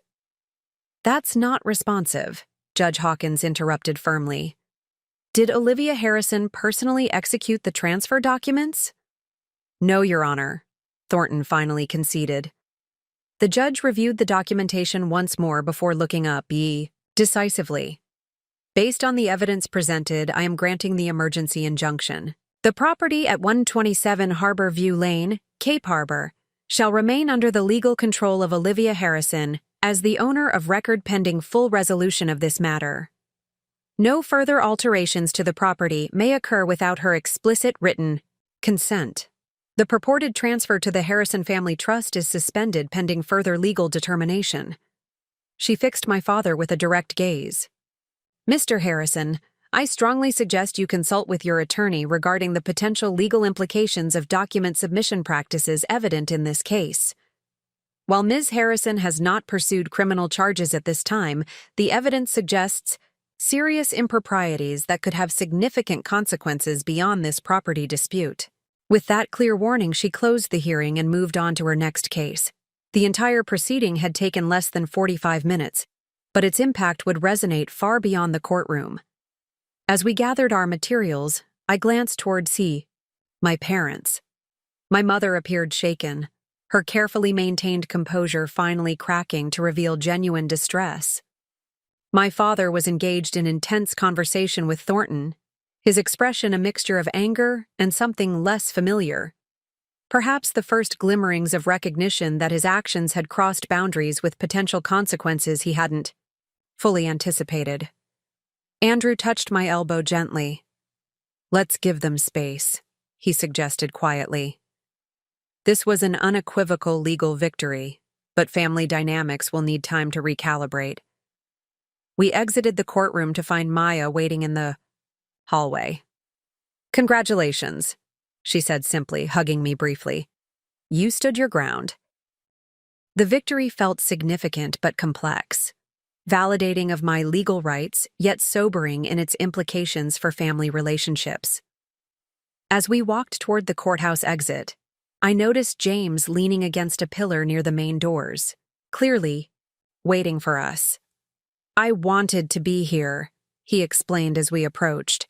That's not responsive, Judge Hawkins interrupted firmly. Did Olivia Harrison personally execute the transfer documents? No, Your Honor, Thornton finally conceded. The judge reviewed the documentation once more before looking up decisively. Based on the evidence presented, I am granting the emergency injunction. The property at 127 Harbor View Lane, Cape Harbor, shall remain under the legal control of Olivia Harrison as the owner of record pending full resolution of this matter. No further alterations to the property may occur without her explicit written consent. The purported transfer to the Harrison Family Trust is suspended pending further legal determination. She fixed my father with a direct gaze. Mr. Harrison, I strongly suggest you consult with your attorney regarding the potential legal implications of document submission practices evident in this case. While Ms. Harrison has not pursued criminal charges at this time, the evidence suggests serious improprieties that could have significant consequences beyond this property dispute. With that clear warning, she closed the hearing and moved on to her next case. The entire proceeding had taken less than 45 minutes, but its impact would resonate far beyond the courtroom. As we gathered our materials, I glanced toward my parents. My mother appeared shaken, her carefully maintained composure finally cracking to reveal genuine distress. My father was engaged in intense conversation with Thornton, his expression a mixture of anger and something less familiar. Perhaps the first glimmerings of recognition that his actions had crossed boundaries with potential consequences he hadn't fully anticipated. Andrew touched my elbow gently. "Let's give them space," he suggested quietly. This was an unequivocal legal victory, but family dynamics will need time to recalibrate. We exited the courtroom to find Maya waiting in the hallway. "Congratulations," she said simply, hugging me briefly. "You stood your ground." The victory felt significant but complex, validating of my legal rights, yet sobering in its implications for family relationships. As we walked toward the courthouse exit, I noticed James leaning against a pillar near the main doors, clearly waiting for us. "I wanted to be here," he explained as we approached.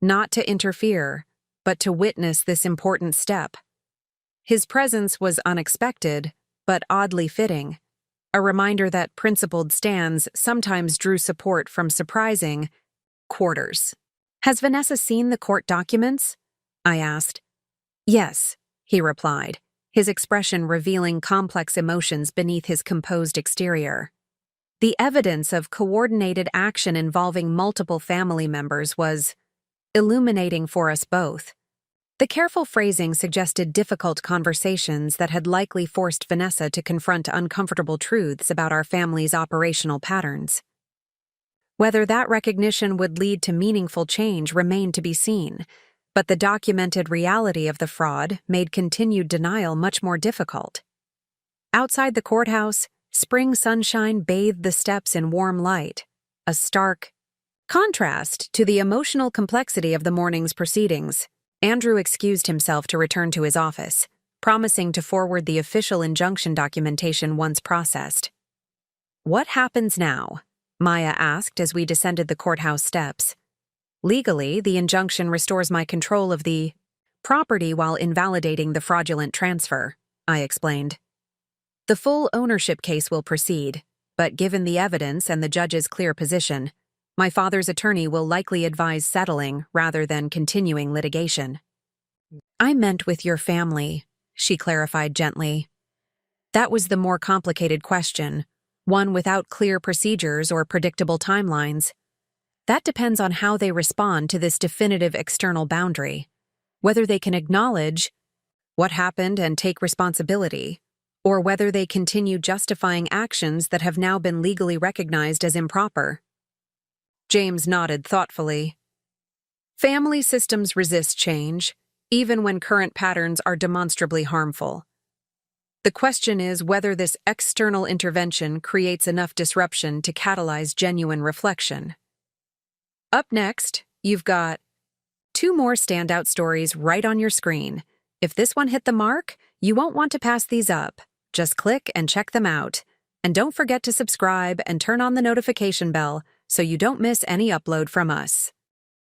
"Not to interfere, but to witness this important step." His presence was unexpected, but oddly fitting, a reminder that principled stands sometimes drew support from surprising quarters. "Has Vanessa seen the court documents?" I asked. "Yes," he replied, his expression revealing complex emotions beneath his composed exterior. The evidence of coordinated action involving multiple family members was illuminating for us both. The careful phrasing suggested difficult conversations that had likely forced Vanessa to confront uncomfortable truths about our family's operational patterns. Whether that recognition would lead to meaningful change remained to be seen, but the documented reality of the fraud made continued denial much more difficult. Outside the courthouse, spring sunshine bathed the steps in warm light, a stark contrast to the emotional complexity of the morning's proceedings. Andrew excused himself to return to his office, promising to forward the official injunction documentation once processed. "What happens now?" Maya asked as we descended the courthouse steps. "Legally, the injunction restores my control of the property while invalidating the fraudulent transfer," I explained. "The full ownership case will proceed, but given the evidence and the judge's clear position, my father's attorney will likely advise settling rather than continuing litigation." "I meant with your family," she clarified gently. "That was the more complicated question, one without clear procedures or predictable timelines. That depends on how they respond to this definitive external boundary, whether they can acknowledge what happened and take responsibility, or whether they continue justifying actions that have now been legally recognized as improper." James nodded thoughtfully. "Family systems resist change, even when current patterns are demonstrably harmful. The question is whether this external intervention creates enough disruption to catalyze genuine reflection." Up next, you've got 2 more standout stories right on your screen. If this one hit the mark, you won't want to pass these up. Just click and check them out. And don't forget to subscribe and turn on the notification bell so you don't miss any upload from us.